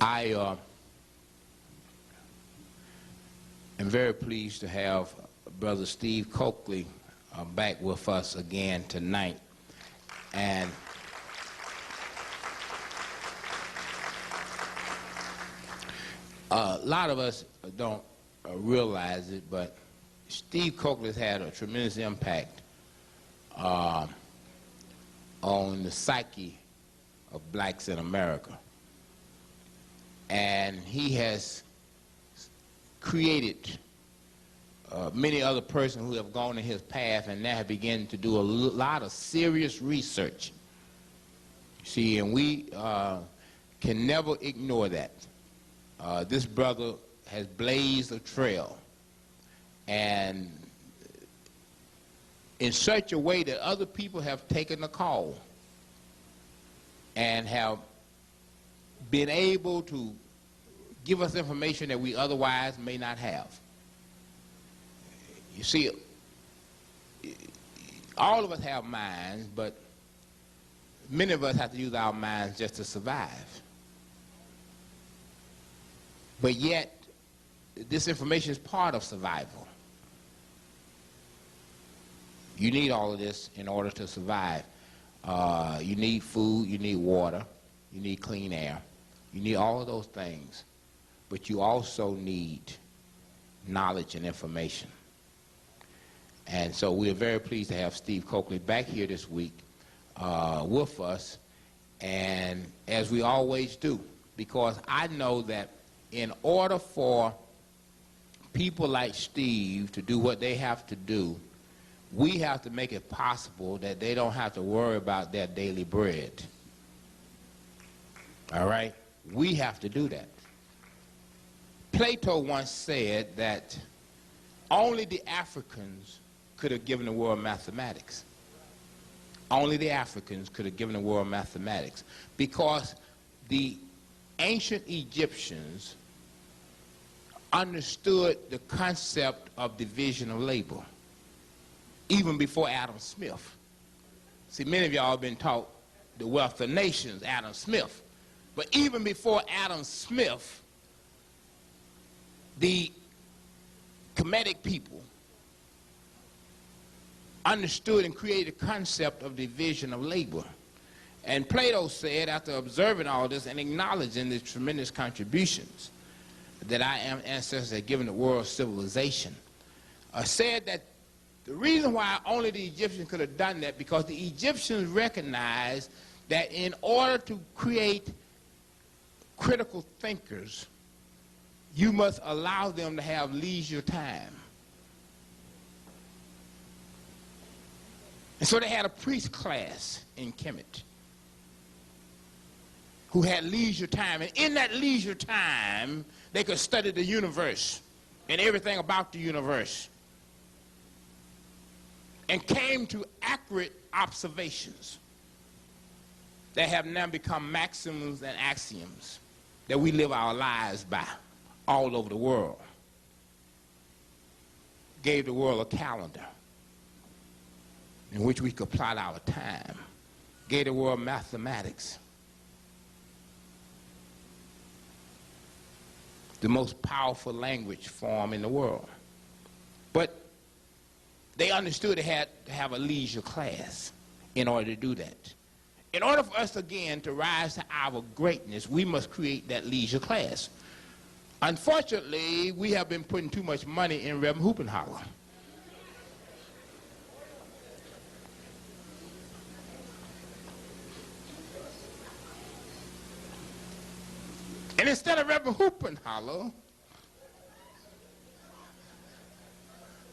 I am very pleased to have Brother Steve Coakley back with us again tonight. And a lot of us don't realize it, but Steve Coakley has had a tremendous impact on the psyche of blacks in America. And he has created many other persons who have gone in his path and now have begun to do a lot of serious research. See, and we can never ignore that. This brother has blazed a trail, and in such a way that other people have taken the call and have been able to give us information that we otherwise may not have. You see, all of us have minds, but many of us have to use our minds just to survive. But yet, this information is part of survival. You need all of this in order to survive. You need food, you need water, you need clean air. You need all of those things. But you also need knowledge and information. And so we are very pleased to have Steve Coakley back here this week with us, and as we always do, because I know that in order for people like Steve to do what they have to do, we have to make it possible that they don't have to worry about their daily bread. All right? We have to do that. Plato once said that only the Africans could have given the world mathematics. Only the Africans could have given the world mathematics, because the ancient Egyptians understood the concept of division of labor even before Adam Smith. See, many of y'all have been taught the wealth of nations, Adam Smith. But even before Adam Smith, the Kemetic people understood and created the concept of division of labor. And Plato said, after observing all this and acknowledging the tremendous contributions that our ancestors had given the world civilization, said that the reason why only the Egyptians could have done that, because the Egyptians recognized that in order to create critical thinkers, you must allow them to have leisure time. And so they had a priest class in Kemet who had leisure time, and in that leisure time they could study the universe and everything about the universe, and came to accurate observations that have now become maxims and axioms that we live our lives by all over the world. Gave the world a calendar in which we could plot our time. Gave the world mathematics. The most powerful language form in the world. But they understood they had to have a leisure class in order to do that. In order for us again to rise to our greatness, we must create that leisure class. Unfortunately, we have been putting too much money in Reverend Hoopenholler. And instead of Reverend Hoopenholler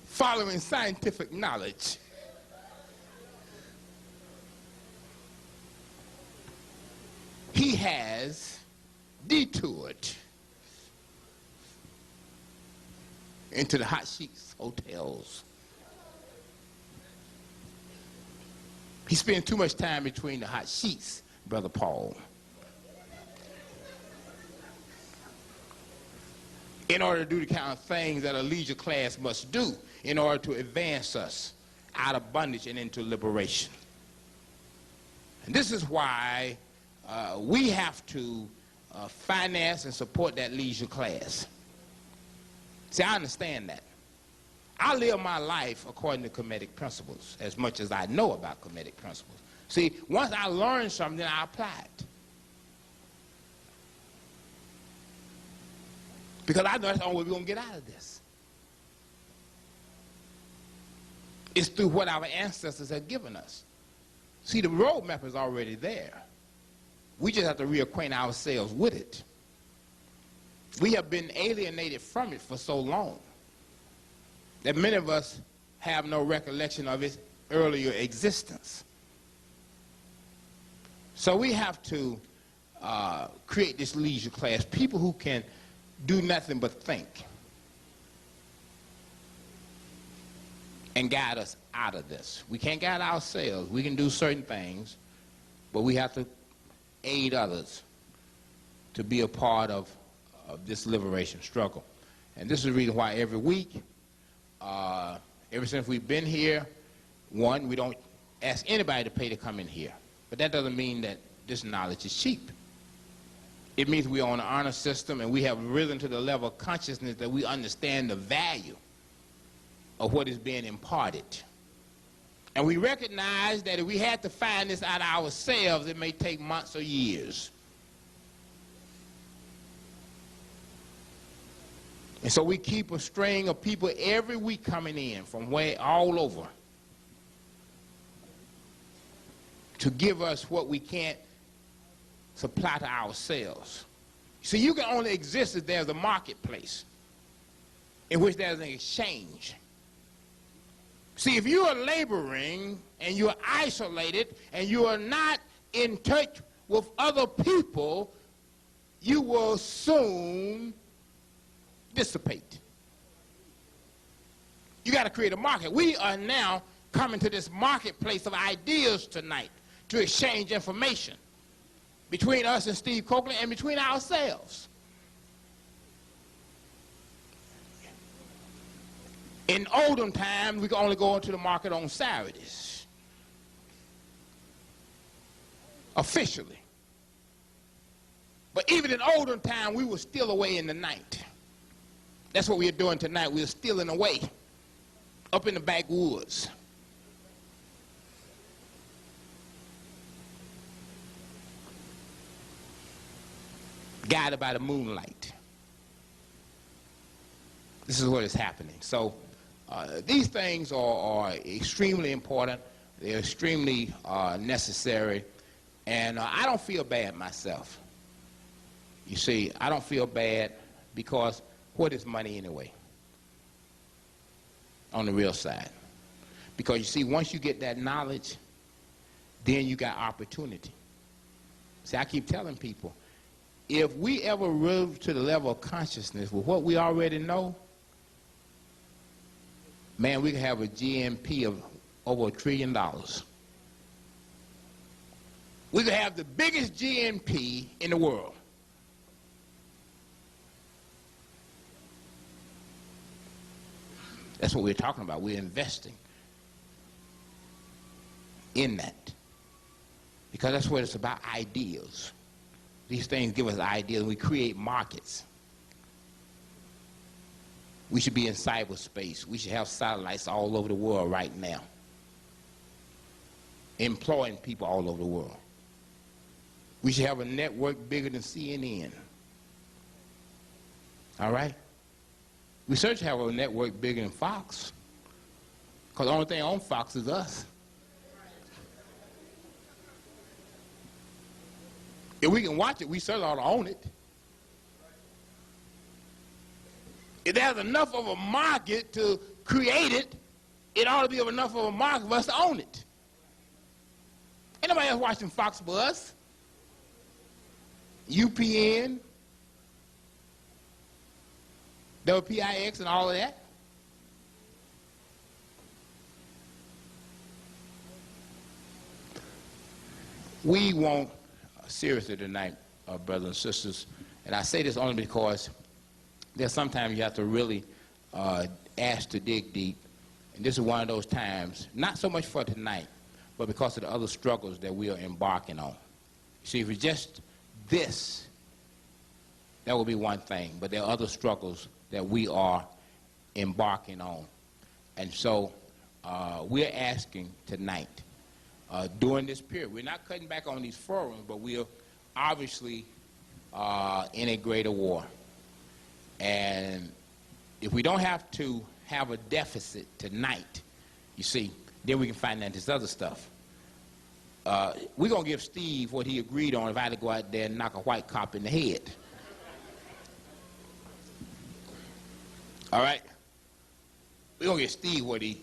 following scientific knowledge, he has detoured into the hot sheets hotels. He spends too much time between the hot sheets, Brother Paul, in order to do the kind of things that a leisure class must do in order to advance us out of bondage and into liberation. And this is why we have to finance and support that leisure class. See, I understand that. I live my life according to Kemetic principles as much as I know about Kemetic principles. See, once I learn something, I apply it. Because I know that's the only way we're going to get out of this. It's through what our ancestors have given us. See, the roadmap is already there. We just have to reacquaint ourselves with it. We have been alienated from it for so long that many of us have no recollection of its earlier existence. So we have to create this leisure class, people who can do nothing but think and guide us out of this. We can't guide ourselves. We can do certain things, but we have to aid others to be a part of this liberation struggle. And this is the reason why every week, ever since we've been here, one, we don't ask anybody to pay to come in here. But that doesn't mean that this knowledge is cheap. It means we're on an honor system and we have risen to the level of consciousness that we understand the value of what is being imparted. And we recognize that if we had to find this out ourselves, it may take months or years. And so we keep a string of people every week coming in from way all over to give us what we can't supply to ourselves. See, you can only exist if there's a marketplace in which there's an exchange. See, if you are laboring and you're isolated and you are not in touch with other people, you will soon dissipate. You got to create a market. We are now coming to this marketplace of ideas tonight to exchange information between us and Steve Copeland and between ourselves. In olden times, we could only go into the market on Saturdays, officially. But even in olden times, we were still away in the night. That's what we are doing tonight. We are stealing away up in the backwoods. Guided by the moonlight. This is what is happening. So these things are extremely important. They're extremely necessary. And I don't feel bad myself. You see, I don't feel bad because what is money anyway? On the real side. Because you see, once you get that knowledge, then you got opportunity. See, I keep telling people, if we ever rose to the level of consciousness with what we already know, man, we can have a GNP of over $1 trillion. We could have the biggest GNP in the world. That's what we're talking about. We're investing in that. Because that's what it's about, ideas. These things give us ideas. We create markets. We should be in cyberspace. We should have satellites all over the world right now, employing people all over the world. We should have a network bigger than CNN. All right? We certainly have a network bigger than Fox, because the only thing on Fox is us. If we can watch it, we certainly ought to own it. If there's enough of a market to create it, it ought to be of enough of a market for us to own it. Ain't nobody else watching Fox but us. UPN, WPIX, and all of that. We want seriously tonight, brothers and sisters, and I say this only because there's sometimes you have to really ask to dig deep, and this is one of those times, not so much for tonight, but because of the other struggles that we are embarking on. See, if it's just this, That would be one thing. But there are other struggles that we are embarking on. And so we're asking tonight, during this period, we're not cutting back on these forums, but we are obviously in a greater war. And if we don't have to have a deficit tonight, you see, then we can finance this other stuff. We're going to give Steve what he agreed on if I had to go out there and knock a white cop in the head. All right? We're going to give Steve what we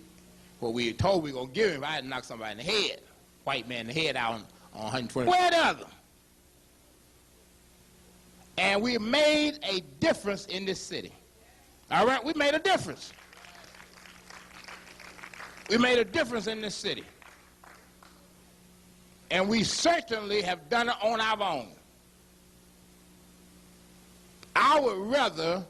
were told we were going to give him if I had to knock somebody in the head. White man in the head out on 120. Where the other? And we made a difference in this city. All right? We made a difference. We made a difference in this city. And we certainly have done it on our own. I would rather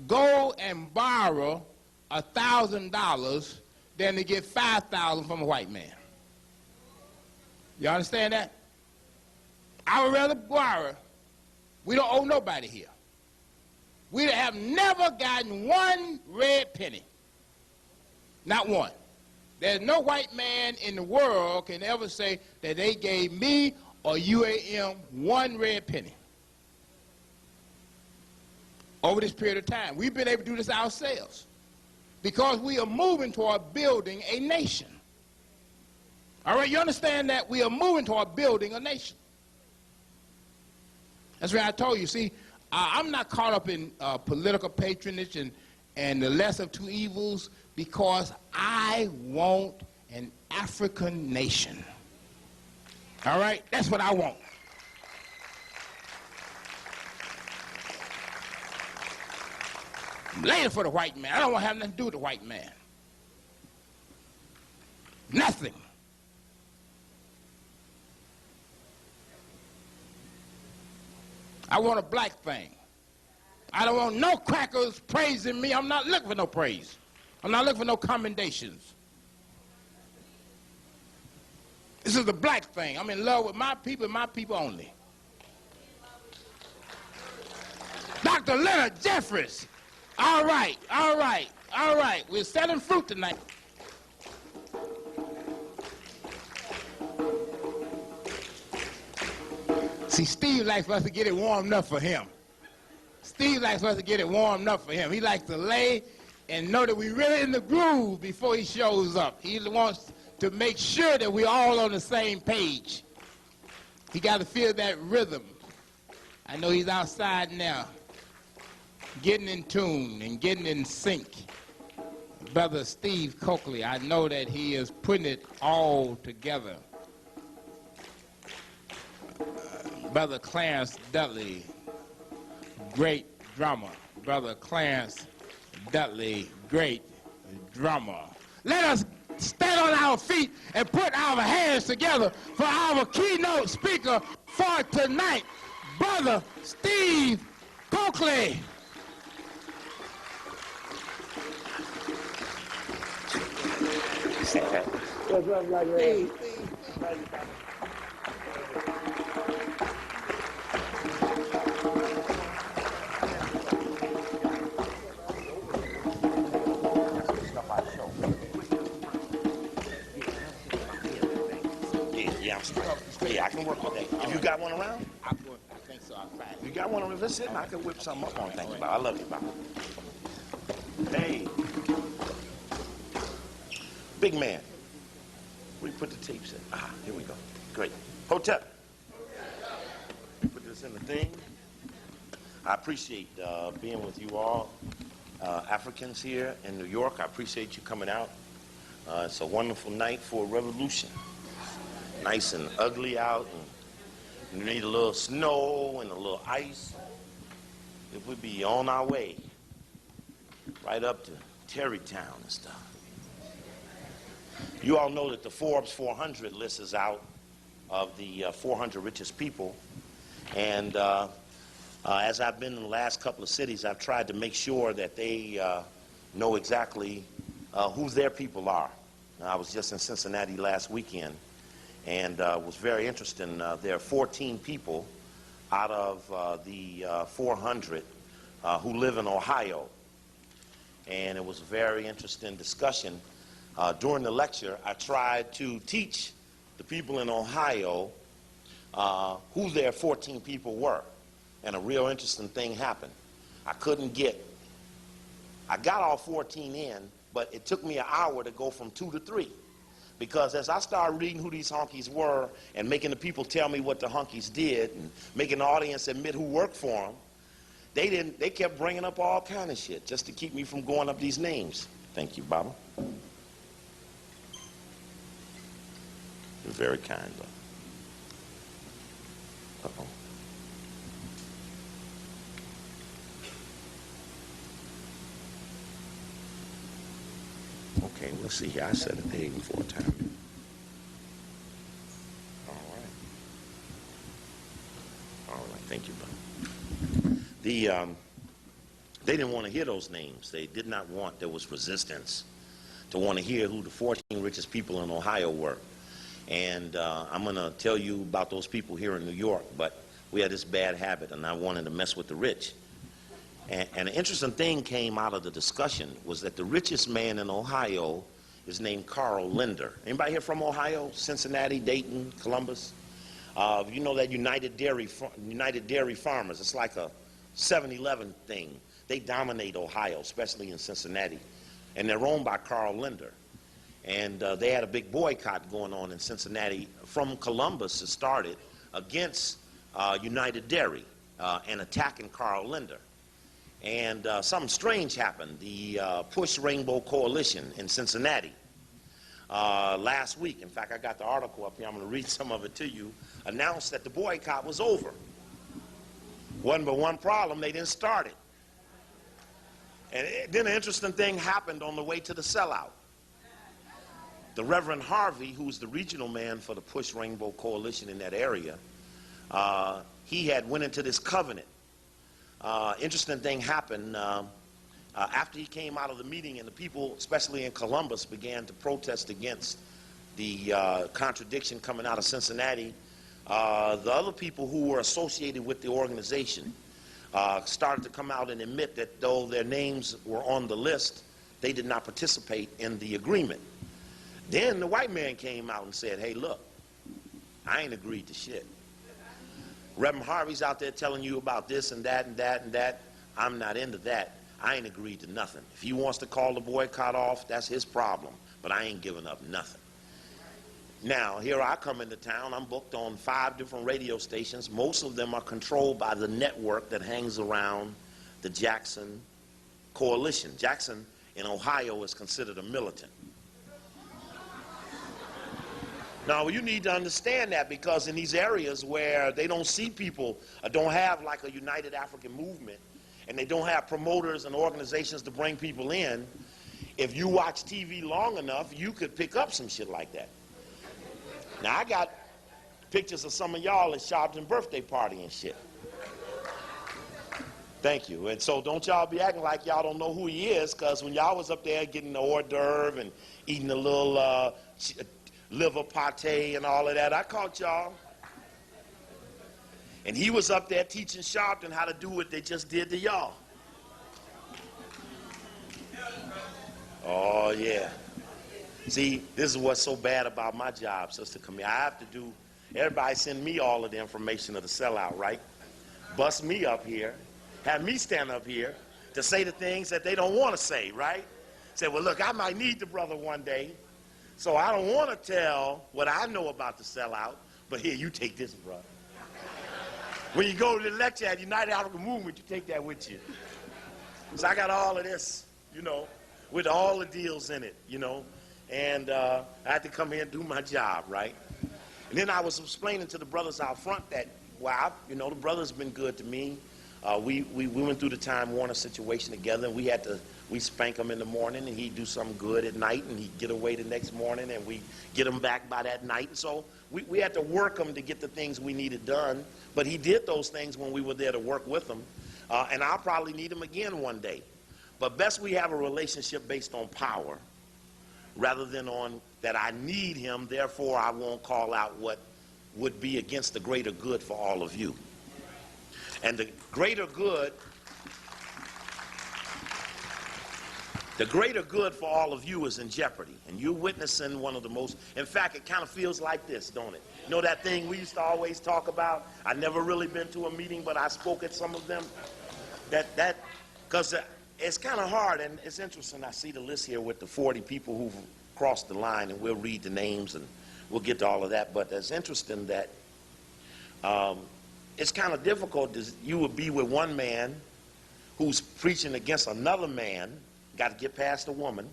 go and borrow $1,000 than to get $5,000 from a white man. You understand that? I would rather borrow. We don't owe nobody here. We have never gotten one red penny. Not one. There's no white man in the world can ever say that they gave me or UAM one red penny. Over this period of time, we've been able to do this ourselves because we are moving toward building a nation. All right, you understand that? We are moving toward building a nation. That's why I told you, see, I'm not caught up in political patronage and the lesser of two evils because I want an African nation. All right? That's what I want. I'm laying for the white man. I don't want to have nothing to do with the white man. Nothing. I want a black thing. I don't want no crackers praising me. I'm not looking for no praise. I'm not looking for no commendations. This is the black thing. I'm in love with my people and my people only. Dr. Leonard Jeffries. All right, all right, all right. We're selling fruit tonight. See, Steve likes for us to get it warmed up for him. Steve likes for us to get it warmed up for him. He likes to lay and know that we're really in the groove before he shows up. He wants to make sure that we're all on the same page. He got to feel that rhythm. I know he's outside now, getting in tune and getting in sync. Brother Steve Coakley, I know that he is putting it all together. Brother Clarence Dudley, great drummer. Brother Clarence Dudley, great drummer. Let us stand on our feet and put our hands together for our keynote speaker for tonight, Brother Steve Coakley. Hey, Yeah, I can work with that. If you got one around? I think so. I'll find it. You got one around? Listen, I can whip something up on things about. I love you, Bob. Hey. Big man. Where you put the tapes in? Ah, here we go. Great. Hotep. Put this in the thing. I appreciate being with you all, Africans here in New York. I appreciate you coming out. It's a wonderful night for a revolution. Nice and ugly out, and you need a little snow and a little ice. If we be on our way right up to Terrytown and stuff. You all know that the Forbes 400 list is out of the 400 richest people, and as I've been in the last couple of cities, I've tried to make sure that they know exactly who their people are. I was just in Cincinnati last weekend, and was very interesting. There are 14 people out of the 400 who live in Ohio. And it was a very interesting discussion. During the lecture, I tried to teach the people in Ohio who their 14 people were. And a real interesting thing happened. I got all 14 in, but it took me an hour to go from 2 to 3. Because as I started reading who these honkies were and making the people tell me what the honkies did and making the audience admit who worked for them, they kept bringing up all kind of shit just to keep me from going up these names. Thank you, Baba. You're very kind, though. Uh-oh. Okay, let's see here. I said it there before time. All right, thank you, brother. They didn't want to hear those names. They did not want, there was resistance to want to hear who the 14 richest people in Ohio were. And I'm going to tell you about those people here in New York, but we had this bad habit, and I wanted to mess with the rich. And an interesting thing came out of the discussion was that the richest man in Ohio is named Carl Linder. Anybody here from Ohio? Cincinnati, Dayton, Columbus? You know that United Dairy Farmers. It's like a 7-Eleven thing. They dominate Ohio, especially in Cincinnati. And they're owned by Carl Linder. And they had a big boycott going on in Cincinnati from Columbus. It started against United Dairy and attacking Carl Linder. And something strange happened. The Push Rainbow Coalition in Cincinnati last week, in fact, I got the article up here, I'm going to read some of it to you, announced that the boycott was over. Wasn't but one problem, they didn't start it. And then an interesting thing happened on the way to the sellout. The Reverend Harvey, who's the regional man for the Push Rainbow Coalition in that area, he had went into this covenant. Interesting thing happened after he came out of the meeting, and the people, especially in Columbus, began to protest against the contradiction coming out of Cincinnati. The other people who were associated with the organization started to come out and admit that though their names were on the list, they did not participate in the agreement. Then the white man came out and said, hey, look, I ain't agreed to shit. Reverend Harvey's out there telling you about this and that and that and that. I'm not into that. I ain't agreed to nothing. If he wants to call the boycott off, that's his problem. But I ain't giving up nothing. Now, here I come into town. I'm booked on 5 different radio stations. Most of them are controlled by the network that hangs around the Jackson Coalition. Jackson in Ohio is considered a militant. Now, you need to understand that, because in these areas where they don't see people, don't have like a United African Movement, and they don't have promoters and organizations to bring people in, if you watch TV long enough, you could pick up some shit like that. Now, I got pictures of some of y'all at Sharpton's birthday party and shit. Thank you. And so don't y'all be acting like y'all don't know who he is, because when y'all was up there getting the hors d'oeuvre and eating a little liver pate and all of that, I caught y'all. And he was up there teaching Sharpton how to do what they just did to y'all. Oh, yeah. See, this is what's so bad about my job, Sister Camille. I have to do, everybody send me all of the information of the sellout, right? Bust me up here, have me stand up here to say the things that they don't want to say, right? Say, well, look, I might need the brother one day, so I don't want to tell what I know about the sellout, but here, you take this, brother. When you go to the lecture at United African Movement, you take that with you. So I got all of this, you know, with all the deals in it, you know. And I had to come here and do my job, right? And then I was explaining to the brothers out front that, wow, you know, the brother's been good to me. We went through the Time Warner situation together, and we spank him in the morning, and he'd do something good at night, and he'd get away the next morning, and we get him back by that night. And so we had to work him to get the things we needed done, but he did those things when we were there to work with him. And I'll probably need him again one day. But best we have a relationship based on power, rather than on that I need him, therefore I won't call out what would be against the greater good for all of you. And the greater good for all of you is in jeopardy. And you're witnessing one of the most, in fact, it kind of feels like this, don't it? You know that thing we used to always talk about? I never really been to a meeting, but I spoke at some of them. Because it's kind of hard, and it's interesting. I see the list here with the 40 people who've crossed the line, and we'll read the names, and we'll get to all of that. But it's interesting that it's kind of difficult. You would be with one man who's preaching against another man, got to get past the woman,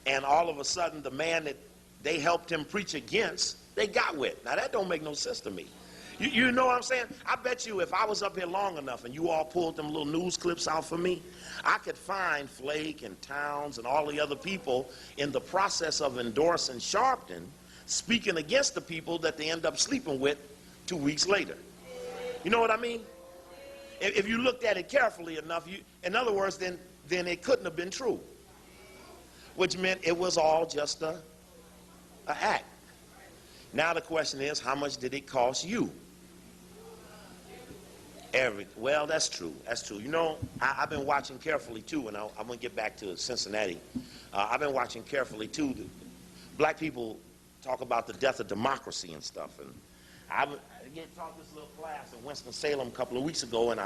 and all of a sudden the man that they helped him preach against, they got with. Now that don't make no sense to me. You know what I'm saying? I bet you if I was up here long enough and you all pulled them little news clips out for me, I could find Flake and Towns and all the other people in the process of endorsing Sharpton speaking against the people that they end up sleeping with 2 weeks later. You know what I mean? If you looked at it carefully enough, in other words, then it couldn't have been true, which meant it was all just an act. Now the question is, how much did it cost you? Well, that's true. That's true. You know, I've been watching carefully too, and I'm going to get back to Cincinnati. I've been watching carefully too. Black people talk about the death of democracy and stuff, and I taught this little class in Winston-Salem a couple of weeks ago, and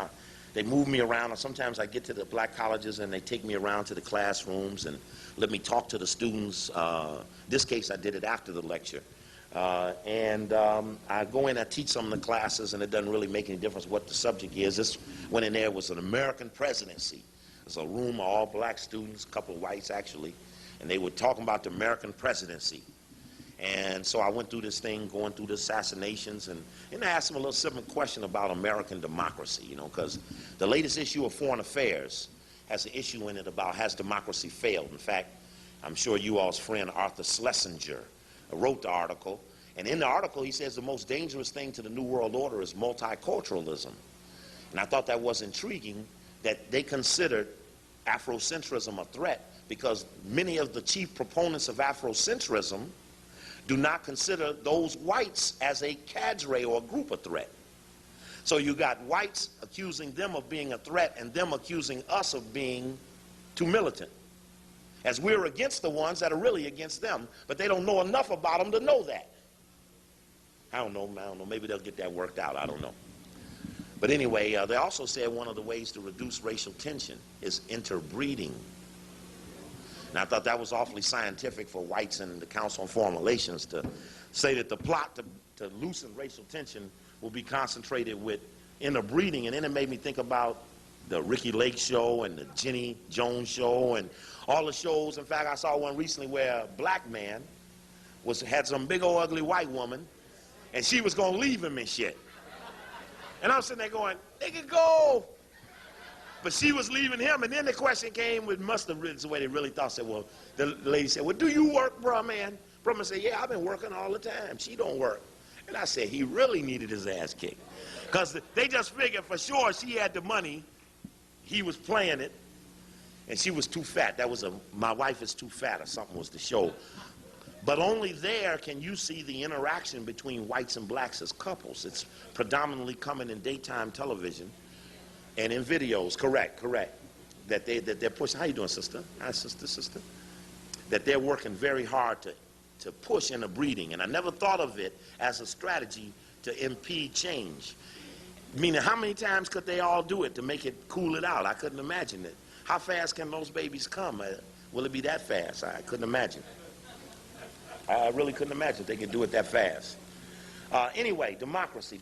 they move me around, and sometimes I get to the black colleges and they take me around to the classrooms and let me talk to the students. This case I did it after the lecture. I go in, I teach some of the classes, and it doesn't really make any difference what the subject is. This one in there was an American presidency. There's a room of all black students, a couple of whites actually, and they were talking about the American presidency. And so I went through this thing, going through the assassinations, and I asked them a little simple question about American democracy, you know, because the latest issue of Foreign Affairs has an issue in it about has democracy failed. In fact, I'm sure you all's friend Arthur Schlesinger wrote the article, and in the article he says the most dangerous thing to the New World Order is multiculturalism. And I thought that was intriguing that they considered Afrocentrism a threat, because many of the chief proponents of Afrocentrism do not consider those whites as a cadre or a group of threat. So you got whites accusing them of being a threat and them accusing us of being too militant, as we're against the ones that are really against them, but they don't know enough about them to know that. I don't know, maybe they'll get that worked out, I don't know. But anyway, they also said one of the ways to reduce racial tension is interbreeding. And I thought that was awfully scientific for whites in the Council on Foreign Relations to say that the plot to loosen racial tension will be concentrated with interbreeding. And then it made me think about the Ricky Lake show and the Jenny Jones show and all the shows. In fact, I saw one recently where a black man had some big old ugly white woman, and she was going to leave him and shit. And I'm sitting there going, they could go. But she was leaving him, and then the question came, which must have been the way they really thought. Said, well, the lady said, well, do you work, bruh, man? Brother said, yeah, I've been working all the time. She don't work. And I said, he really needed his ass kicked. Because they just figured for sure she had the money, he was playing it, and she was too fat. That was my wife is too fat or something was the show. But only there can you see the interaction between whites and blacks as couples. It's predominantly coming in daytime television and in videos, correct, that they're pushing. How you doing, sister? Hi, sister. That they're working very hard to push interbreeding, and I never thought of it as a strategy to impede change. Meaning, how many times could they all do it to make it cool it out? I couldn't imagine it. How fast can those babies come? Will it be that fast? I couldn't imagine. I really couldn't imagine they could do it that fast. Anyway, democracy.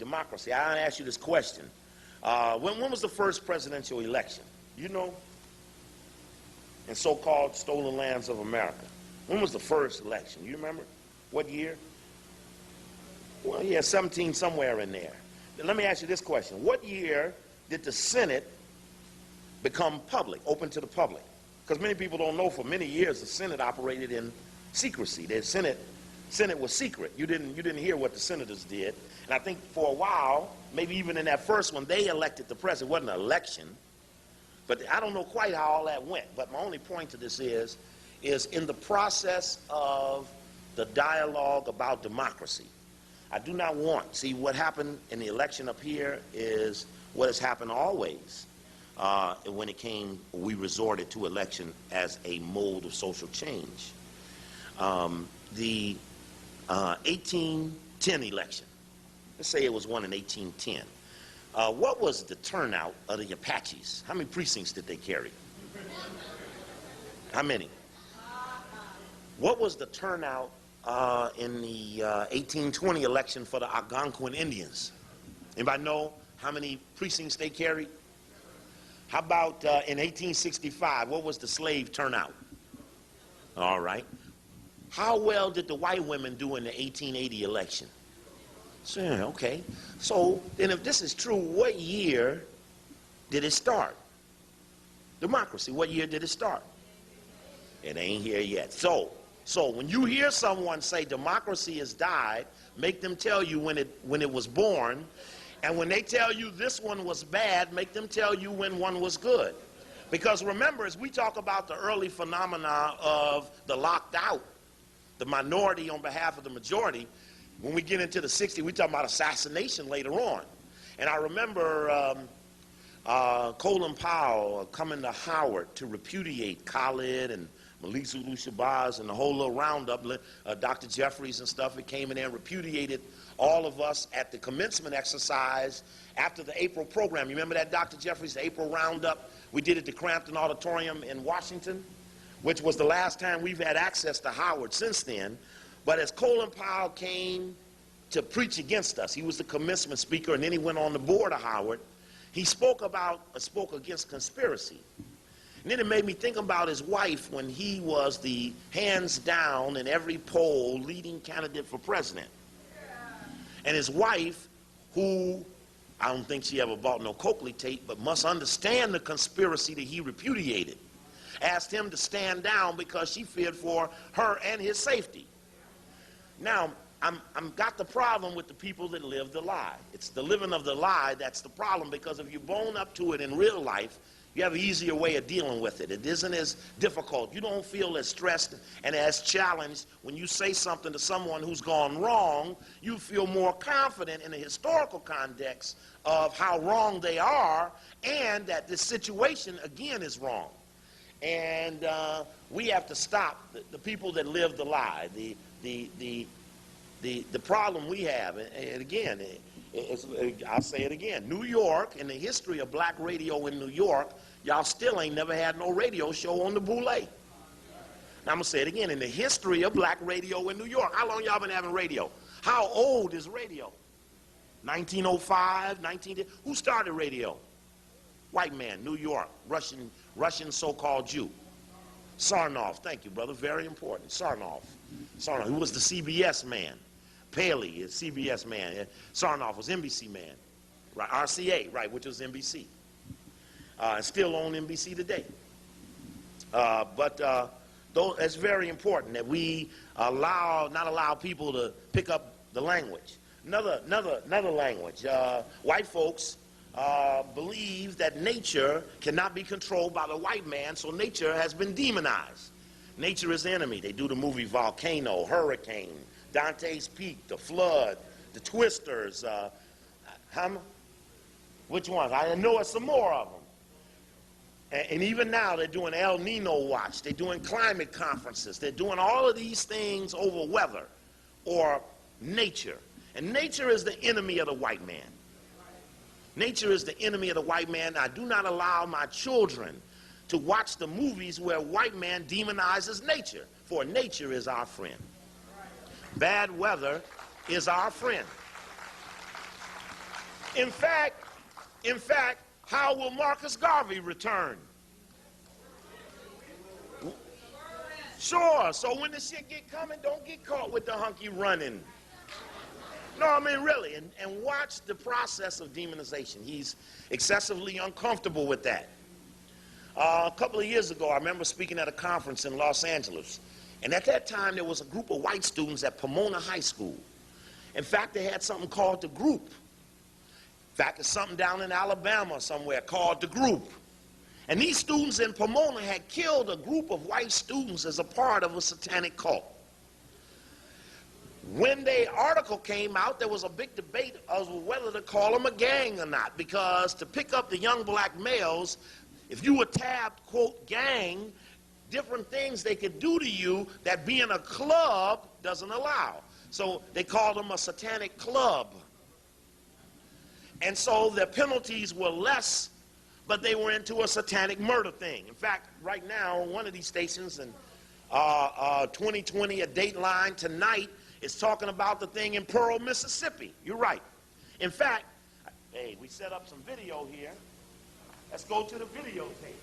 I asked you this question. When was the first presidential election? You know? In so-called stolen lands of America. When was the first election? You remember? What year? Well, yeah, 17, somewhere in there. Let me ask you this question. What year did the Senate become public, open to the public? Because many people don't know, for many years the Senate operated in secrecy. The Senate was secret. You didn't hear what the senators did. And I think for a while, maybe even in that first one, they elected the president. It wasn't an election. But I don't know quite how all that went. But my only point to this is in the process of the dialogue about democracy, I do not want, see, what happened in the election up here is what has happened always we resorted to election as a mode of social change. The 1810 election, let's say it was won in 1810. What was the turnout of the Apaches? How many precincts did they carry? How many? What was the turnout in the 1820 election for the Algonquin Indians? Anybody know how many precincts they carried? How about in 1865, what was the slave turnout? All right. How well did the white women do in the 1880 election? So, okay. So then if this is true, what year did it start? Democracy, what year did it start? It ain't here yet. So when you hear someone say democracy has died, make them tell you when it was born. And when they tell you this one was bad, make them tell you when one was good. Because remember, as we talk about the early phenomena of the locked out, the minority on behalf of the majority, when we get into the 60s, we talk about assassination later on. And I remember Colin Powell coming to Howard to repudiate Khalid and Malik Zulu Shabazz and the whole little roundup, Dr. Jeffries and stuff. He came in there and repudiated all of us at the commencement exercise after the April program. You remember that, Dr. Jeffries, the April roundup? We did it at the Crampton Auditorium in Washington, which was the last time we've had access to Howard since then. But as Colin Powell came to preach against us, he was the commencement speaker, and then he went on the board of Howard. He spoke against conspiracy. And then it made me think about his wife when he was the hands down in every poll leading candidate for president. And his wife, who I don't think she ever bought no Coakley tape, but must understand the conspiracy that he repudiated, asked him to stand down because she feared for her and his safety. Now, I'm got the problem with the people that live the lie. It's the living of the lie that's the problem, because if you bone up to it in real life, you have an easier way of dealing with it. It isn't as difficult. You don't feel as stressed and as challenged when you say something to someone who's gone wrong. You feel more confident in the historical context of how wrong they are and that the situation, again, is wrong. And we have to stop the people that live the lie. The problem we have, and again, I'll say it again, New York, in the history of black radio in New York, y'all still ain't never had no radio show on the Boule. Now I'm going to say it again, in the history of black radio in New York. How long y'all been having radio? How old is radio? 1905, who started radio? White man, New York, Russian so-called Jew. Sarnoff, thank you, brother, very important. Sarnoff, who was the CBS man. Paley is CBS man. Sarnoff was NBC man. Right, RCA, right, which was NBC. Still on NBC today. But it's very important that we not allow people to pick up the language. Another language. White folks believe that nature cannot be controlled by the white man, so nature has been demonized. Nature is the enemy. They do the movie Volcano, Hurricane, Dante's Peak, The Flood, The Twisters. Which ones? I know it's some more of them. And even now they're doing El Nino Watch. They're doing climate conferences. They're doing all of these things over weather or nature. And nature is the enemy of the white man. Nature is the enemy of the white man. I do not allow my children to watch the movies where white man demonizes nature, for nature is our friend. Bad weather is our friend. In fact, how will Marcus Garvey return? Sure, so when the shit get coming, don't get caught with the hunky running. No, I mean really, and watch the process of demonization. He's excessively uncomfortable with that. A couple of years ago, I remember speaking at a conference in Los Angeles, and at that time there was a group of white students at Pomona High School. In fact, they had something called the Group. In fact, there's something down in Alabama somewhere called the Group. And these students in Pomona had killed a group of white students as a part of a satanic cult. When the article came out, there was a big debate of whether to call them a gang or not, because to pick up the young black males, if you were tabbed, quote, gang, different things they could do to you that being a club doesn't allow. So they called them a satanic club. And so their penalties were less, but they were into a satanic murder thing. In fact, right now, on one of these stations, in 2020, a Dateline tonight, is talking about the thing in Pearl, Mississippi. You're right. In fact, hey, we set up some video here. Let's go to the videotape.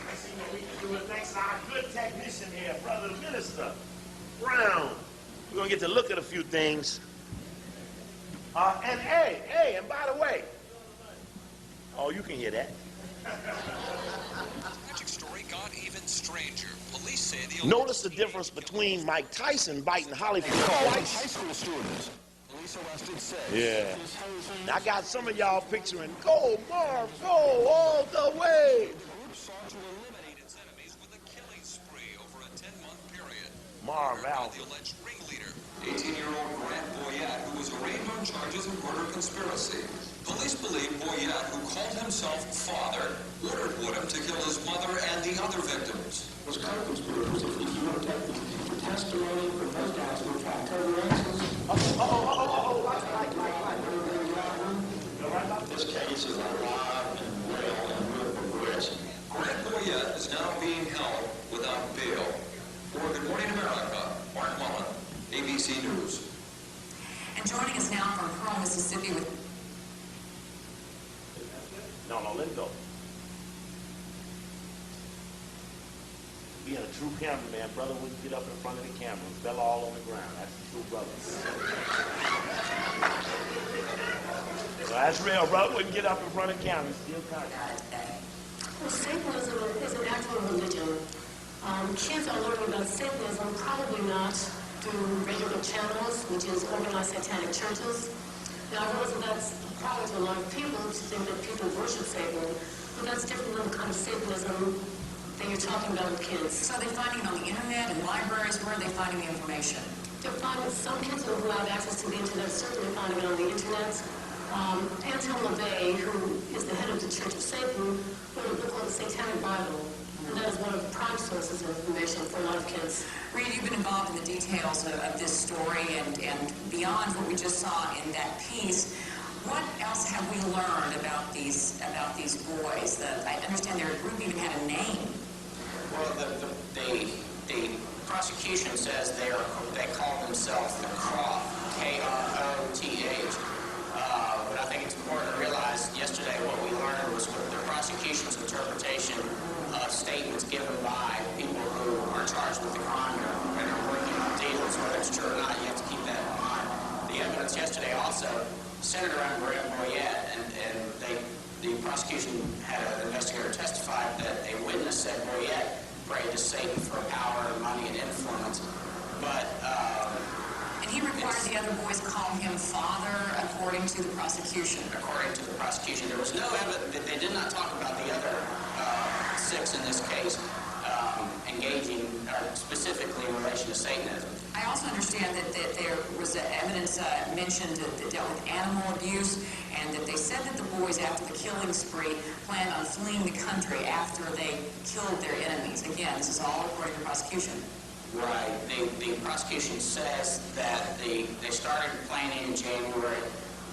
Let's see what we can do. Thanks to our good technician here, Brother Minister Brown. We're going to get to look at a few things. And hey, and by the way, oh, you can hear that. Magic story got even stranger. Police say the Notice the difference between Mike Tyson biting Hollywood twice. High school students. Police arrested 6. Yeah. I got some of y'all picturing, go, Marv, go all the way. The group sought to eliminate its enemies with a killing spree over a 10-month period. Marv Murdered by out. the alleged ringleader, 18-year-old Grant Boyette, who was arraigned on charges of murder conspiracy. Police believe Boyette, who called himself father, ordered Woodham to kill his mother and the other victims. Was co-conspirators, if you want to take the testimony from those guys who were trying to cover answers. This case is alive and well and will progress. Grant Boyette is now being held without bail. For Good Morning America, Mark Mullen, ABC News. And joining us now from Pearl, Mississippi with... No, let it go. Being a true cameraman, brother wouldn't get up in front of the camera. He fell all on the ground. That's the true brother. So that's real, brother wouldn't get up in front of the camera. He's still conscious. Well, Satanism is an actual religion. Kids are learning about Satanism probably not through regular channels, which is organized satanic churches. Now, I realize that that's a problem to a lot of people to think that people worship Satan, but that's different than the kind of Satanism that you're talking about with kids. So they're finding it on the internet and libraries. Where are they finding the information? They're finding some kids who have access to the internet, certainly finding it on the internet. Anton LaVey, who is the head of the Church of Satan, wrote a book called the Satanic Bible, and that is one of the prime sources of information for a lot of kids. Reed, you've been involved in the details of this story and beyond what we just saw in that piece. What else have we learned about these boys? I understand their group even had a name. Well, the prosecution says they call themselves the Croth, K-R-O-T-H. But I think it's important to realize yesterday what we learned was what the prosecution's interpretation of statements given by people who are charged with the crime and are working on deals. Whether it's true or not, you have to keep that in mind. The evidence yesterday also centered around Grant Boyette, and the prosecution had an investigator testify that a witness said Boyette prayed to Satan for power, money, and influence. But and he required the other boys call him father, according to the prosecution. According to the prosecution, there was no evidence that they did not talk about the other 6 in this case engaging specifically in relation to Satanism. I also understand that there was evidence mentioned that dealt with animal abuse, and that they said that the boys, after the killing spree, planned on fleeing the country after they killed their enemies. Again, this is all according to the prosecution. Right. The prosecution says that they started planning in January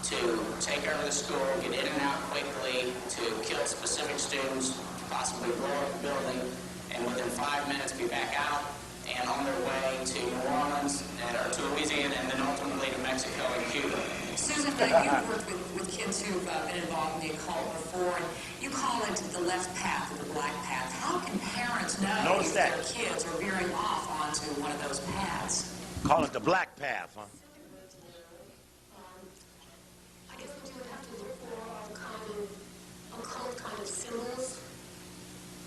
to take over the school, get in and out quickly, to kill specific students, possibly blow up the building, and within 5 minutes be back out and on their way to New Orleans or to Louisiana and then ultimately to Mexico and Cuba. Susan, you've worked with kids who've been involved in the occult before, and you call it the left path or the black path. How can parents know if their kids are veering off onto one of those paths? Call it the black path, huh? I guess what you would have to look for are kind of occult kind of symbols,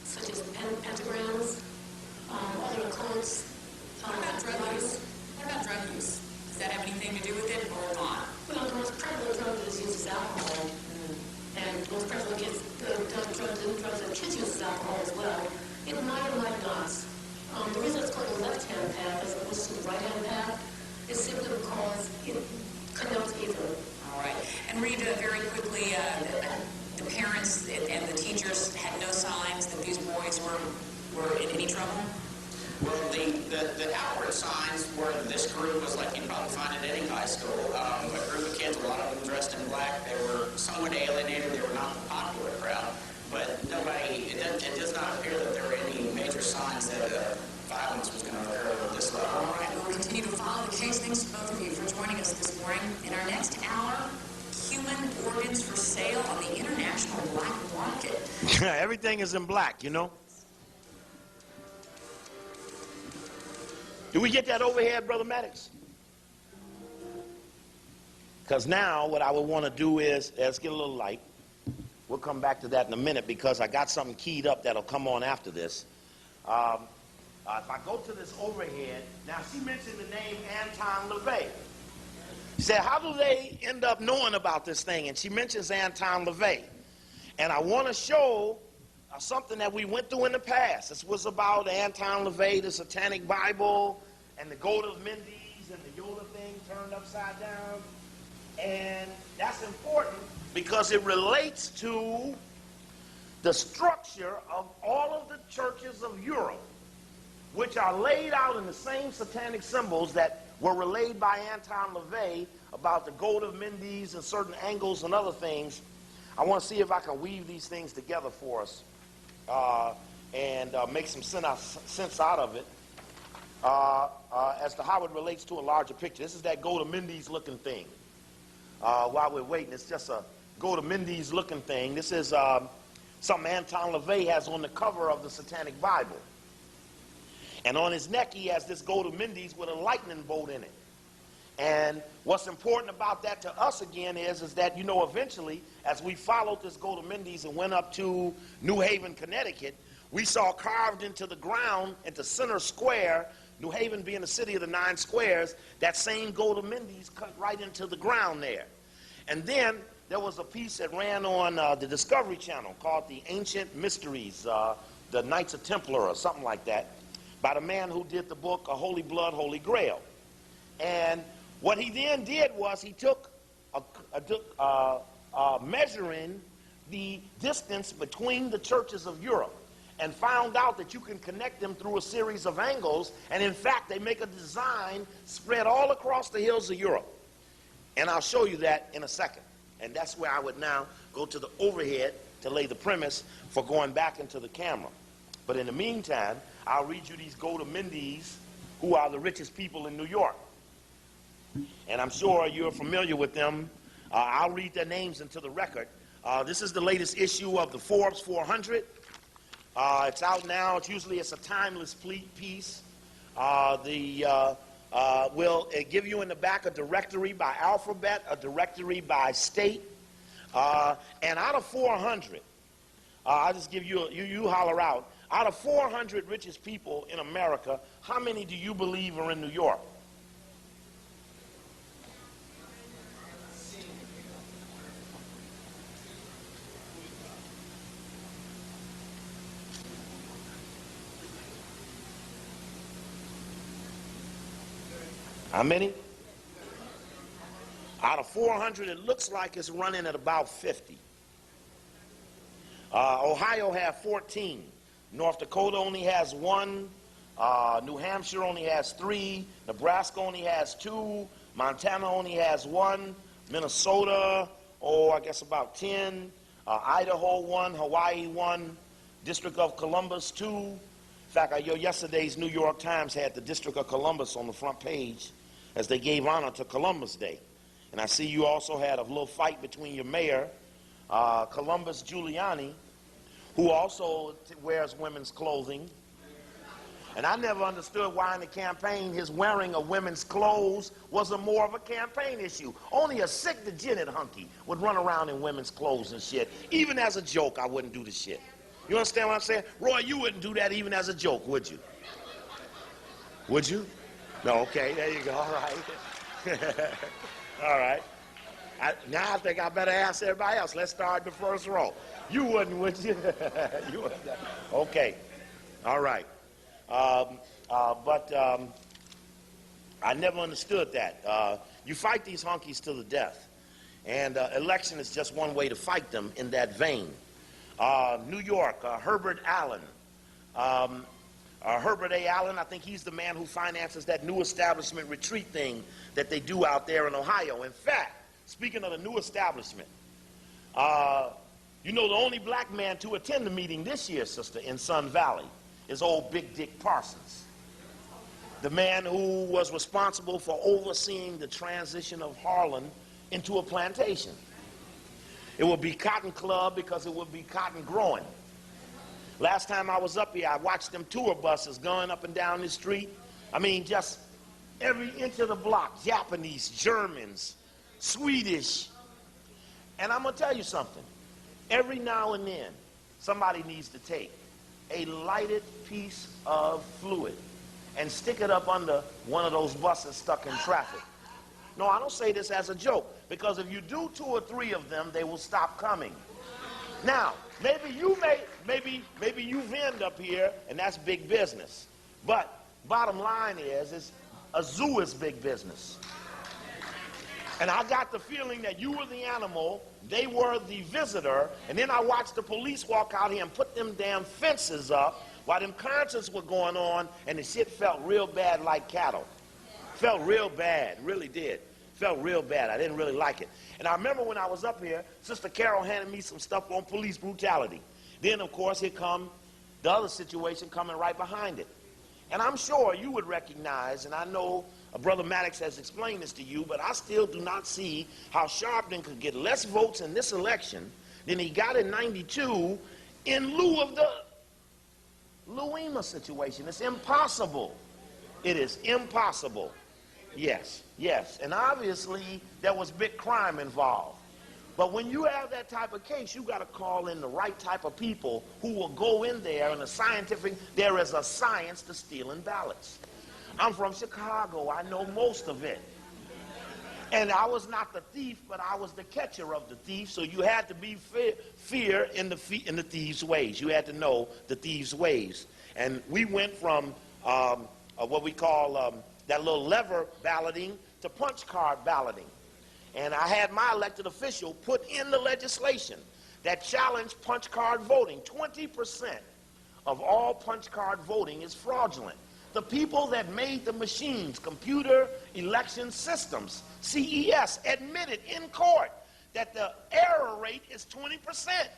such as pentagrams, other occults. What about drug use? What about drug use? Does that have anything to do with it or not? Well, the most prevalent drug that is used is alcohol. And the most prevalent drug that kids use is alcohol as well. It might or might not. The reason it's called the left-hand path path as opposed to the right-hand path is simply because it connotes evil. All right. And Rita, very quickly, the parents and the teachers had no signs that these boys were in any trouble? Well, the outward signs were this group was like you'd probably find at any high school. A group of kids, a lot of them dressed in black. They were somewhat alienated. They were not the popular crowd. But nobody, it does not appear that there were any major signs that violence was going to occur at this level. All right. We'll continue to follow the case. Thanks to both of you for joining us this morning. In our next hour, human organs for sale on the international black market. Everything is in black, you know. Do we get that overhead, Brother Maddox? Because now what I would want to do is, let's get a little light. We'll come back to that in a minute because I got something keyed up that'll come on after this. If I go to this overhead, now she mentioned the name Anton LaVey. She said, how do they end up knowing about this thing? And she mentions Anton LaVey. And I want to show something that we went through in the past. This was about Anton LaVey, the Satanic Bible, and the goat of Mendes, and the Yoda thing turned upside down. And that's important because it relates to the structure of all of the churches of Europe, which are laid out in the same satanic symbols that were relayed by Anton LaVey about the goat of Mendes and certain angles and other things. I want to see if I can weave these things together for us. And make some sense out of it as to how it relates to a larger picture. This is that go to Mendes looking thing. While we're waiting, it's just a go to Mendes looking thing. This is something Anton LaVey has on the cover of the Satanic Bible. And on his neck he has this go to Mendes with a lightning bolt in it. And what's important about that to us again is that, you know, eventually, as we followed this go to Mendes and went up to New Haven, Connecticut, we saw carved into the ground, into Center Square, New Haven being the city of the 9 squares, that same go to Mendes cut right into the ground there. And then there was a piece that ran on the Discovery Channel called The Ancient Mysteries, the Knights of Templar or something like that, by the man who did the book Holy Blood, Holy Grail. And what he then did was he took measuring the distance between the churches of Europe and found out that you can connect them through a series of angles, and in fact they make a design spread all across the hills of Europe. And I'll show you that in a second. And that's where I would now go to the overhead to lay the premise for going back into the camera. But in the meantime, I'll read you these go to Mendes, who are the richest people in New York. And I'm sure you're familiar with them. I'll read their names into the record. This is the latest issue of the Forbes 400. It's out now. It's a timeless piece. We'll give you in the back a directory by alphabet, a directory by state. And out of 400, I'll just give you, you holler out. Out of 400 richest people in America, how many do you believe are in New York? How many? Out of 400, it looks like it's running at about 50. Ohio has 14. North Dakota only has 1. New Hampshire only has 3. Nebraska only has 2. Montana only has 1. Minnesota, I guess about 10. Idaho 1. Hawaii 1. District of Columbus 2. In fact, yesterday's New York Times had the District of Columbus on the front page as they gave honor to Columbus Day. And I see you also had a little fight between your mayor, Columbus Giuliani, who also wears women's clothing. And I never understood why in the campaign his wearing of women's clothes wasn't more of a campaign issue. Only a sick, degenerate hunky would run around in women's clothes and shit. Even as a joke, I wouldn't do the shit. You understand what I'm saying? Roy, you wouldn't do that even as a joke, would you? Would you? No, okay, there you go, all right. All right. Now I think I better ask everybody else. Let's start the first row. You wouldn't, would you? You wouldn't. Okay, all right. I never understood that. You fight these honkies to the death. And election is just one way to fight them in that vein. New York, Herbert Allen. Herbert A. Allen, I think he's the man who finances that new establishment retreat thing that they do out there in Ohio. In fact, speaking of the new establishment, you know the only black man to attend the meeting this year, sister, in Sun Valley is old Big Dick Parsons. The man who was responsible for overseeing the transition of Harlan into a plantation. It would be Cotton Club because it would be cotton growing. Last time I was up here, I watched them tour buses going up and down the street. I mean, just every inch of the block, Japanese, Germans, Swedish. And I'm going to tell you something. Every now and then, somebody needs to take a lighted piece of fluid and stick it up under one of those buses stuck in traffic. No, I don't say this as a joke, because if you do 2 or 3 of them, they will stop coming. Now, maybe you've end up here, and that's big business. But bottom line is a zoo is big business. And I got the feeling that you were the animal, they were the visitor, and then I watched the police walk out here and put them damn fences up while them concerts were going on, and the shit felt real bad like cattle. Felt real bad, really did. Felt real bad. I didn't really like it. And I remember when I was up here, Sister Carol handed me some stuff on police brutality. Then, of course, here come the other situation coming right behind it. And I'm sure you would recognize, and I know Brother Maddox has explained this to you, but I still do not see how Sharpton could get less votes in this election than he got in '92 in lieu of the Louima situation. It's impossible. It is impossible. Yes, yes. And obviously, there was big crime involved. But when you have that type of case, you got to call in the right type of people who will go in there and there is a science to stealing ballots. I'm from Chicago. I know most of it. And I was not the thief, but I was the catcher of the thief. So you had to be fear in the thieves' ways. You had to know the thieves' ways. And we went from what we call that little lever balloting to punch card balloting. And I had my elected official put in the legislation that challenged punch card voting. 20% of all punch card voting is fraudulent. The people that made the machines, computer election systems, CES, admitted in court that the error rate is 20%.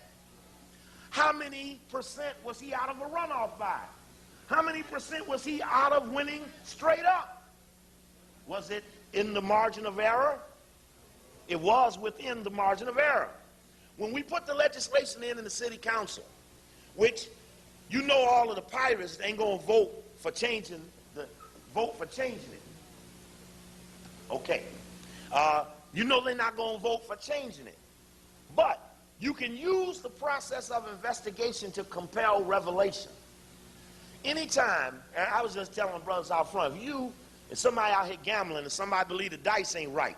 How many percent was he out of a runoff by? How many percent was he out of winning straight up? Was it in the margin of error? It was within the margin of error. When we put the legislation in the city council, which you know all of the pirates ain't going to vote for changing it. Okay. You know they're not going to vote for changing it. But you can use the process of investigation to compel revelation. Anytime, and I was just telling brothers out front, if you and somebody out here gambling and somebody believe the dice ain't right,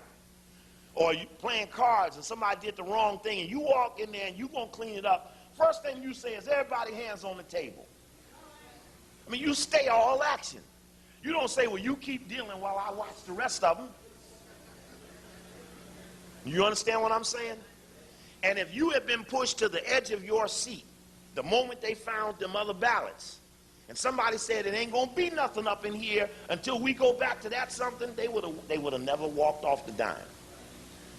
or you playing cards and somebody did the wrong thing and you walk in there and you gonna clean it up, first thing you say is everybody hands on the table. I mean, you stay all action. You don't say, well, you keep dealing while I watch the rest of them. You understand what I'm saying? And if you have been pushed to the edge of your seat the moment they found them other ballots, and somebody said it ain't gonna be nothing up in here until we go back to that something, they would have never walked off the dime.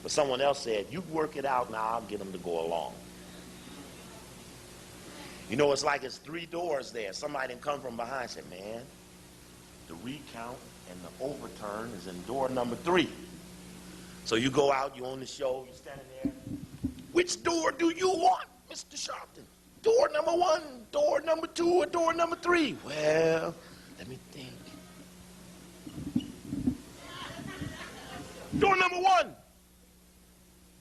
But someone else said, you work it out, now I'll get them to go along. You know, it's like it's 3 doors there. Somebody didn't come from behind and said, man, the recount and the overturn is in door number 3. So you go out, you on the show, you're standing there. Which door do you want, Mr. Sharpton? Door number 1, door number 2, or door number 3? Well, let me think. Door number 1.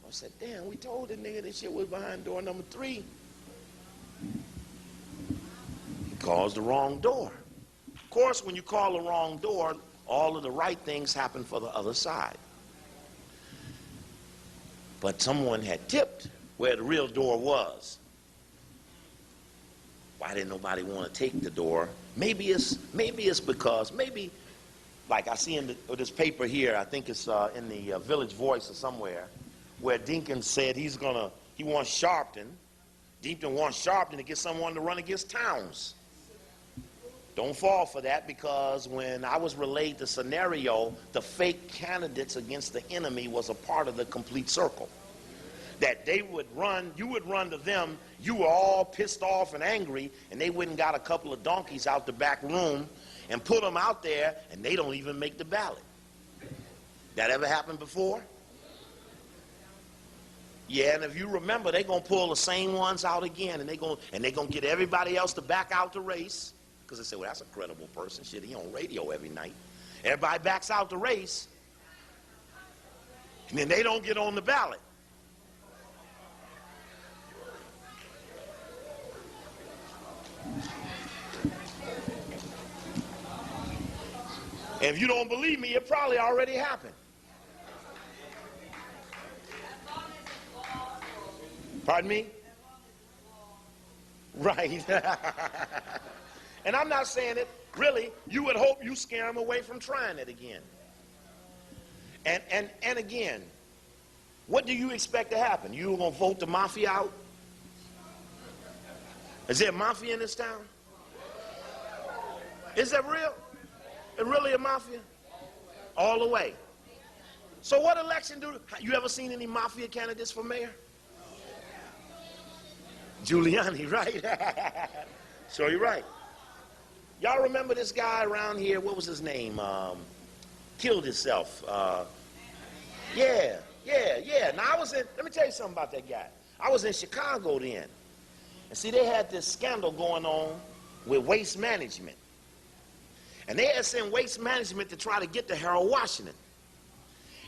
I said, damn, we told the nigga this shit was behind door number 3. He calls the wrong door. Of course, when you call the wrong door, all of the right things happen for the other side. But someone had tipped where the real door was. Why didn't nobody want to take the door? Maybe it's because Like I see in this paper here, I think it's in the Village Voice or somewhere, where Deacon said he wants Sharpton. Deacon wants Sharpton to get someone to run against Towns. Don't fall for that, because when I was relayed the scenario, the fake candidates against the enemy was a part of the complete circle. That they would run, you would run to them, you were all pissed off and angry, and they went and got a couple of donkeys out the back room and put them out there, and they don't even make the ballot. That ever happened before? Yeah, and if you remember, they're going to pull the same ones out again, and they're going to get everybody else to back out the race, because they say, well, that's a credible person. Shit, he on radio every night. Everybody backs out the race, and then they don't get on the ballot. And if you don't believe me, it probably already happened. Pardon me? Right. And I'm not saying it, really, you would hope you scare them away from trying it again. And again, what do you expect to happen? You going to vote the mafia out? Is there a mafia in this town? Is that real? Is really a mafia? All the way. So what election you ever seen any mafia candidates for mayor? Giuliani, right? So you're right. Y'all remember this guy around here, what was his name? Killed himself. Yeah. Now let me tell you something about that guy. I was in Chicago then. And see, they had this scandal going on with Waste Management. And they had sent Waste Management to try to get to Harold Washington.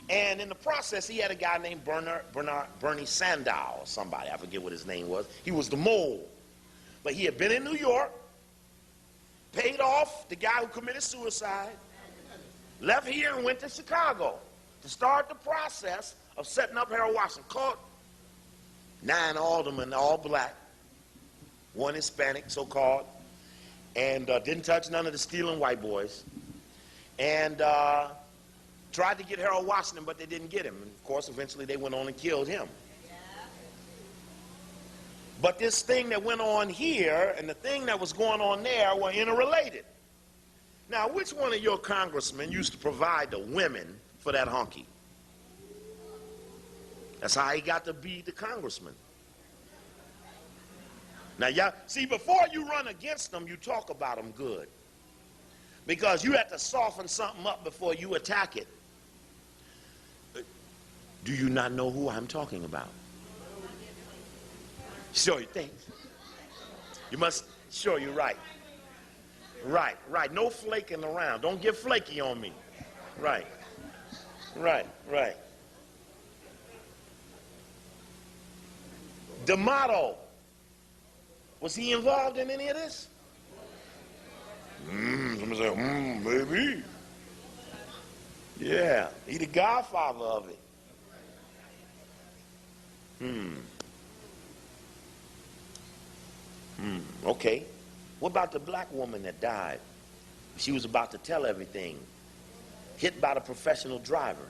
And in the process, he had a guy named Bernie Sandow or somebody. I forget what his name was. He was the mole. But he had been in New York, paid off the guy who committed suicide, left here and went to Chicago to start the process of setting up Harold Washington. Caught 9 aldermen, all black, 1 Hispanic, so-called, and didn't touch none of the stealing white boys, and tried to get Harold Washington, but they didn't get him. And of course, eventually they went on and killed him. But this thing that went on here and the thing that was going on there were interrelated. Now, which one of your congressmen used to provide the women for that honky? That's how he got to be the congressman. Now, y'all, see, before you run against them, you talk about them good. Because you have to soften something up before you attack it. Do you not know who I'm talking about? Sure you think. You must, sure you're right. Right. No flaking around. Don't get flaky on me. Right. D'Amato. Was he involved in any of this? Somebody say, maybe. Yeah, he the godfather of it. Okay. What about the black woman that died? She was about to tell everything. Hit by the professional driver.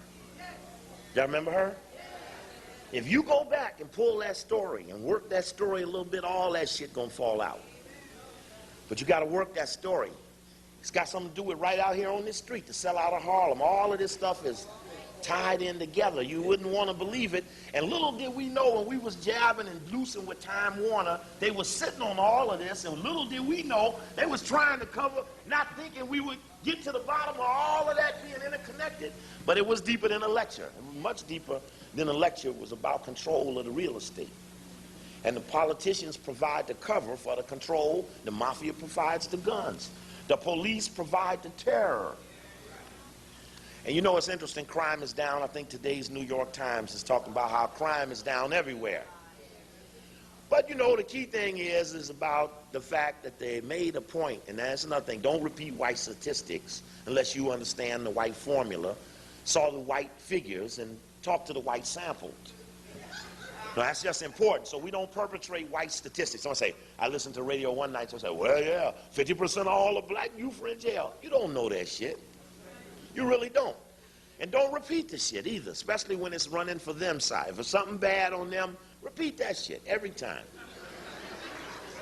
Y'all remember her? If you go back and pull that story and work that story a little bit, all that shit gonna fall out. But you gotta work that story. It's got something to do with right out here on this street, the sellout of Harlem. All of this stuff is tied in together. You wouldn't want to believe it. And little did we know when we was jabbing and loosing with Time Warner, they was sitting on all of this, and little did we know they was trying to cover, not thinking we would get to the bottom of all of that being interconnected. But it was deeper than a lecture. It was much deeper than a lecture. It was about control of the real estate. And the politicians provide the cover for the control. The mafia provides the guns. The police provide the terror. And you know what's interesting? Crime is down. I think today's New York Times is talking about how crime is down everywhere. But you know, the key thing is about the fact that they made a point, and that's another thing. Don't repeat white statistics unless you understand the white formula, saw the white figures, and talk to the white sampled. Now, that's just important. So we don't perpetrate white statistics. Someone say, I listened to radio one night, so I say, well, yeah, 50% of all the black youth are in jail. You don't know that shit. You really don't. And don't repeat the shit either, especially when it's running for them side. If it's something bad on them, repeat that shit every time.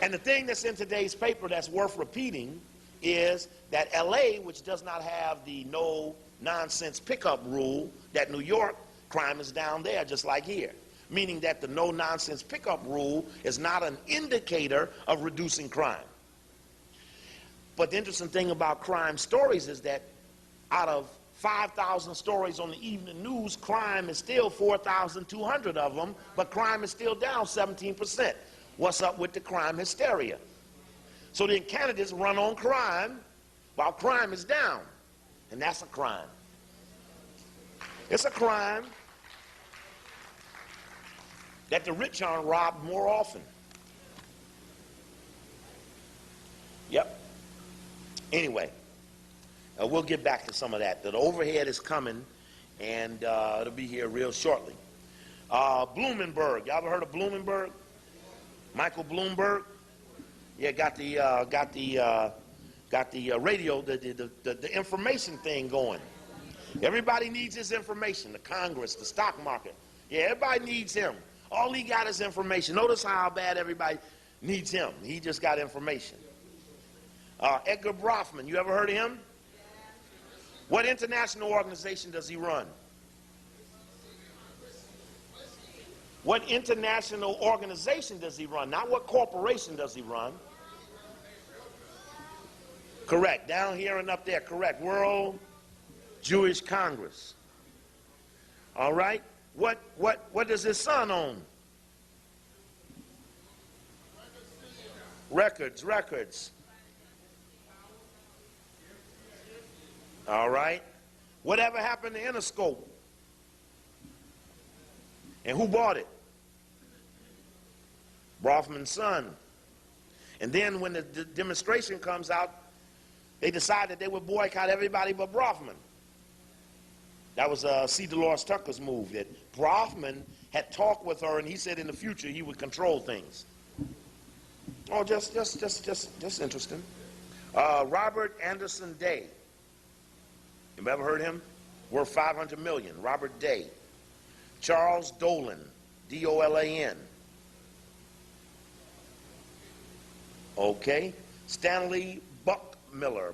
And the thing that's in today's paper that's worth repeating is that LA, which does not have the no nonsense pickup rule, that New York, crime is down there just like here. Meaning that the no nonsense pickup rule is not an indicator of reducing crime. But the interesting thing about crime stories is that out of 5,000 stories on the evening news, crime is still 4,200 of them, but crime is still down 17%. What's up with the crime hysteria? So then candidates run on crime while crime is down, and that's a crime. It's a crime that the rich are robbed more often. Yep. Anyway, we'll get back to some of that. The overhead is coming, and it'll be here real shortly. Bloomberg. Y'all ever heard of Bloomberg? Michael Bloomberg? Yeah, got the radio, the information thing going. Everybody needs his information. The Congress, the stock market. Yeah, everybody needs him. All he got is information. Notice how bad everybody needs him. He just got information. Edgar Brofman, you ever heard of him? What international organization does he run? What international organization does he run? Not what corporation does he run. Correct. Down here and up there. Correct. World Jewish Congress. All right. What does his son own? Records. All right. Whatever happened to Interscope? And who bought it? Brofman's son. And then when the demonstration comes out, they decided they would boycott everybody but Brofman. That was C. Dolores Tucker's move. That Brofman had talked with her, and he said in the future he would control things. Oh, just interesting. Robert Anderson Day. You ever heard him? Worth $500 million. Robert Day. Charles Dolan. D-O-L-A-N. Okay. Stanley Bucky Miller.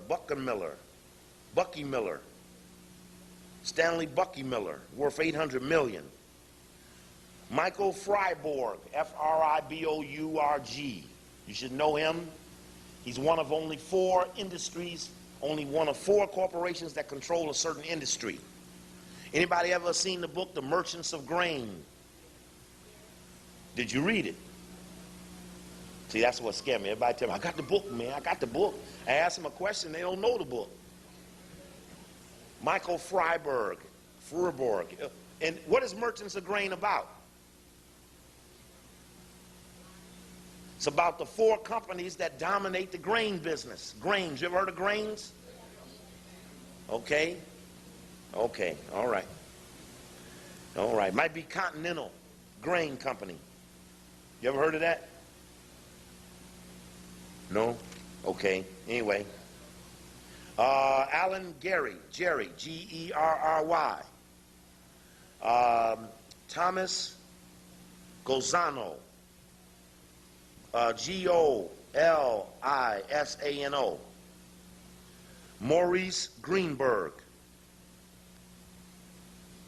Stanley Bucky Miller, worth $800 million. Michael Freiburg, F-R-I-B-O-U-R-G. You should know him. He's one of only 4 industries, only one of 4 corporations that control a certain industry. Anybody ever seen the book, The Merchants of Grain? Did you read it? See, that's what scared me. Everybody tell me, I got the book, man, I got the book. I ask them a question, they don't know the book. Michael Freiburg. And what is Merchants of Grain about? It's about the 4 companies that dominate the grain business. Grains, you ever heard of grains? Okay, all right. Might be Continental Grain Company. You ever heard of that? No? Okay, anyway. Alan Jerry, G-E-R-R-Y. Thomas Gozano, G-O-L-I-S-A-N-O. Maurice Greenberg.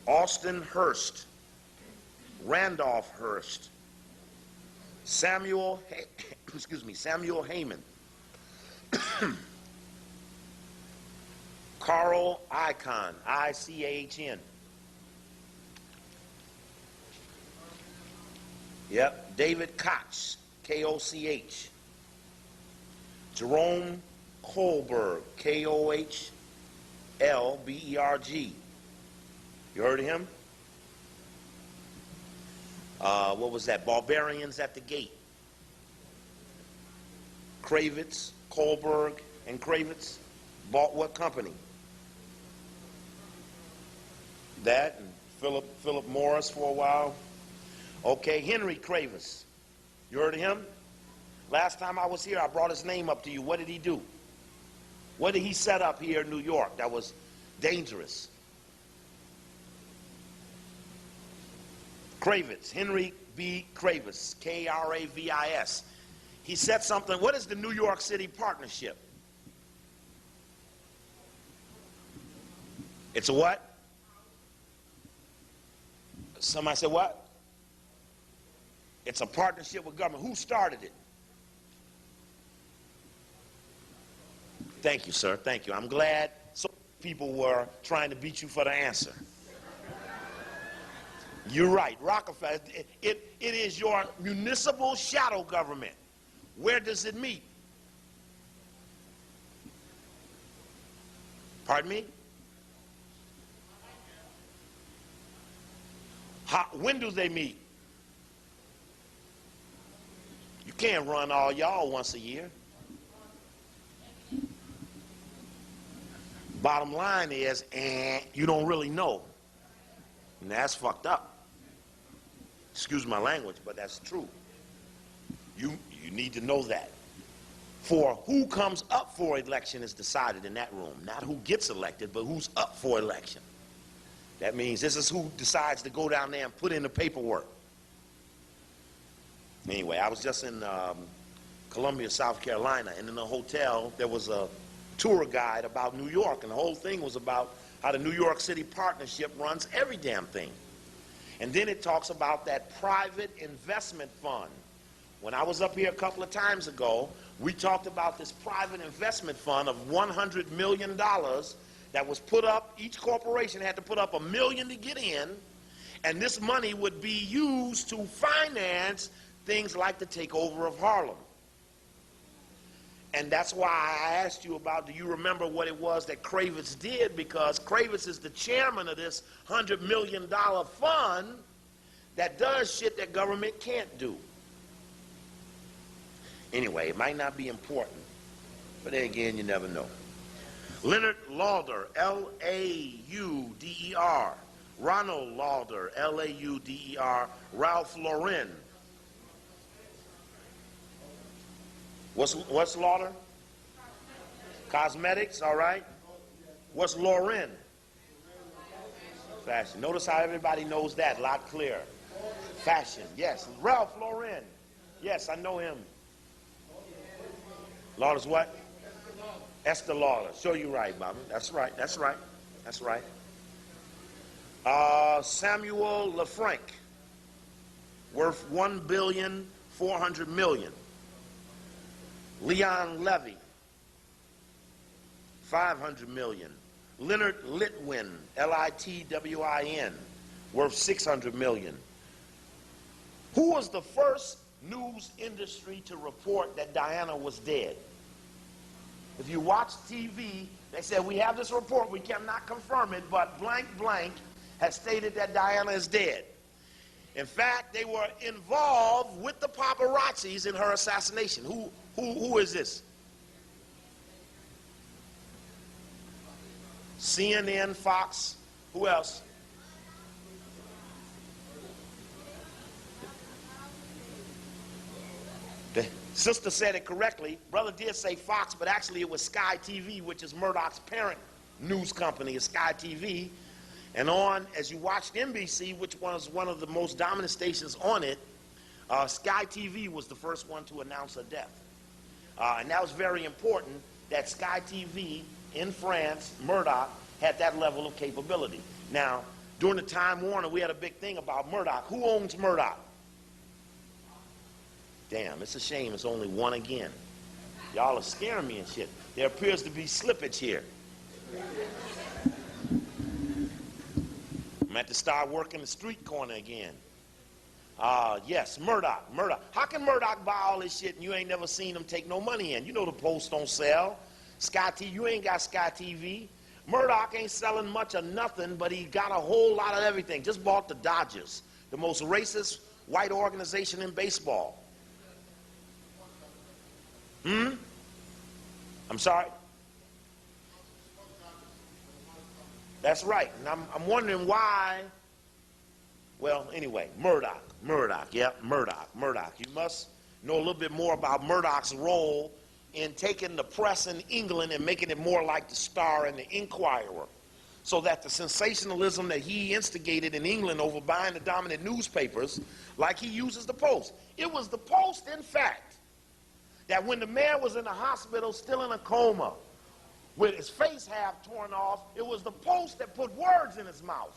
Austin Hurst. Randolph Hurst. Samuel Heyman. Carl Icahn, I-C-A-H-N. Yep. David Koch, K-O-C-H. Jerome Kohlberg, K-O-H-L-B-E-R-G. You heard of him? What was that? Barbarians at the Gate. Kravitz, Kohlberg, and Kravitz bought what company? That and Philip Morris for a while. Okay, Henry Kravitz. You heard of him? Last time I was here, I brought his name up to you. What did he do? What did he set up here in New York that was Dangerous. Kravis, Henry B. Kravis, K-R-A-V-I-S. He said something. What is the New York City Partnership? It's a what? Somebody said what? It's a partnership with government. Who started it? Thank you, sir. Thank you. I'm glad so people were trying to beat you for the answer. You're right. Rockefeller. It is your municipal shadow government. Where does it meet? Pardon me? When do they meet? You can't run all y'all once a year. Bottom line is, you don't really know. And that's fucked up. Excuse my language, but that's true. You need to know that. For who comes up for election is decided in that room. Not who gets elected, but who's up for election. That means this is who decides to go down there and put in the paperwork. Anyway, I was just in Columbia, South Carolina, and in a hotel there was a tour guide about New York, and the whole thing was about how the New York City Partnership runs every damn thing. And then it talks about that private investment fund. When I was up here a couple of times ago, we talked about this private investment fund of $100 million that was put up. Each corporation had to put up $1 million to get in, and this money would be used to finance things like the takeover of Harlem. And that's why I asked you about, do you remember what it was that Kravis did? Because Kravis is the chairman of this $100 million fund that does shit that government can't do. Anyway, it might not be important, but then again, you never know. Leonard Lauder, L-A-U-D-E-R. Ronald Lauder, L-A-U-D-E-R. Ralph Lauren. What's Lauder? Cosmetics, all right. What's Lauren? Fashion. Notice how everybody knows that a lot clearer. Fashion, yes. Ralph Lauren. Yes, I know him. Lauder's what? Esther Lauder. Show you right, Bobby. That's right. That's right. That's right. Samuel LaFranc, worth $1,400,000,000. Leon Levy, $500 million. Leonard Litwin, L-I-T-W-I-N, worth $600 million. Who was the first news industry to report that Diana was dead? If you watch TV, they said, we have this report, we cannot confirm it, but blank blank has stated that Diana is dead. In fact, they were involved with the paparazzis in her assassination. Who is this? CNN, Fox, who else? The sister said it correctly. Brother did say Fox, but actually it was Sky TV, which is Murdoch's parent news company, is Sky TV. And on, as you watched NBC, which was one of the most dominant stations on it, Sky TV was the first one to announce her death. And that was very important that Sky TV in France, Murdoch, had that level of capability. Now, during the Time Warner, we had a big thing about Murdoch. Who owns Murdoch? Damn, it's a shame it's only one again. Y'all are scaring me and shit. There appears to be slippage here. I'm at to start working the street corner again. Yes, Murdoch. How can Murdoch buy all this shit and you ain't never seen him take no money in? You know the Post don't sell. Sky TV, you ain't got Sky TV. Murdoch ain't selling much of nothing, but he got a whole lot of everything. Just bought the Dodgers, the most racist white organization in baseball. I'm sorry? That's right. And I'm wondering why. Well, anyway, Murdoch. Yep, Murdoch. You must know a little bit more about Murdoch's role in taking the press in England and making it more like the Star and the Inquirer. so that the sensationalism that he instigated in England over buying the dominant newspapers, like he uses the Post. It was the Post, in fact, that when the man was in the hospital still in a coma with his face half torn off, it was the Post that put words in his mouth.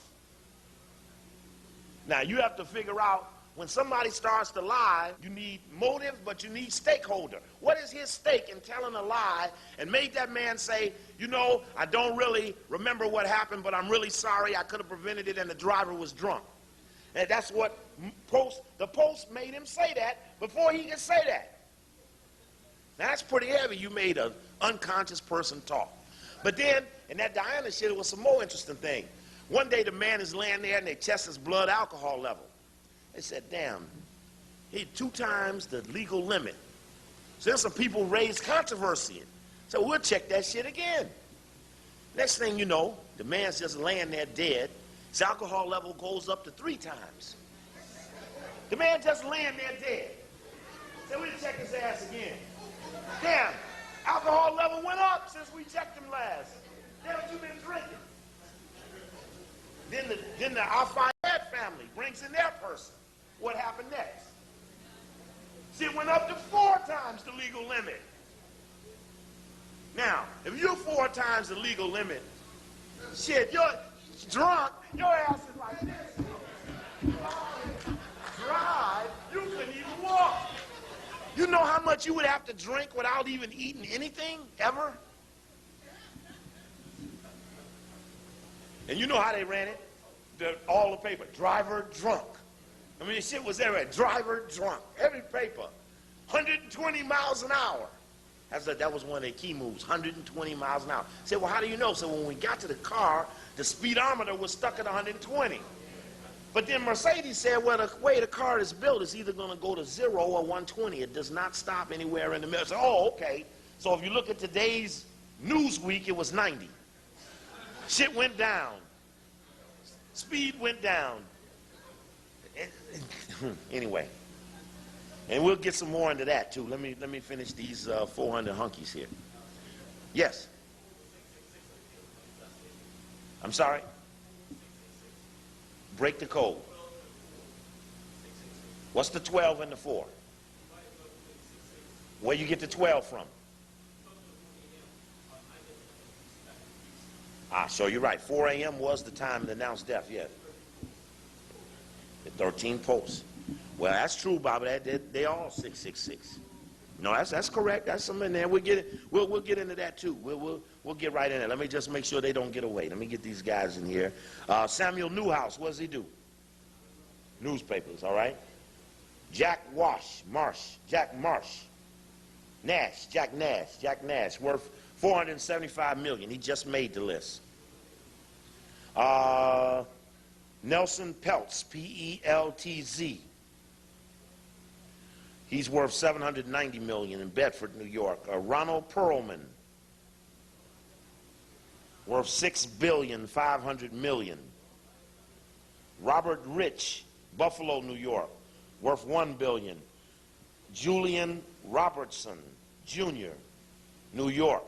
Now, you have to figure out, when somebody starts to lie, you need motive, but you need stakeholder. What is his stake in telling a lie and made that man say, you know, I don't really remember what happened, but I'm really sorry, I could have prevented it, and the driver was drunk. And that's what the Post made him say that before he could say that. Now, that's pretty heavy. You made an unconscious person talk. But then, in that Diana shit, it was some more interesting thing. One day, the man is laying there, and they test his blood alcohol level. They said, damn, he 2 times the legal limit. So then some people raised controversy. So we'll check that shit again. Next thing you know, the man's just laying there dead. His alcohol level goes up to 3 times. The man just laying there dead. So we'll check his ass again. Damn, alcohol level went up since we checked him last. Damn, what you been drinking? Then the Al-Fayed family brings in their person. What happened next? Shit went up to 4 times the legal limit. Now, if you're 4 times the legal limit, shit, you're drunk, your ass is like this. Drive, you couldn't even walk. You know how much you would have to drink without even eating anything, ever? And you know how they ran it? All the paper, driver drunk. I mean, shit was everywhere. Driver drunk. Every paper. 120 miles an hour. That was one of their key moves, 120 miles an hour. I said, well, how do you know? So when we got to the car, the speedometer was stuck at 120. But then Mercedes said, well, the way the car is built is either going to go to 0 or 120. It does not stop anywhere in the middle. I said, oh, okay. So if you look at today's Newsweek, it was 90. Shit went down. Speed went down. Anyway, and we'll get some more into that too. Let me finish these 400 hunkies here. Yes. I'm sorry. Break the code. What's the 12 and the 4? Where you get the 12 from? So you're right. 4 a.m. was the time to announce death, yes. The 13 posts. Well, that's true, Bobby. They all 666. No, that's correct. That's something in there. We'll get into that too. We'll get right in there. Let me just make sure they don't get away. Let me get these guys in here. Samuel Newhouse, what does he do? Newspapers, all right. Jack Marsh. Jack Nash, worth $475 million. He just made the list. Nelson Peltz, P-E-L-T-Z. He's worth $790 million in Bedford, New York. Ronald Perlman, worth $6.5 billion. Robert Rich, Buffalo, New York, worth $1 billion. Julian Robertson, Jr., New York,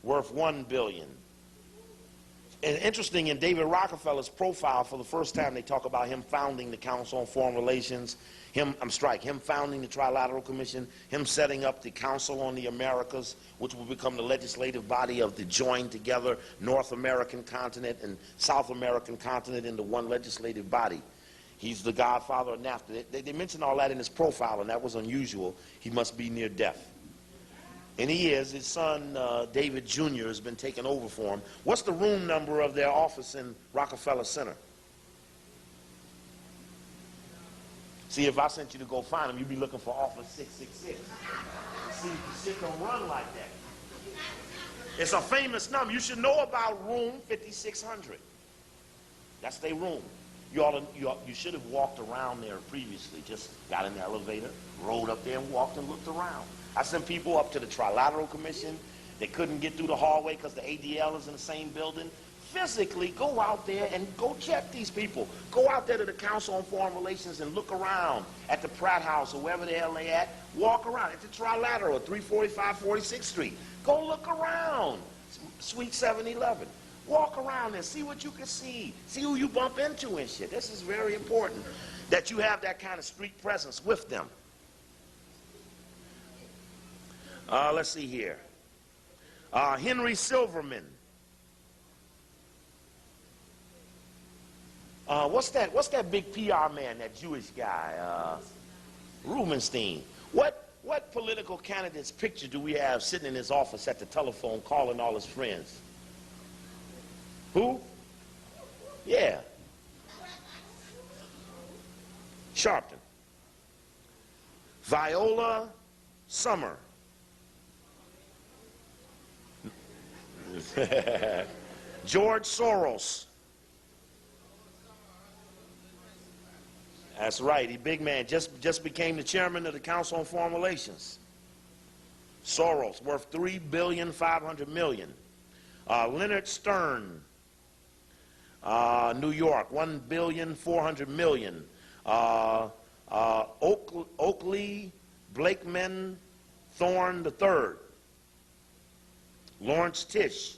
worth $1 billion. And interesting, in David Rockefeller's profile, for the first time, they talk about him founding the Council on Foreign Relations, him founding the Trilateral Commission, him setting up the Council on the Americas, which will become the legislative body of the joined together North American continent and South American continent into one legislative body. He's the godfather of NAFTA. They mention all that in his profile, and that was unusual. He must be near death. And he is. His son, David Jr., has been taken over for him. What's the room number of their office in Rockefeller Center? See, if I sent you to go find him, you'd be looking for office 666. See, the shit don't run like that. It's a famous number. You should know about room 5600. That's their room. You should have walked around there previously. Just got in the elevator, rode up there, and walked and looked around. I sent people up to the Trilateral Commission. They couldn't get through the hallway because the ADL is in the same building. Physically, go out there and go check these people. Go out there to the Council on Foreign Relations and look around at the Pratt House or wherever the hell they at. Walk around at the Trilateral at 345 46th Street. Go look around. Suite 711. Walk around and see what you can see. See who you bump into and shit. This is very important, that you have that kind of street presence with them. Let's see here. Henry Silverman. What's that big PR man, that Jewish guy? Rubenstein. What political candidate's picture do we have sitting in his office at the telephone calling all his friends? Who? Yeah. Sharpton. Viola Summer. George Soros. That's right, he big man, just became the chairman of the Council on Foreign Relations. Soros, worth $3,500,000,000. Leonard Stern, New York, $1,400,000,000. Oakley Blakeman Thorne III. Lawrence Tish,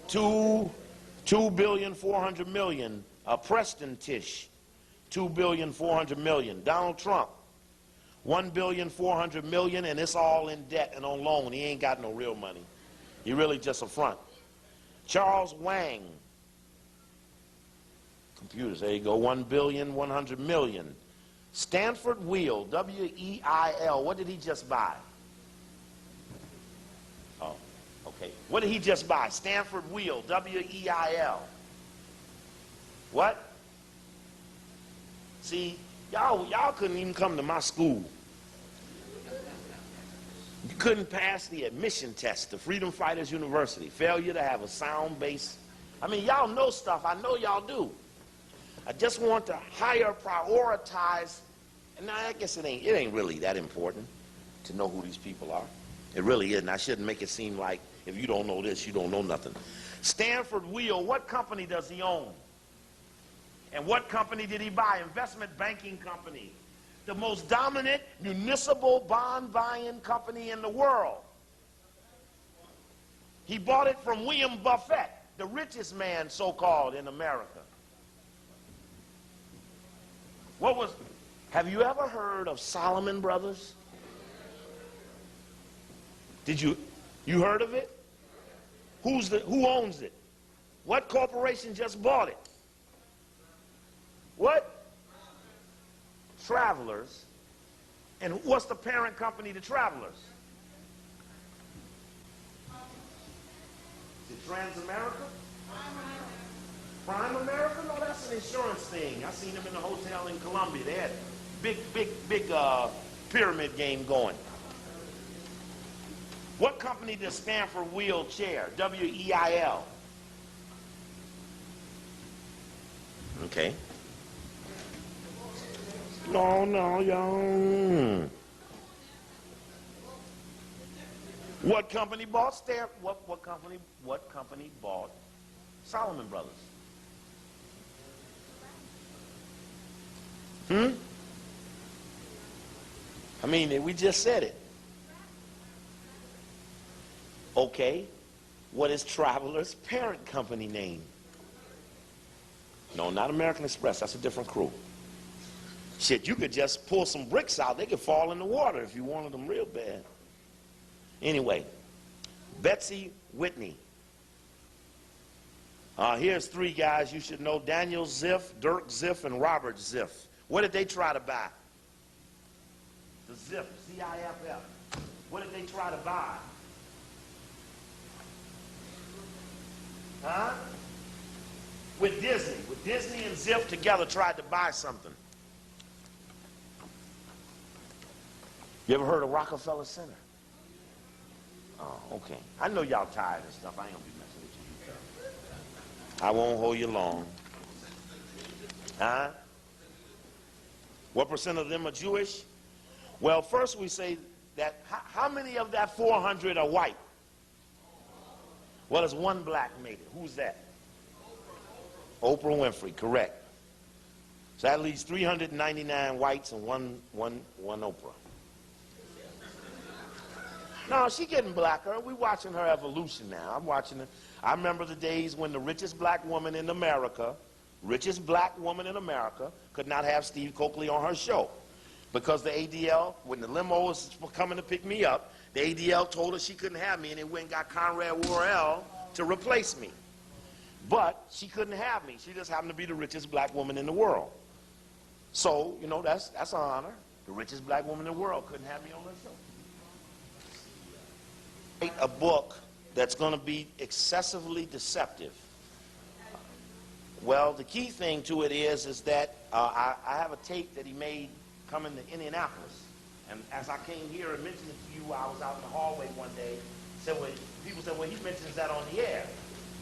$2,400,000,000. Preston Tish, $2,400,000,000. Donald Trump, $1,400,000,000, and it's all in debt and on loan. He ain't got no real money. He really just a front. Charles Wang, computers, there you go, $1,100,000,000. Stanford Weil, W-E-I-L, what did he just buy? Oh, okay. What did he just buy? Stanford Weil, W-E-I-L. What? See, y'all couldn't even come to my school. You couldn't pass the admission test to Freedom Fighters University. Failure to have a sound base. I mean, y'all know stuff. I know y'all do. I just want to higher prioritize. And I guess it ain't really that important to know who these people are. It really isn't. I shouldn't make it seem like if you don't know this, you don't know nothing. Stanford Weil, what company does he own? And what company did he buy? Investment banking company. The most dominant municipal bond buying company in the world. He bought it from William Buffett, the richest man, so-called, in America. Have you ever heard of Solomon Brothers? You heard of it? Who owns it? What corporation just bought it? What? Travelers. And what's the parent company to Travelers? Is it Transamerica? Prime America? No, that's an insurance thing. I seen them in the hotel in Colombia. They had big pyramid game going. What company does Stanford Weil chair? W-E-I-L. Okay. No, y'all. What company bought what company bought Solomon Brothers? I mean, we just said it. Okay. What is Travelers' parent company name? No, not American Express. That's a different crew. Shit, you could just pull some bricks out. They could fall in the water if you wanted them real bad. Anyway, Betsy Whitney. Here's three guys you should know. Daniel Ziff, Dirk Ziff, and Robert Ziff. What did they try to buy? The Ziff, Z-I-F-F. What did they try to buy? Huh? With Disney. With Disney and Ziff together tried to buy something. You ever heard of Rockefeller Center? Oh, okay. I know y'all tired of stuff. I ain't gonna be messing with you. I won't hold you long. Huh? What percent of them are Jewish? Well, first we say that how many of that 400 are white? Well, there's one black made it. Who's that? Oprah Winfrey, correct. So that leaves 399 whites and one Oprah. No, she getting blacker. We watching her evolution now. I'm watching it. I remember the days when the richest black woman in America, could not have Steve Coakley on her show. Because the ADL, when the limo was coming to pick me up, the ADL told her she couldn't have me, and it went and got Conrad Worrell to replace me. But she couldn't have me. She just happened to be the richest black woman in the world. So, you know, that's an honor. The richest black woman in the world couldn't have me on her show. A book that's going to be excessively deceptive. Well, the key thing to it is that I have a tape that he made coming to Indianapolis. And as I came here and mentioned it to you, I was out in the hallway one day. People said, well, he mentions that on the air.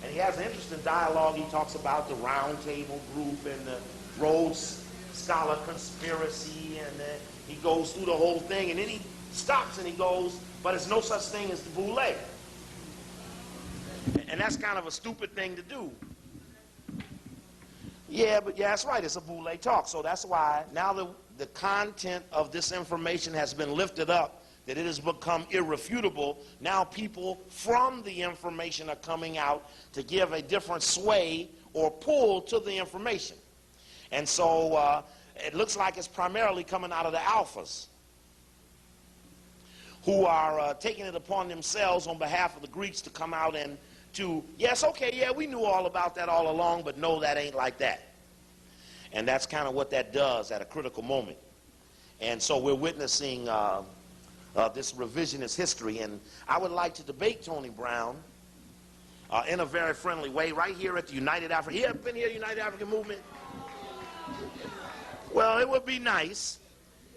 And he has an interesting dialogue. He talks about the round table group and the Rhodes Scholar conspiracy. And he goes through the whole thing. And then he stops and he goes, but there's no such thing as the Boule. And that's kind of a stupid thing to do. Yeah, but yeah, that's right. It's a Boule talk. So that's why now the content of this information has been lifted up, that it has become irrefutable. Now people from the information are coming out to give a different sway or pull to the information. And so it looks like it's primarily coming out of the alphas, who are taking it upon themselves on behalf of the Greeks to come out and to, yes, okay, yeah, we knew all about that all along, but no, that ain't like that. And that's kind of what that does at a critical moment. And so we're witnessing this revisionist history. And I would like to debate Tony Brown in a very friendly way right here at the United African. You ever been here, United African Movement? Well, it would be nice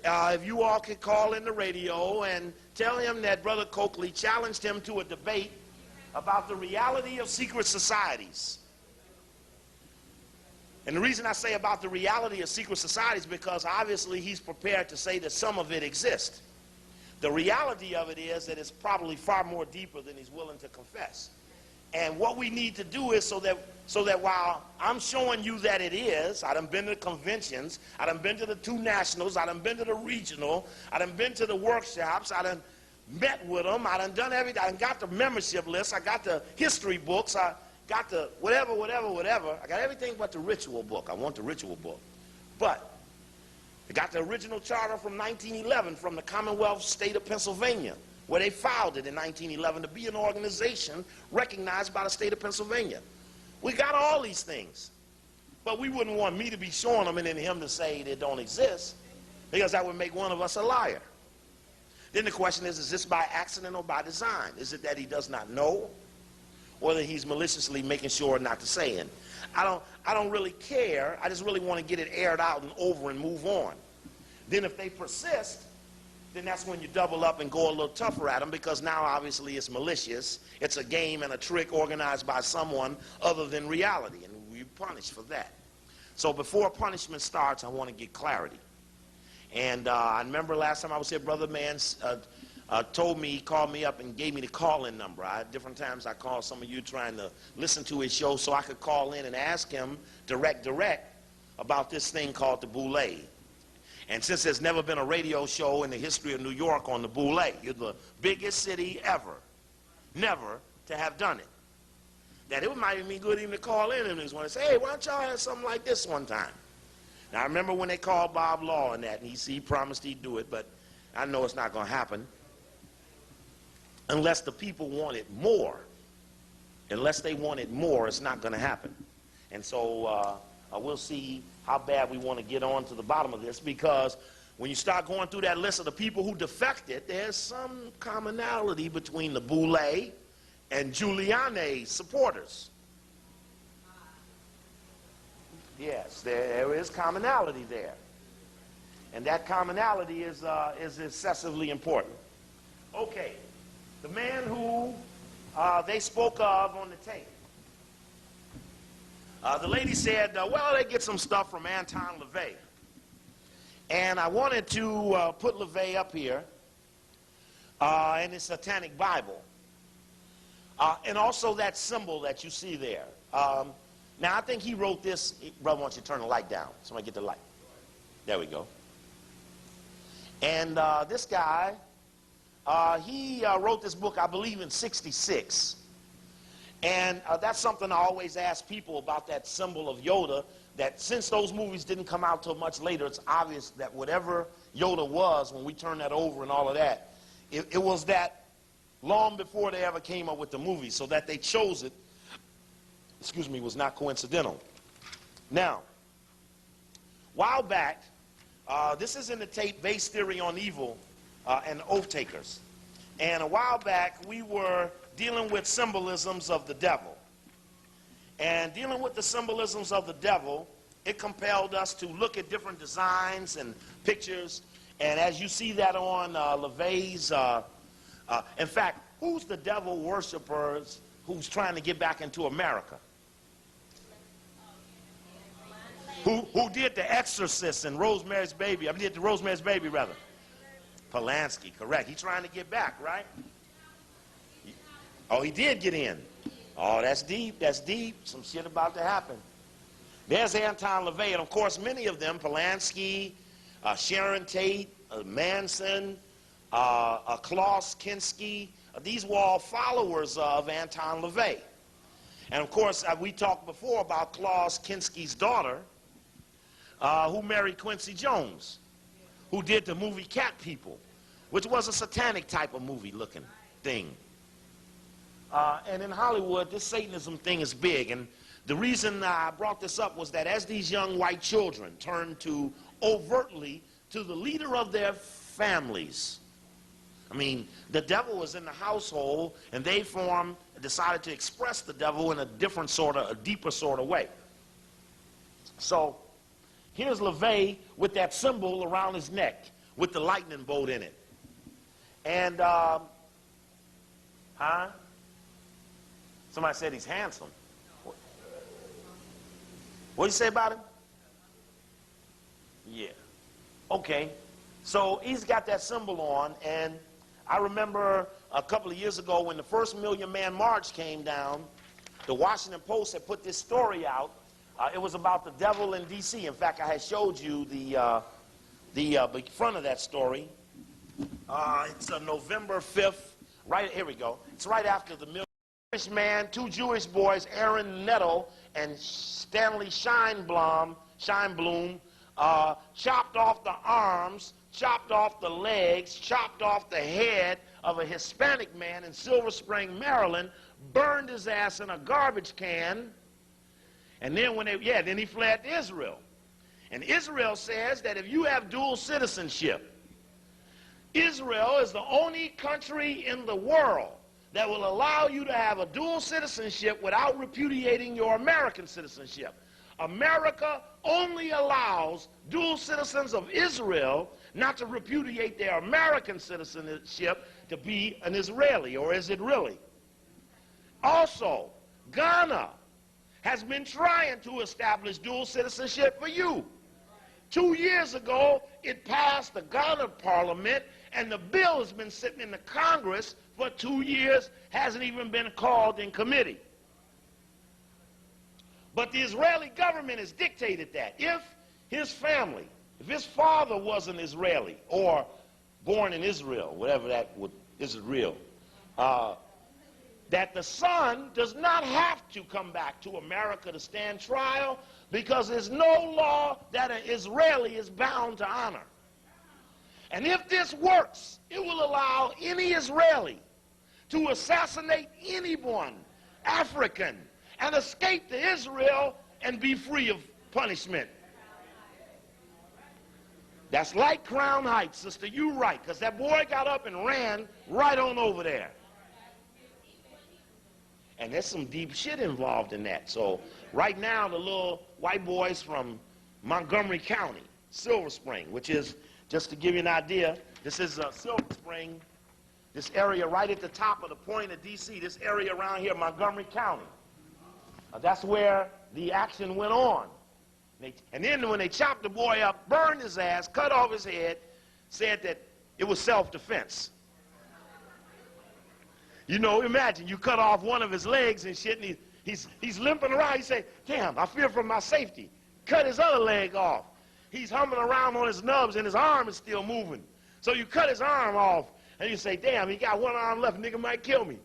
if you all could call in the radio and tell him that Brother Coakley challenged him to a debate about the reality of secret societies. And the reason I say about the reality of secret societies, because obviously he's prepared to say that some of it exists. The reality of it is that it's probably far more deeper than he's willing to confess. And what we need to do is so that while I'm showing you that it is, I done been to conventions, I done been to the 2 nationals, I done been to the regional, I done been to the workshops, I done met with them, I done done everything, I done got the membership list, I got the history books, I got the whatever. I got everything but the ritual book. I want the ritual book. But I got the original charter from 1911 from the Commonwealth State of Pennsylvania, where they filed it in 1911 to be an organization recognized by the state of Pennsylvania. We got all these things. But we wouldn't want me to be showing them and then him to say they don't exist, because that would make one of us a liar. Then the question is this by accident or by design? Is it that he does not know, or that he's maliciously making sure not to say it? I don't really care. I just really want to get it aired out and over and move on. Then if they persist, then that's when you double up and go a little tougher at them, because now obviously it's malicious. It's a game and a trick organized by someone other than reality, and we punish for that. So before punishment starts, I want to get clarity. And I remember last time I was here, Brother Mans told me, he called me up and gave me the call-in number. Different times I called some of you trying to listen to his show so I could call in and ask him direct about this thing called the Boule. And since there's never been a radio show in the history of New York on the Boule, you're the biggest city ever, never to have done it. That it might even be good even to call in and just want to say, hey, why don't y'all have something like this one time? Now, I remember when they called Bob Law and that, and he promised he'd do it, but I know it's not going to happen unless the people want it more. Unless they want it more, it's not going to happen. And so we'll see how bad we want to get on to the bottom of this, because when you start going through that list of the people who defected, there's some commonality between the Boule and Giuliani's supporters. Yes, there is commonality there. And that commonality is excessively important. Okay, the man who they spoke of on the tape. The lady said, well, they get some stuff from Anton LaVey. And I wanted to put LaVey up here in his Satanic Bible. And also that symbol that you see there. Now, I think he wrote this. Brother, why don't you turn the light down? Somebody get the light. There we go. And this guy He wrote this book, I believe, in '66. And that's something I always ask people about, that symbol of Yoda, that since those movies didn't come out till much later, it's obvious that whatever Yoda was, when we turn that over and all of that, it was that long before they ever came up with the movie. So that they chose it, excuse me, was not coincidental. Now, while back, this is in the tape Base Theory on Evil and Oath Takers. And a while back, we were dealing with symbolisms of the devil. And dealing with the symbolisms of the devil, it compelled us to look at different designs and pictures. And as you see that on LeVay's, in fact, who's the devil worshipers who's trying to get back into America? Who did The Exorcist and Rosemary's Baby? I did the Rosemary's Baby, rather. Polanski, correct. He's trying to get back, right? Oh, he did get in. Oh, that's deep, that's deep. Some shit about to happen. There's Anton LaVey, and of course many of them, Polanski, Sharon Tate, Manson, Klaus Kinski, these were all followers of Anton LaVey. And of course, we talked before about Klaus Kinski's daughter, who married Quincy Jones, who did the movie Cat People, which was a satanic type of movie looking thing. And in Hollywood, this Satanism thing is big. And the reason I brought this up was that as these young white children turned to overtly to the leader of their families, I mean, the devil was in the household, and they decided to express the devil in a different sort of, a deeper sort of way. So here's LaVey with that symbol around his neck with the lightning bolt in it. And, somebody said he's handsome. What did you say about him? Yeah. Okay. So he's got that symbol on, and I remember a couple of years ago when the first Million Man March came down, the Washington Post had put this story out. It was about the devil in D.C. In fact, I had showed you the front of that story. It's November 5th. Right, here we go. It's right after the Jewish man, two Jewish boys, Aaron Nettle and Stanley Scheinblum, chopped off the arms, chopped off the legs, chopped off the head of a Hispanic man in Silver Spring, Maryland, burned his ass in a garbage can, and then then he fled to Israel. And Israel says that if you have dual citizenship, Israel is the only country in the world that will allow you to have a dual citizenship without repudiating your American citizenship. America only allows dual citizens of Israel not to repudiate their American citizenship to be an Israeli, or is it really? Also, Ghana has been trying to establish dual citizenship for you. 2 years ago, it passed the Ghana Parliament, and the bill has been sitting in the Congress for 2 years, hasn't even been called in committee. But the Israeli government has dictated that if his family, if his father was an Israeli or born in Israel, whatever that would, Israel, that the son does not have to come back to America to stand trial, because there's no law that an Israeli is bound to honor. And if this works, it will allow any Israeli to assassinate anyone, African, and escape to Israel and be free of punishment. That's like Crown Heights, sister, you right, because that boy got up and ran right on over there. And there's some deep shit involved in that. So right now, the little white boys from Montgomery County, Silver Spring, which is, just to give you an idea, this is Silver Spring, this area right at the top of the point of D.C., this area around here, Montgomery County. That's where the action went on. And then when they chopped the boy up, burned his ass, cut off his head, said that it was self-defense. You know, imagine you cut off one of his legs and shit, and he's limping around. He say, damn, I fear for my safety. Cut his other leg off. He's humming around on his nubs, and his arm is still moving. So you cut his arm off. And you say, damn, he got one arm left, nigga might kill me.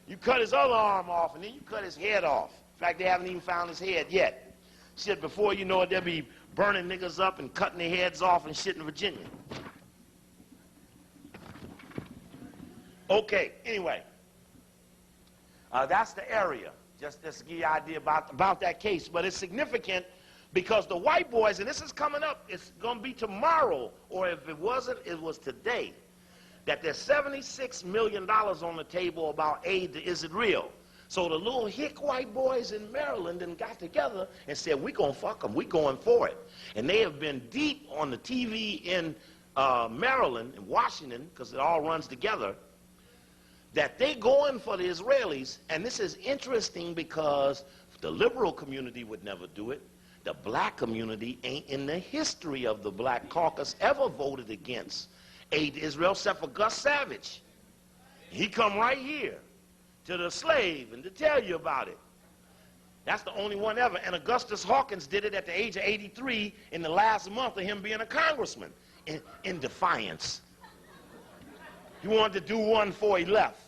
You cut his other arm off, and then you cut his head off. In fact, they haven't even found his head yet. Shit, before you know it, they'll be burning niggas up and cutting their heads off and shit in Virginia. Okay, anyway. That's the area. Just to give you an idea about that case. But it's significant because the white boys, and this is coming up, it's going to be tomorrow, or if it wasn't, it was today, that there's $76 million on the table about aid to Is It Real? So the little hick white boys in Maryland then got together and said, we're going to fuck them, we're going for it. And they have been deep on the TV in Maryland and Washington, because it all runs together, that they going for the Israelis. And this is interesting because the liberal community would never do it. The black community ain't in the history of the black caucus ever voted against aid to Israel except for Gus Savage. He come right here to the slave and to tell you about it. That's the only one ever. And Augustus Hawkins did it at the age of 83 in the last month of him being a congressman in defiance. He wanted to do one before he left.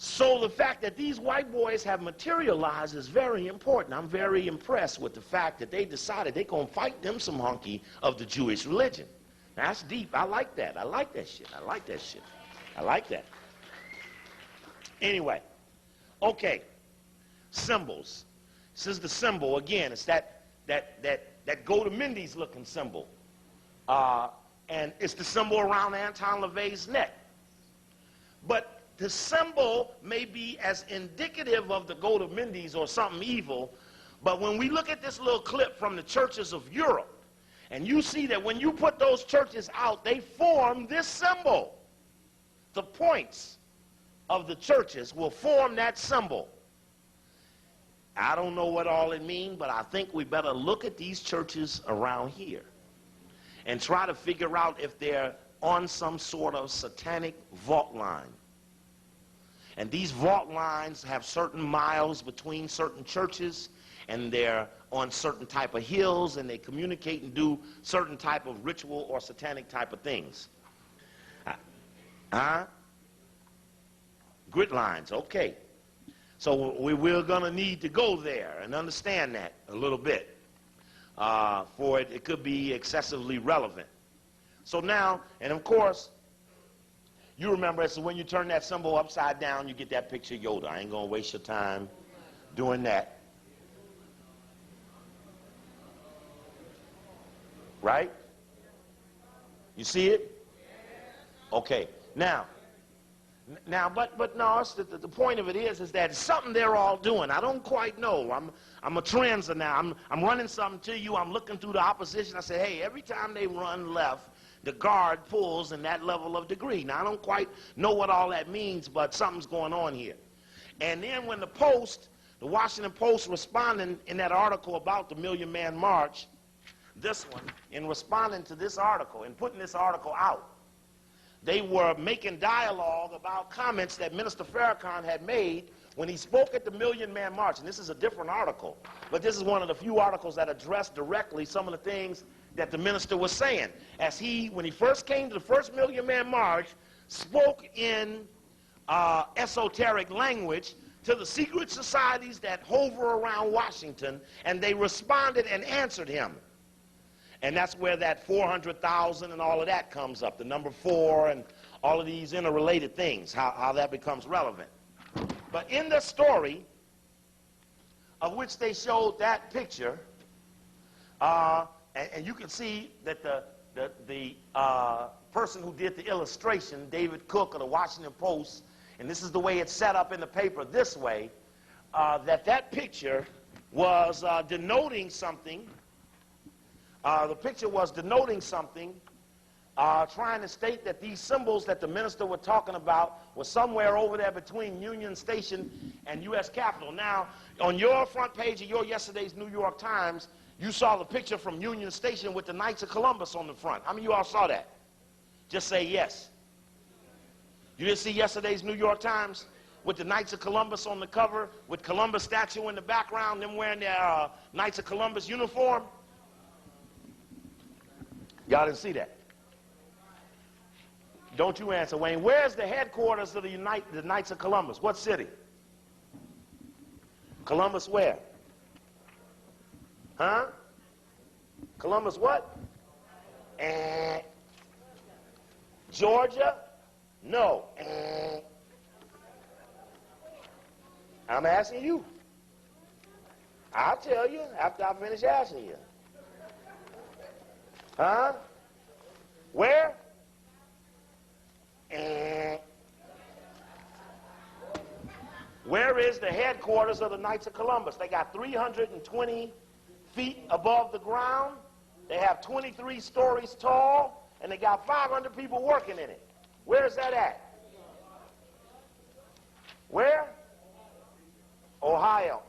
So the fact that these white boys have materialized is very important. I'm very impressed with the fact that they decided they're going to fight them some hunky of the Jewish religion. Now, that's deep. I like that. I like that shit. I like that shit. I like that. Anyway, okay, symbols. This is the symbol. Again, it's that go to Mendes looking symbol. And it's the symbol around Anton LaVey's neck. But the symbol may be as indicative of the go to Mendes or something evil, but when we look at this little clip from the churches of Europe, and you see that when you put those churches out, they form this symbol. The points of the churches will form that symbol. I don't know what all it means, but I think we better look at these churches around here and try to figure out if they're on some sort of satanic vault line. And these vault lines have certain miles between certain churches, and they're on certain type of hills, and they communicate and do certain type of ritual or satanic type of things. Grid lines, okay. So we're going to need to go there and understand that a little bit. For it could be excessively relevant. So now, and of course, you remember, so when you turn that symbol upside down, you get that picture of Yoda. I ain't going to waste your time doing that. Right? You see it? Okay. Now, but no, it's the point of it is that it's something they're all doing. I don't quite know. I'm a transer now. I'm running something to you. I'm looking through the opposition. I say, hey, every time they run left, the guard pulls in that level of degree. Now, I don't quite know what all that means, but something's going on here. And then when the Washington Post responding in that article about the Million Man March, this one, in responding to this article and putting this article out, they were making dialogue about comments that Minister Farrakhan had made when he spoke at the Million Man March. And this is a different article, but this is one of the few articles that addressed directly some of the things that the minister was saying. As he, when he first came to the first Million Man March, spoke in esoteric language to the secret societies that hover around Washington, and they responded and answered him. And that's where that 400,000 and all of that comes up, the number 4 and all of these interrelated things, how that becomes relevant. But in the story of which they showed that picture, and you can see that the person who did the illustration, David Cook of the Washington Post, and this is the way it's set up in the paper this way, that picture was denoting something. The picture was denoting something, trying to state that these symbols that the minister was talking about were somewhere over there between Union Station and U.S. Capitol. Now, on your front page of your yesterday's New York Times, you saw the picture from Union Station with the Knights of Columbus on the front. How many of you all saw that? Just say yes. You didn't see yesterday's New York Times with the Knights of Columbus on the cover, with Columbus statue in the background, them wearing their Knights of Columbus uniform? Y'all didn't see that. Don't you answer, Wayne. Where's the headquarters of the Knights of Columbus? What city? Columbus where? Huh? Columbus what? Georgia? No. I'm asking you. I'll tell you after I finish asking you. Huh? Where? Where is the headquarters of the Knights of Columbus? They got 320 feet above the ground. They have 23 stories tall, and they got 500 people working in it. Where is that at? Where? Ohio.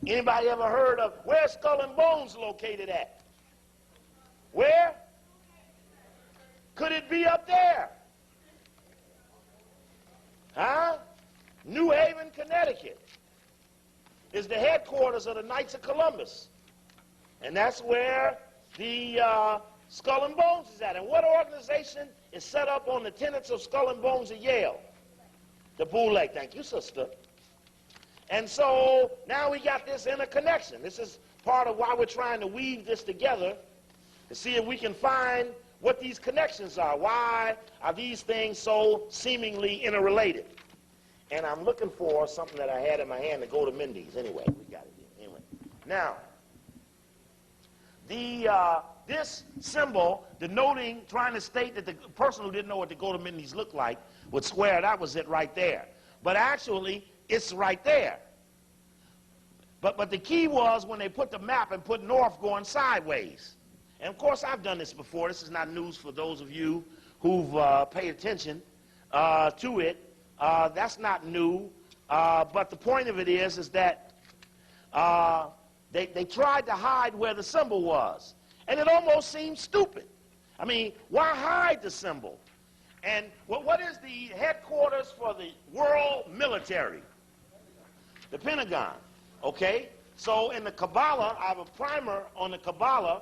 Anybody ever heard of where's Skull and Bones located at? Where? Could it be up there? Huh? New Haven, Connecticut is the headquarters of the Knights of Columbus. And that's where the Skull and Bones is at. And what organization is set up on the tenets of Skull and Bones at Yale? The Boule. Thank you, sister. And so now we got this interconnection. This is part of why we're trying to weave this together to see if we can find what these connections are. Why are these things so seemingly interrelated? And I'm looking for something that I had in my hand to go to Mendes. Anyway, we got it here. Anyway, now, this symbol denoting, trying to state that the person who didn't know what the go to Mendes looked like would swear that was it right there. But actually, it's right there. But the key was when they put the map and put north going sideways. And of course, I've done this before. This is not news for those of you who've paid attention to it. That's not new. But the point of it is that they tried to hide where the symbol was. And it almost seemed stupid. I mean, why hide the symbol? And what is the headquarters for the world military? The Pentagon. Okay? So in the Kabbalah, I have a primer on the Kabbalah.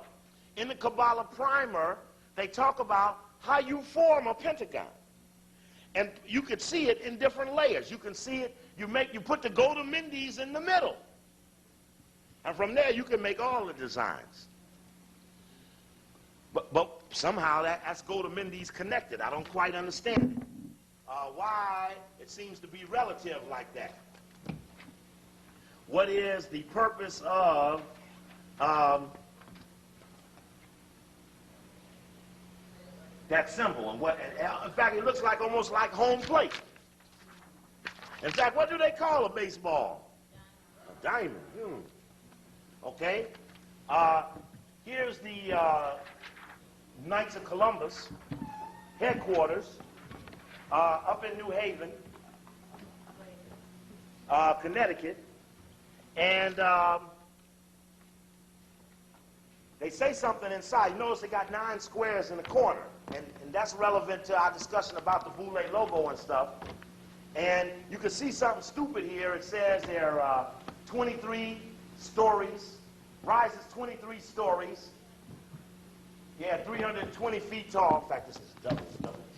In the Kabbalah primer, they talk about how you form a pentagon. And you could see it in different layers. You can see it, you put the go to Mendes in the middle. And from there, you can make all the designs. But somehow that's go to Mendes connected. I don't quite understand it. Why it seems to be relative like that. What is the purpose of that symbol? And in fact, it looks like almost like home plate. In fact, what do they call a baseball? A diamond. Okay. Here's the Knights of Columbus headquarters up in New Haven, Connecticut. And they say something inside. You notice they got 9 squares in the corner. And that's relevant to our discussion about the Boule logo and stuff. And you can see something stupid here. It says there are 23 stories, rises 23 stories. Yeah, 320 feet tall. In fact, this is double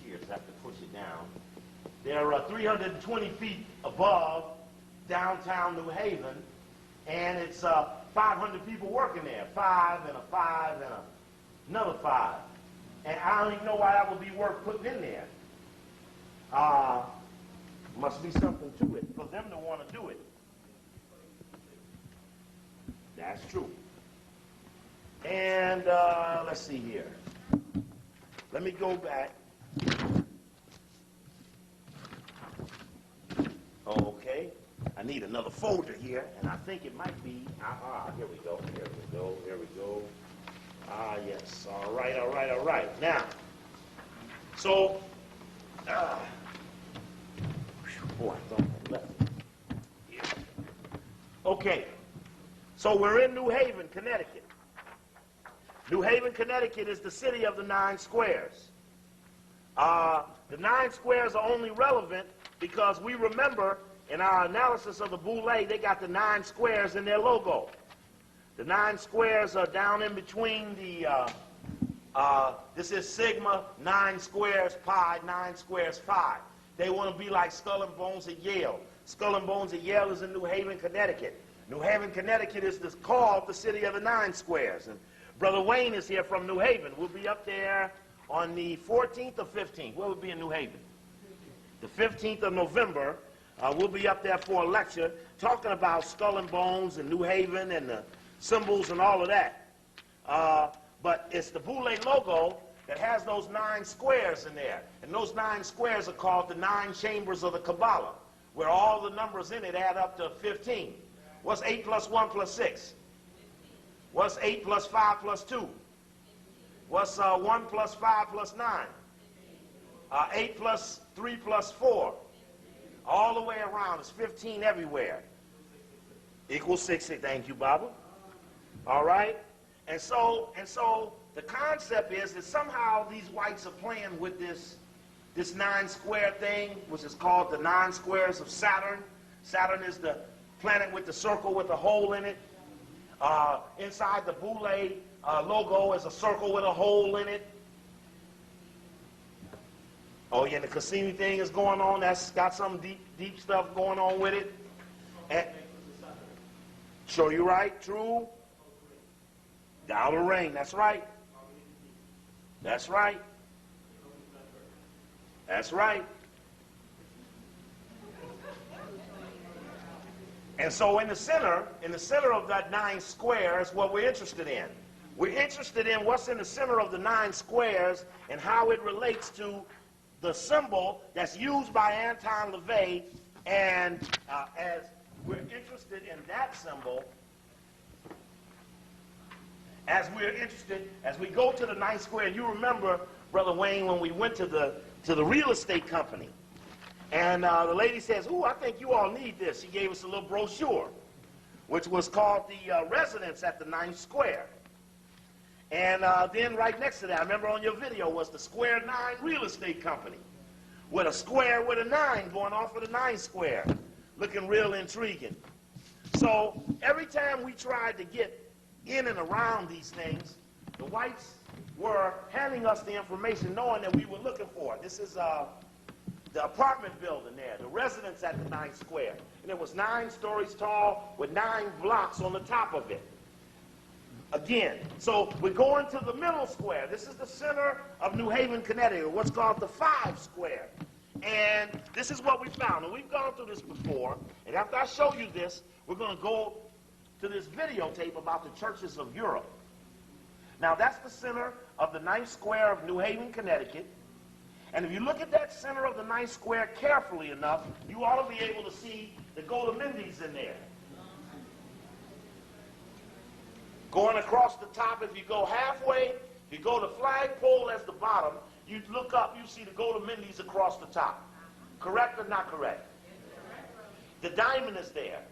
tiers. I have to push it down. There are 320 feet above downtown New Haven. And it's 500 people working there. 5 and a 5 and another 5. And I don't even know why that would be worth putting in there. Must be something to it for them to want to do it. That's true. And let's see here. Let me go back. Okay. I need another folder here, and I think it might be, here we go. Yes, all right. Now, so, boy, I thought I left it. Yeah. Okay, so we're in New Haven, Connecticut. New Haven, Connecticut is the city of the 9 squares. The 9 squares are only relevant because we remember in our analysis of the Boule, they got the 9 squares in their logo. The 9 squares are down in between the, this is sigma, 9 squares pi, 9 squares pi. They want to be like Skull and Bones at Yale. Skull and Bones at Yale is in New Haven, Connecticut. New Haven, Connecticut is called the city of the 9 squares. And Brother Wayne is here from New Haven. We'll be up there on the 14th or 15th. Where will be in New Haven? The 15th of November. We'll be up there for a lecture talking about Skull and Bones and New Haven and the symbols and all of that. But it's the Boule logo that has those 9 squares in there. And those 9 squares are called the 9 chambers of the Kabbalah, where all the numbers in it add up to 15. What's 8 plus 1 plus 6? What's 8 plus 5 plus 2? What's 1 plus 5 plus 9? 8 plus 3 plus 4. All the way around. It's 15 everywhere. Equals 60. Thank you, Baba. All right? And so the concept is that somehow these whites are playing with this 9 square thing, which is called the 9 squares of Saturn. Saturn is the planet with the circle with a hole in it. Inside the Boule logo is a circle with a hole in it. Oh yeah, the Cassini thing is going on. That's got some deep stuff going on with it. And, show you right, true. The outer ring, that's right. That's right. That's right. And so in the center of that 9 squares, what we're interested in. We're interested in what's in the center of the 9 squares and how it relates to the symbol that's used by Anton LaVey. And as we're interested in that symbol, as we go to the 9th square, and you remember, Brother Wayne, when we went to the real estate company, and the lady says, "Ooh, I think you all need this." She gave us a little brochure, which was called the Residence at the 9th Square. And then right next to that, I remember on your video, was the Square 9 Real Estate Company, with a square with a 9 going off of the 9th Square, looking real intriguing. So every time we tried to get in and around these things, the whites were handing us the information knowing that we were looking for it. This is the apartment building there, the Residence at the 9th Square. And it was 9 stories tall with 9 blocks on the top of it. Again, so we're going to the middle square. This is the center of New Haven, Connecticut, what's called the 5 Square. And this is what we found. And we've gone through this before. And after I show you this, we're going to go to this videotape about the churches of Europe. Now, that's the center of the 9th Square of New Haven, Connecticut. And if you look at that center of the 9th Square carefully enough, you ought to be able to see the Mendes in there. Going across the top, if you go halfway, if you go to flagpole as the bottom, you look up, you see the Mendes across the top. Correct or not correct? The diamond is there.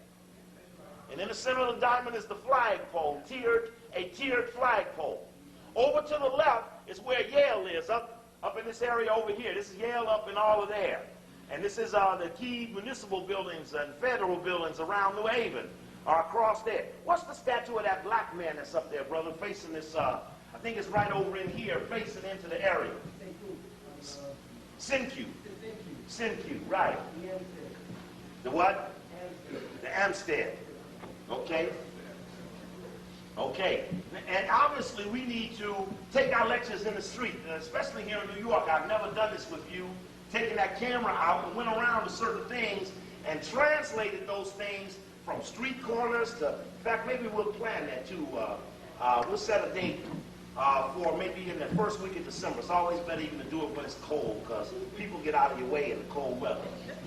And in the center of the diamond is the flagpole, a tiered flagpole. Over to the left is where Yale is, up in this area over here. This is Yale up in all of there. And this is the key municipal buildings and federal buildings around New Haven are across there. What's the statue of that black man that's up there, brother, facing this, I think it's right over in here, facing into the area. Sincu. Sincu, right. The what? The Amstead. Okay. Okay. And obviously we need to take our lectures in the street, especially here in New York. I've never done this with you, taking that camera out and went around to certain things and translated those things from street corners to, in fact, maybe we'll plan that too. We'll set a date for maybe in the first week of December. It's always better even to do it when it's cold because people get out of your way in the cold weather.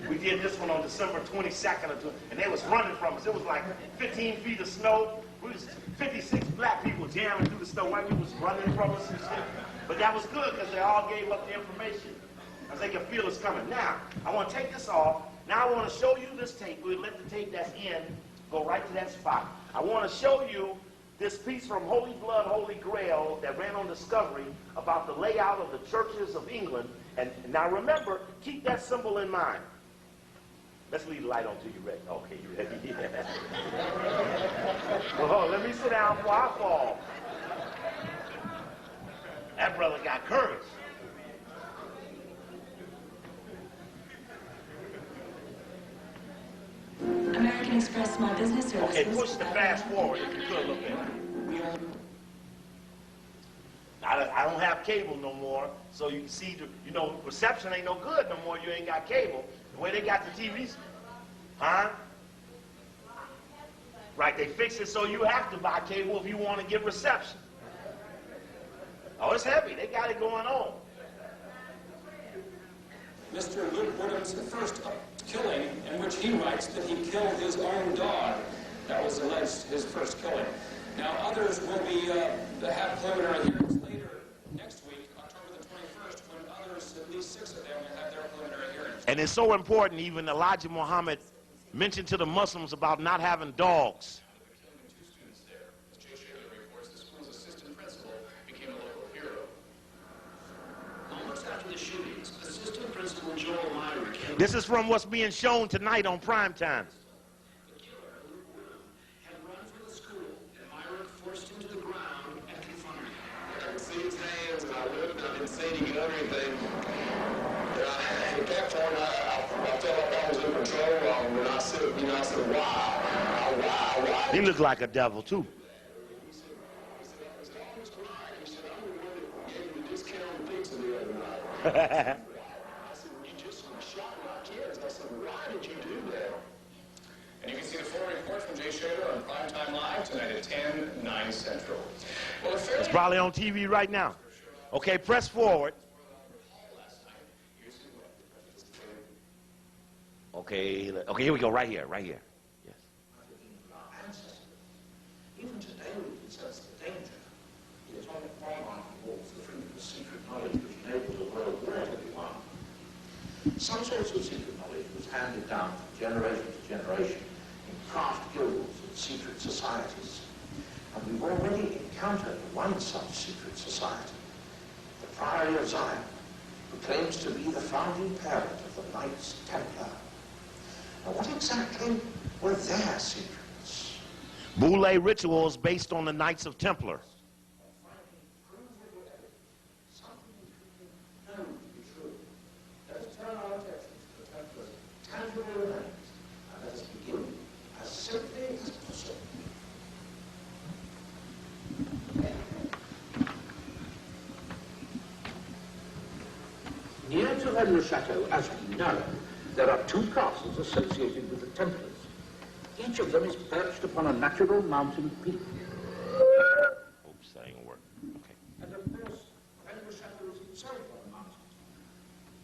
We did this one on December 22nd, and they was running from us. It was like 15 feet of snow. We was 56 black people jamming through the snow. White people was running from us and shit. But that was good because they all gave up the information because they could feel us coming. Now, I want to take this off. Now I want to show you this tape. We'll let the tape that's in go right to that spot. I want to show you this piece from Holy Blood, Holy Grail that ran on Discovery about the layout of the churches of England. And now remember, keep that symbol in mind. Let's leave the light on till you're ready. Okay, you ready? Yeah. Well, let me me sit down before I fall. That brother got courage. American Express Small Business Services. Okay, push the fast forward if you could a little bit. I don't have cable no more, so you can see, reception ain't no good no more. You ain't got cable. The way they got the TVs, huh? Right, they fix it so you have to buy cable if you want to get reception. Oh, it's heavy. They got it going on. Mr. Luke Woodham's first killing, in which he writes that he killed his own dog. That was alleged his first killing. Now, others will be have preliminary hearings later next week, October the 21st, when others, at least 6 of them, will have their preliminary hearings. And it's so important, even Elijah Muhammad mentioned to the Muslims about not having dogs. This is from what's being shown tonight on prime time. The killer, Luke Woodham, had run from the school, and Myrick forced him to the ground and confronted him. I could see his hands, and I looked, and I didn't see him get everything. At that point, I felt like I was in control, and I said, why? He looked like a devil, too. He said, I was crying. He said, I'm the one that gave you the discount pizza the other night. I said, well, you just shot my kids. I said, why did you do that? And you can see the full report from Jay Schrader on Primetime Live tonight at 10, 9 Central. Well, It's probably on TV right now. Okay, press forward. Okay, here we go, right here. Yes. Even today, we sense the danger. It is on the forefront of walls, the freedom of secret knowledge which enables the world where everyone. Some sorts of secret knowledge was handed down from generation to generation in craft guilds and secret societies. And we've already encountered one such secret society, the Priory of Zion, who claims to be the founding parent of the Knights Templar. Now, what exactly were their secrets? Boule rituals based on the Knights of Templar. Near to Le Chateau, as we know, there are 2 castles associated with the Templars. Each of them is perched upon a natural mountain peak. Oops, that ain't work. Okay. And of course, Le Chateau is itself on a mountain.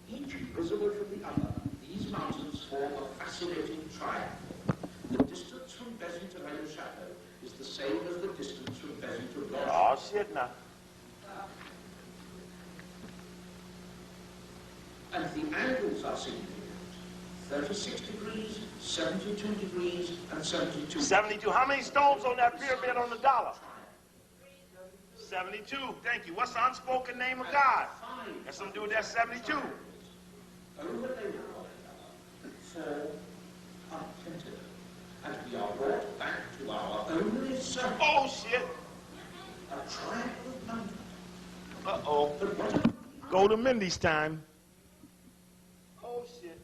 Each visible from the other, these mountains form a fascinating triangle. The distance from Béziers to Le Chateau is the same as the distance from Béziers to Blanche. Oh, shit now. And the angles are significant. 36 degrees, 72 degrees, and 72. 72. How many stones on that pyramid on the dollar? 72. Thank you. What's the unspoken name of God? That's something to do with that 72. Over they will fall unprinted. And we are brought back to our only circle. Oh, shit. A triangle of mountains. Uh-oh. But what Go to Mendes time. Oh, shit.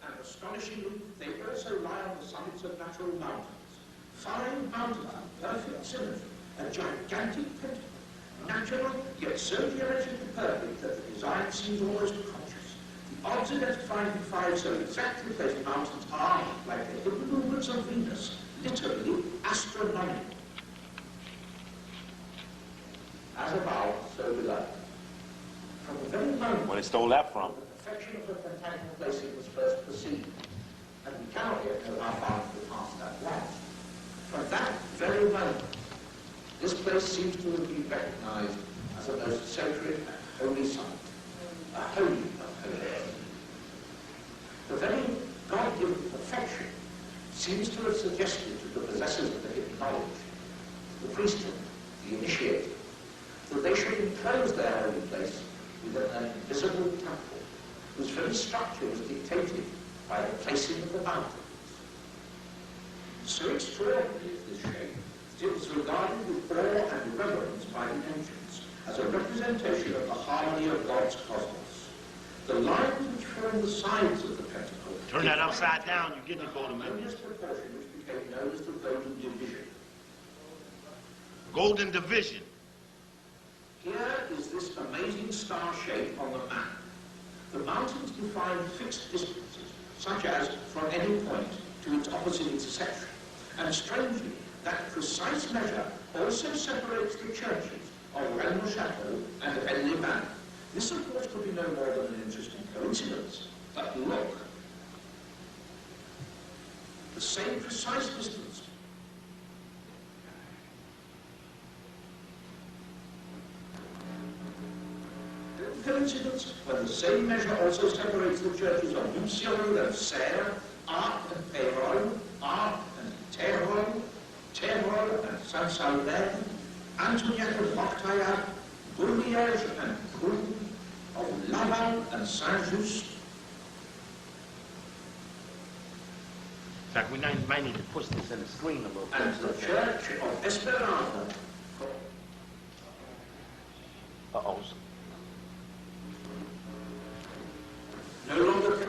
And astonishingly, they also lie on the summits of natural mountains. Fine mountains, perfect symmetry, a gigantic pentacle. Natural, yet so geometrically perfect that the design seems almost conscious. The odds identifying 5 so exactly placed mountains are, like the hidden movements of Venus, literally astronomical. As above, so below. From the very moment Where they stole that from? the perfection of the pentagonal placing was first perceived, and we cannot yet know how far into the past that was. From that very moment, this place seems to have been recognized as a most sacred and holy site, a holy of holies. The very God-given perfection seems to have suggested to the possessors of the hidden knowledge, the priesthood, the initiated, that they should enclose their holy place within an invisible temple, whose very structure was dictated by the placing of the boundaries. So extraordinary is this shape that it was regarded with awe and reverence by the ancients as a representation of the harmony of God's cosmos. The lines which form the sides of the pentacle... Turn that upside down, you get the golden harmonious proportion which became known as the golden division. Golden division. Here is this amazing star shape on the map. The mountains define fixed distances, such as from any point to its opposite intersection. And strangely, that precise measure also separates the churches of Rennes-le-Château and of Aix-les-Bains. This, of course, could be no more than an interesting coincidence. But look, the same precise distance. Coincidence when the same measure also separates the churches of Lucerne and Serres, Arques and Pérolle, Arques and Terol, Terol and Saint-Salvaire, Antoniac and Mortaillard, Bourliège and Prune, of Laval and Saint-Just. In fact, we might need to push this in the screen a little bit. And the church of Esperanza. Uh-oh. No longer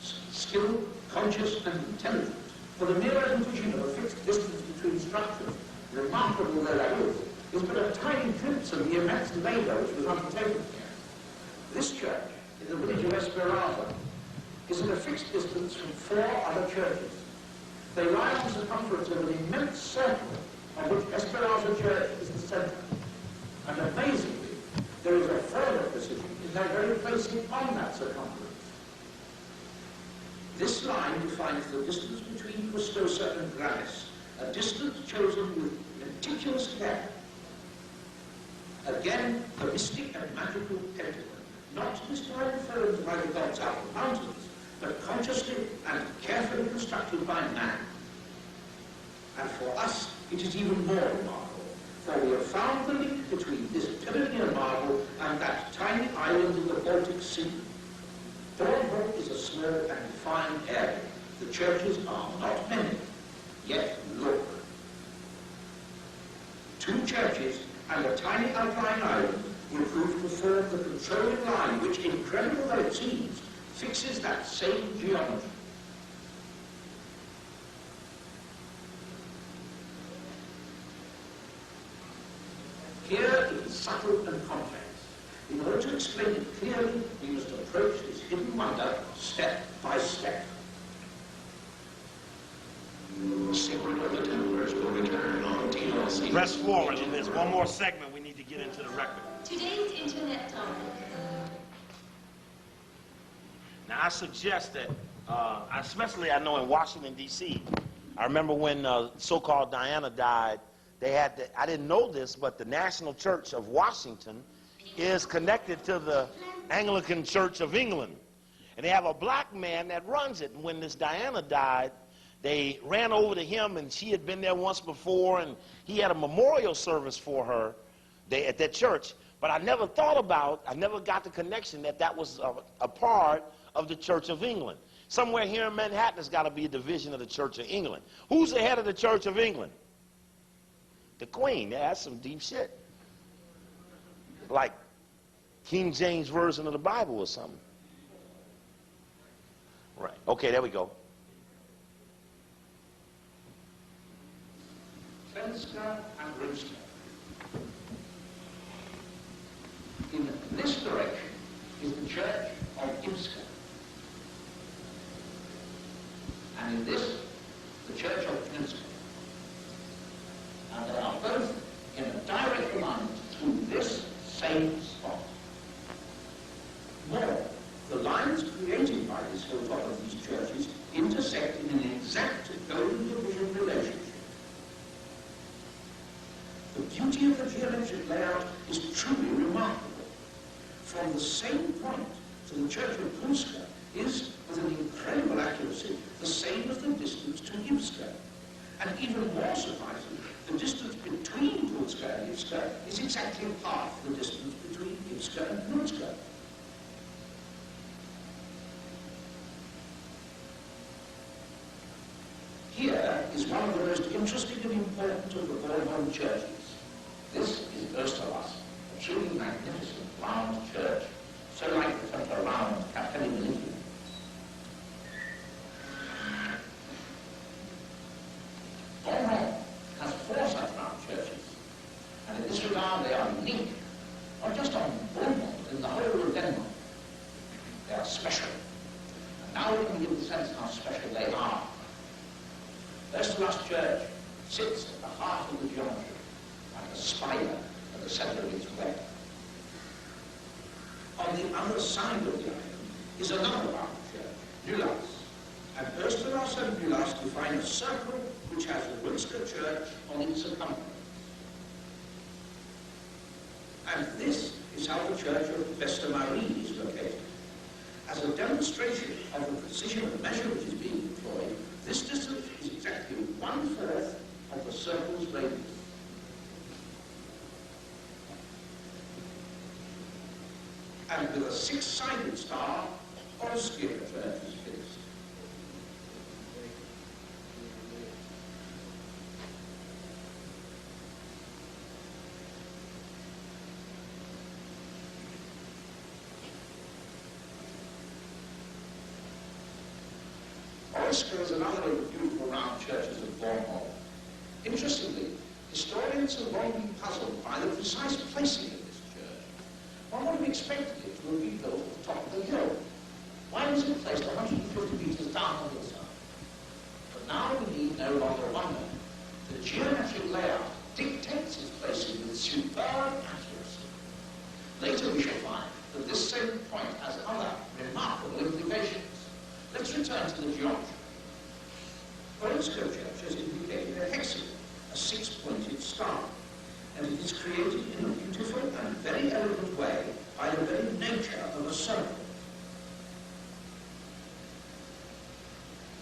skilled, conscious, and intelligent. For the mere recognition of a fixed distance between structures, remarkable though that is but a tiny glimpse of the immense labour which was undertaken here. This church, in the village of Esperanza, is at a fixed distance from 4 other churches. They lie on the circumference of an immense circle, of which Esperanza Church is the centre. And amazingly, there is a further precision in their very placing on that circumference. This line defines the distance between Custosa and Granis, a distance chosen with meticulous care. Again, the mystic and magical pentagon, not this time referred to by the gods out of the mountains, but consciously and carefully constructed by man. And for us, it is even more remarkable, for we have found the link between this Pyrenean marble and that tiny island in the Baltic Sea. Thornbrook is a small and defined area. The churches are not many. Yet look. 2 churches and a tiny outlying island will prove to form the controlling line which, incredible though it seems, fixes that same geometry. Here it is subtle and complex. In order to explain it clearly, we must approach this hidden wonder step by step. Secret of the Templars will return on TLC. Press forward, and there's one more segment we need to get into the record. Today's internet topic. Now, I suggest that, especially I know in Washington, D.C., I remember when so-called Diana died, they had I didn't know this, but the National Church of Washington is connected to the Anglican Church of England. And they have a black man that runs it. And when this Diana died, they ran over to him, and she had been there once before, and he had a memorial service for her at that church. But I never got the connection that that was a part of the Church of England. Somewhere here in Manhattan, there's got to be a division of the Church of England. Who's the head of the Church of England? The Queen. Yeah, that's some deep shit. Like King James Version of the Bible or something. Right. Okay, there we go. Svenska and Rimska. In this direction is the Church of Imska. And in this, the Church of Knutska. And they are both in a direct line through this same spot. More, the lines created by this hilltop of these churches intersect in an exact golden division relationship. The beauty of the geometric layout is truly remarkable. From the same point to the Church of Pulska is, with an incredible accuracy, the same as the distance to Ivska. And even more surprising, the distance between Pulska and Ivska is exactly half the distance between Ivska and Knutska. is one of the most interesting and important of the Boule churches. This is Osterlas, a truly magnificent round church, so like the temple round Capelli in Italy. Boule has 4 such round churches, and in this regard they are unique, not just on Boule, but in the whole of Denmark. They are special. And now we can give the sense how special they are. Osterlas Church sits at the heart of the geometry, like a spider at the center of its web. On the other side of the island is another round church, Nulas. And Osterlas and Nulas define a circle which has the Winster Church on its circumference. And this is how the church of Vestermarie is located. As a demonstration of the precision of measure which is being employed, this distance is exactly 1/4 of the circle's radius. And with a 6-sided star, Oskia Church is fixed. Oskia is another of the beautiful round churches of Boule. Interestingly, historians have long been puzzled by the precise placing of this church. One would have expected it to have been built at the top of the hill. Why was it placed 150 meters down on the hillside? But now we need no longer wonder. The geometric layout dictates its placing with superb accuracy. Later we shall find that this same point has other remarkable implications. Let's return to the geometry. Oskia Church has indicated a hexagon, a 6-pointed star, and it is created in a beautiful and very elegant way by the very nature of a circle.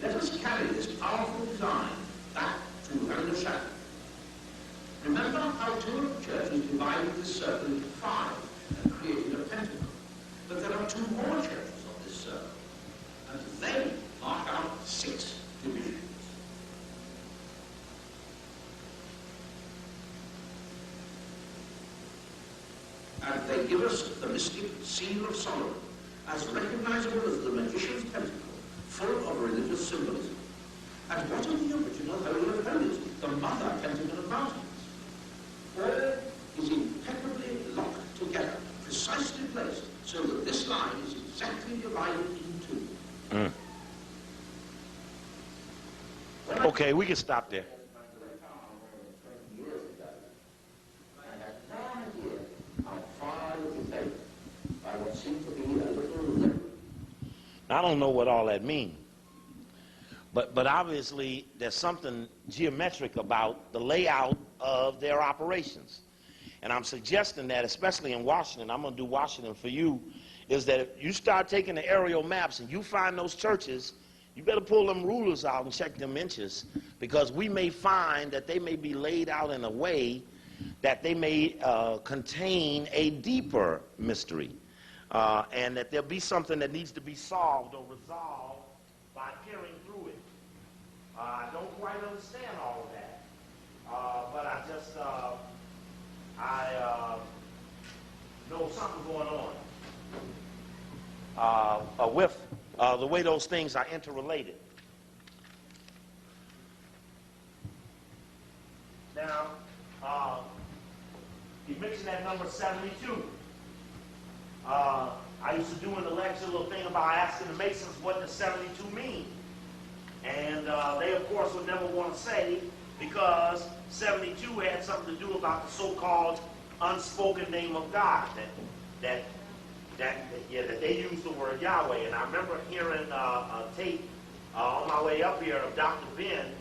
Let us carry this powerful design back to Mendes. Remember how 2 of the churches divided this circle into 5 and created a pentagon. But there are 2 more churches on this circle, and they mark out 6 divisions. And they give us the mystic seal of Solomon, as recognizable as the magician's pentacle, full of religious symbolism. And what are the original Holy of Holies, the mother pentagon of mountains? All is impeccably locked together, precisely placed, so that this line is exactly divided in 2. Okay, we can stop there. I don't know what all that means, but obviously there's something geometric about the layout of their operations. And I'm suggesting that, especially in Washington, I'm going to do Washington for you, is that if you start taking the aerial maps and you find those churches, you better pull them rulers out and check them inches, because we may find that they may be laid out in a way that they may contain a deeper mystery. And that there'll be something that needs to be solved or resolved by peering through it. I don't quite understand all of that, but I just, know something going on with the way those things are interrelated. Now, you mentioned that number 72. I used to do in the lecture a little thing about asking the Masons what does 72 mean. And they, of course, would never want to say, because 72 had something to do about the so-called unspoken name of God, that they used the word Yahweh. And I remember hearing a tape on my way up here of Dr. Ben,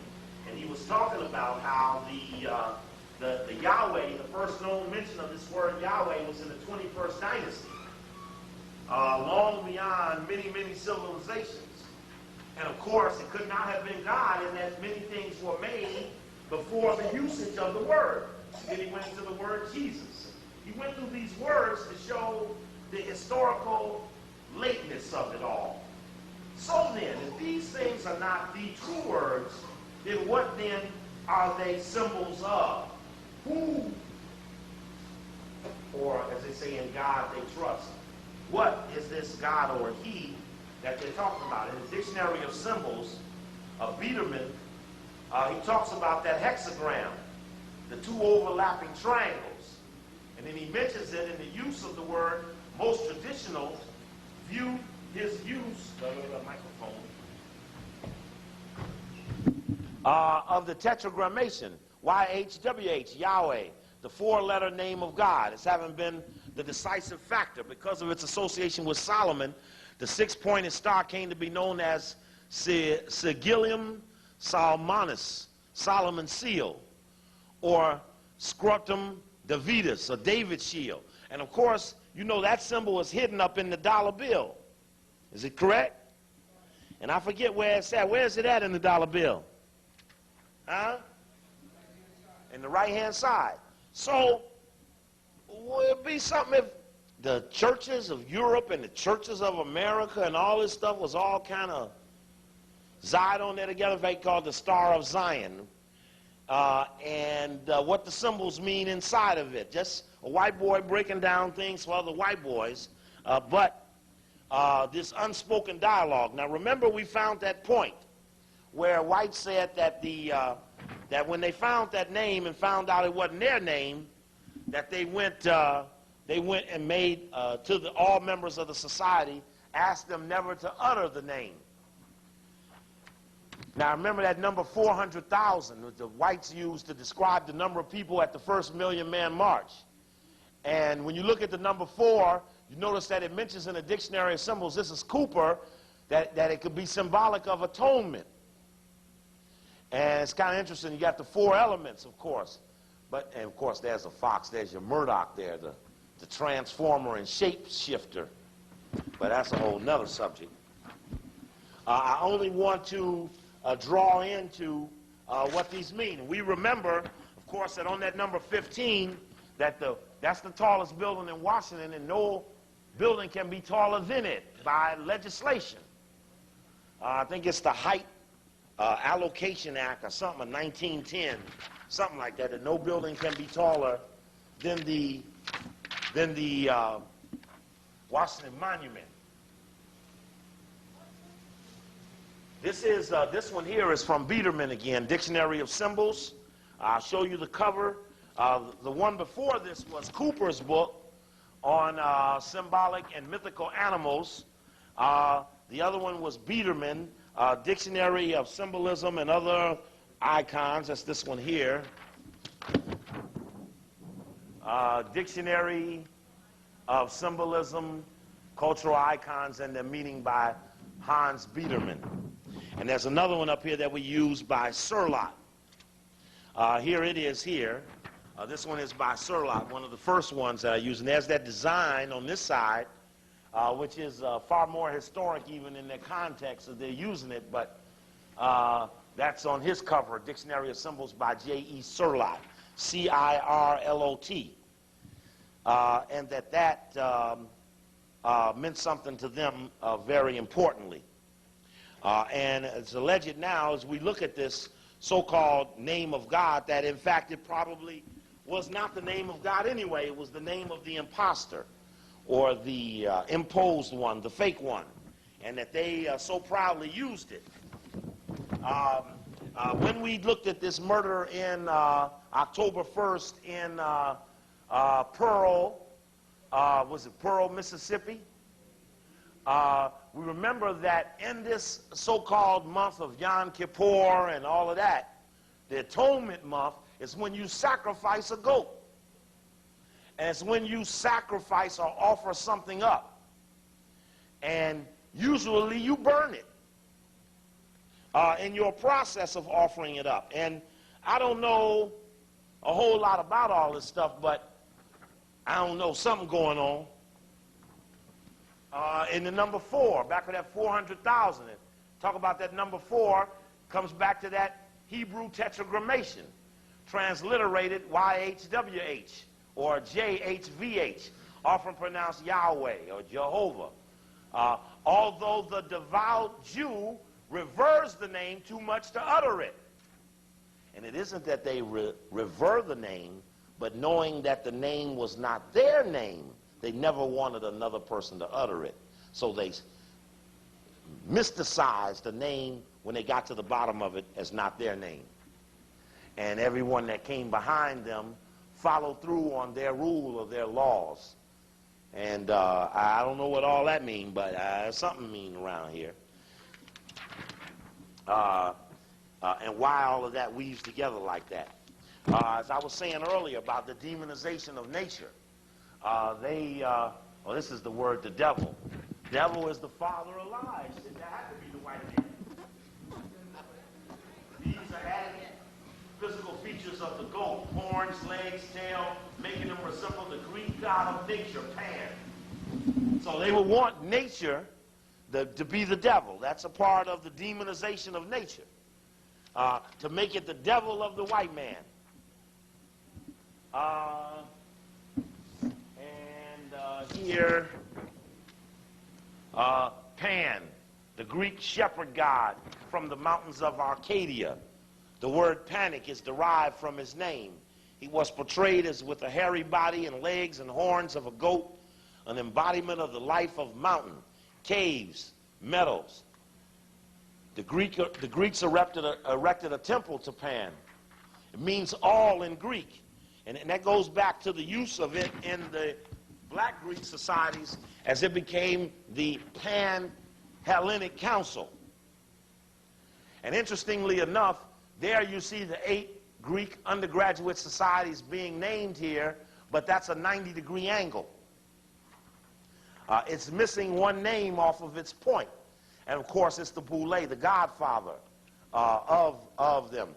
and he was talking about how the Yahweh, the first known mention of this word Yahweh, was in the 21st dynasty. Long beyond many, many civilizations. And of course, it could not have been God in that many things were made before the usage of the word. Then he went to the word Jesus. He went through these words to show the historical lateness of it all. So then, if these things are not the true words, then what then are they symbols of? Who, or as they say in God they trust, what is this God or he that they're talking about? In the Dictionary of Symbols of Biederman, he talks about that hexagram, the two overlapping triangles. And then he mentions it in the use of the word. Most traditional view his use of the tetragrammation, YHWH, Yahweh, the four-letter name of God, as having been the decisive factor. Because of its association with Solomon, the six-pointed star came to be known as Sigillium Salomonis, Solomon's seal, or Scrotum Davidus, or David's shield. And of course, you know that symbol is hidden up in the dollar bill. Is it correct? And I forget where it's at. Where is it at in the dollar bill? Huh? In the right-hand side. So, would it be something if the churches of Europe and the churches of America and all this stuff was all kind of zied on there together? They called the Star of Zion. And what the symbols mean inside of it. Just a white boy breaking down things for other white boys. But this unspoken dialogue. Now remember, we found that point where White said that that when they found that name and found out it wasn't their name, that they went and made to all members of the society, asked them never to utter the name. Now remember that number 400,000 that the whites used to describe the number of people at the first million-man march. And when you look at the number 4, you notice that it mentions in the Dictionary of Symbols, this is Cooper, that it could be symbolic of atonement. And it's kind of interesting. You got the 4 elements, of course. And of course, there's a fox. There's your Murdoch there, the transformer and shapeshifter. But that's a whole nother subject. I only want to draw into what these mean. We remember, of course, that on that number 15, that's the tallest building in Washington, and no building can be taller than it by legislation. I think it's the Height Allocation Act or something, 1910, something like that, that no building can be taller than the Washington Monument. This one here is from Biederman again, Dictionary of Symbols. I'll show you the cover. The one before this was Cooper's book on symbolic and mythical animals. The other one was Biederman, Dictionary of Symbolism and Other Icons. That's this one here. Dictionary of Symbolism, Cultural Icons and Their Meaning by Hans Biederman. And there's another one up here that we use by Surlott. Here it is here. This one is by Surlott, one of the first ones that I use. And there's that design on this side, which is far more historic even in their context of they're using it. But that's on his cover, Dictionary of Symbols by J.E. Surlott, C-I-R-L-O-T. And that meant something to them very importantly. And it's alleged now, as we look at this so-called name of God, that in fact it probably was not the name of God anyway. It was the name of the imposter, or the imposed one, the fake one, and that they so proudly used it. When we looked at this murder in October 1st in Pearl, Mississippi? We remember that in this so-called month of Yom Kippur and all of that, the atonement month is when you sacrifice a goat. And it's when you sacrifice or offer something up. And usually you burn it in your process of offering it up. And I don't know a whole lot about all this stuff, but I don't know, something going on. In the number 4, back with that 400,000, talk about that number 4, comes back to that Hebrew tetragrammation, transliterated YHWH or JHVH, often pronounced Yahweh or Jehovah. Although the devout Jew reveres the name too much to utter it. And it isn't that they revere the name, but knowing that the name was not their name, they never wanted another person to utter it. So they mysticized the name when they got to the bottom of it as not their name. And everyone that came behind them followed through on their rule or their laws. And I don't know what all that means, but something mean around here. And why all of that weaves together like that. As I was saying earlier about the demonization of nature, well, this is the word, the devil. Devil is the father of lies. It had to be the white man. These are added physical features of the goat: horns, legs, tail, making them resemble the Greek god of nature, Pan. So they would want nature to be the devil. That's a part of the demonization of nature, to make it the devil of the white man. Here, Pan, the Greek shepherd god from the mountains of Arcadia. The word panic is derived from his name. He was portrayed as with a hairy body and legs and horns of a goat, an embodiment of the life of mountain, caves, meadows. The Greeks erected a temple to Pan. It means all in Greek. And that goes back to the use of it in the black Greek societies as it became the Pan-Hellenic Council. And interestingly enough, there you see the 8 Greek undergraduate societies being named here, but that's a 90-degree angle. It's missing one name off of its point. And of course, it's the Boule, the godfather of them.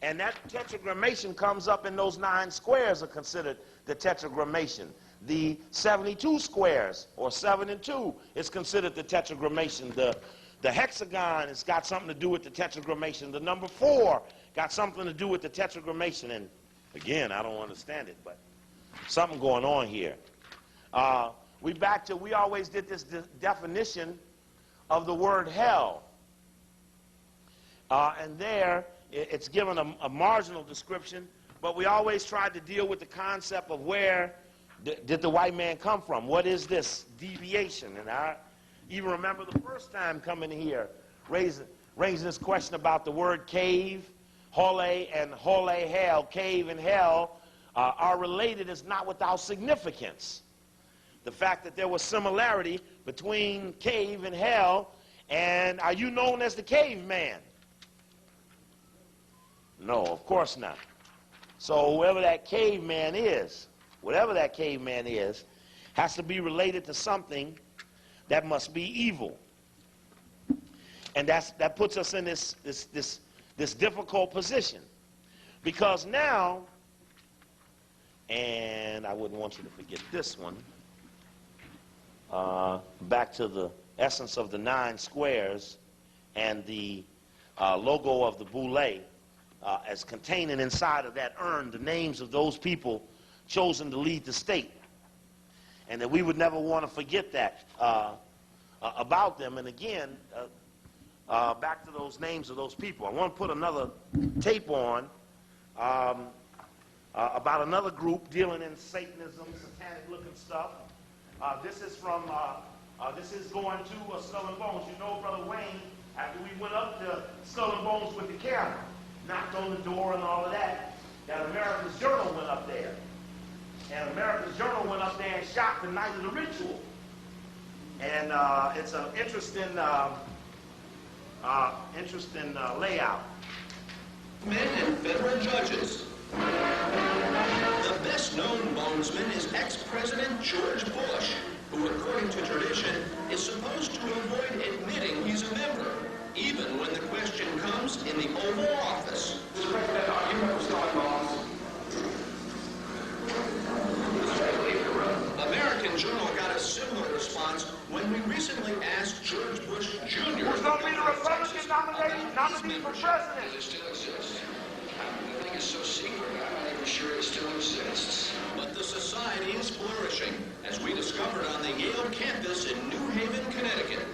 And that tetragrammation comes up in those 9 squares are considered the tetragrammation. The 72 squares, or 7 and 2, is considered the tetragrammation. The hexagon has got something to do with the tetragrammation. The number 4 got something to do with the tetragrammation. And again, I don't understand it, but something going on here. We always did this definition of the word hell. And there, it's given a marginal description, but we always tried to deal with the concept of where did the white man come from? What is this deviation? And I even remember the first time coming here, raising this question about the word cave, hole and hell, cave and hell, are related is not without significance. The fact that there was similarity between cave and hell, and are you known as the caveman? No, of course not. So whoever that caveman is, whatever that caveman is, has to be related to something that must be evil. And that puts us in this difficult position. Because now, and I wouldn't want you to forget this one, back to the essence of the 9 squares and the logo of the Boule, as containing inside of that urn the names of those people chosen to lead the state. And that we would never want to forget that about them. And again, back to those names of those people. I want to put another tape on about another group dealing in Satanism, satanic looking stuff. This is from, this is going to Skull and Bones. You know, Brother Wayne, after we went up to Skull and Bones with the camera, knocked on the door and all of that, that America's Journal went up there. And America's Journal went up there and shot the night of the ritual. And it's an interesting layout. Men and federal judges. The best-known bonesman is ex-President George Bush, who, according to tradition, is supposed to avoid admitting he's a member, even when the question comes in the Oval Office. Mr. President, are you member Skull Bones? American Journal got a similar response when we recently asked George Bush Jr. Who's going to be the Republican nominee for president? It still exists. The thing is so secret, I'm not even sure it still exists. But the society is flourishing, as we discovered on the Yale campus in New Haven, Connecticut.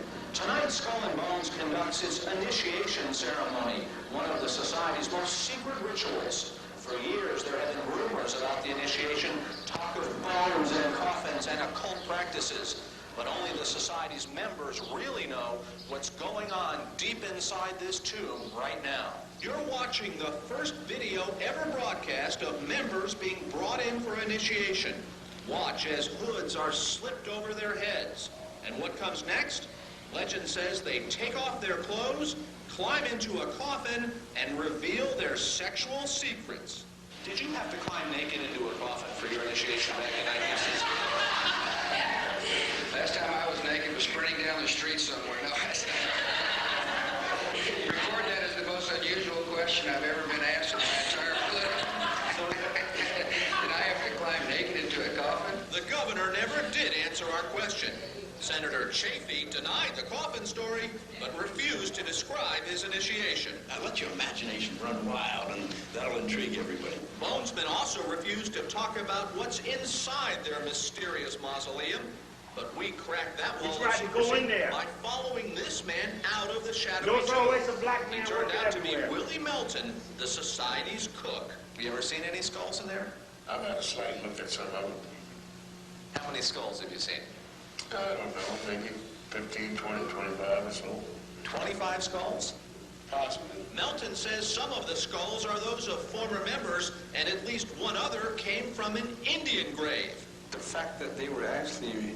Tonight, Skull and Bones conducts its initiation ceremony, one of the Society's most secret rituals. For years, there have been rumors about the initiation, talk of bones and coffins and occult practices. But only the Society's members really know what's going on deep inside this tomb right now. You're watching the first video ever broadcast of members being brought in for initiation. Watch as hoods are slipped over their heads. And what comes next? Legend says they take off their clothes, climb into a coffin, and reveal their sexual secrets. Did you have to climb naked into a coffin for your initiation back in 1960? Last time I was naked was sprinting down the street somewhere. No, record that as the most unusual question I've ever been asked in my entire life. Did I have to climb naked into a coffin? The governor never did answer our question. Senator Chafee denied the coffin story, but refused to describe his initiation. Now let your imagination run wild, and that'll intrigue everybody. Bonesmen also refused to talk about what's inside their mysterious mausoleum, but we cracked that wall of secrecy by following this man out of the shadowy tomb. He turned out to be Willie Melton, the Society's cook. Have you ever seen any skulls in there? I've had a slight look at some of them. How many skulls have you seen? I don't know, maybe 15, 20, 25 or so. 25 skulls? Possibly. Melton says some of the skulls are those of former members, and at least one other came from an Indian grave. The fact that they were actually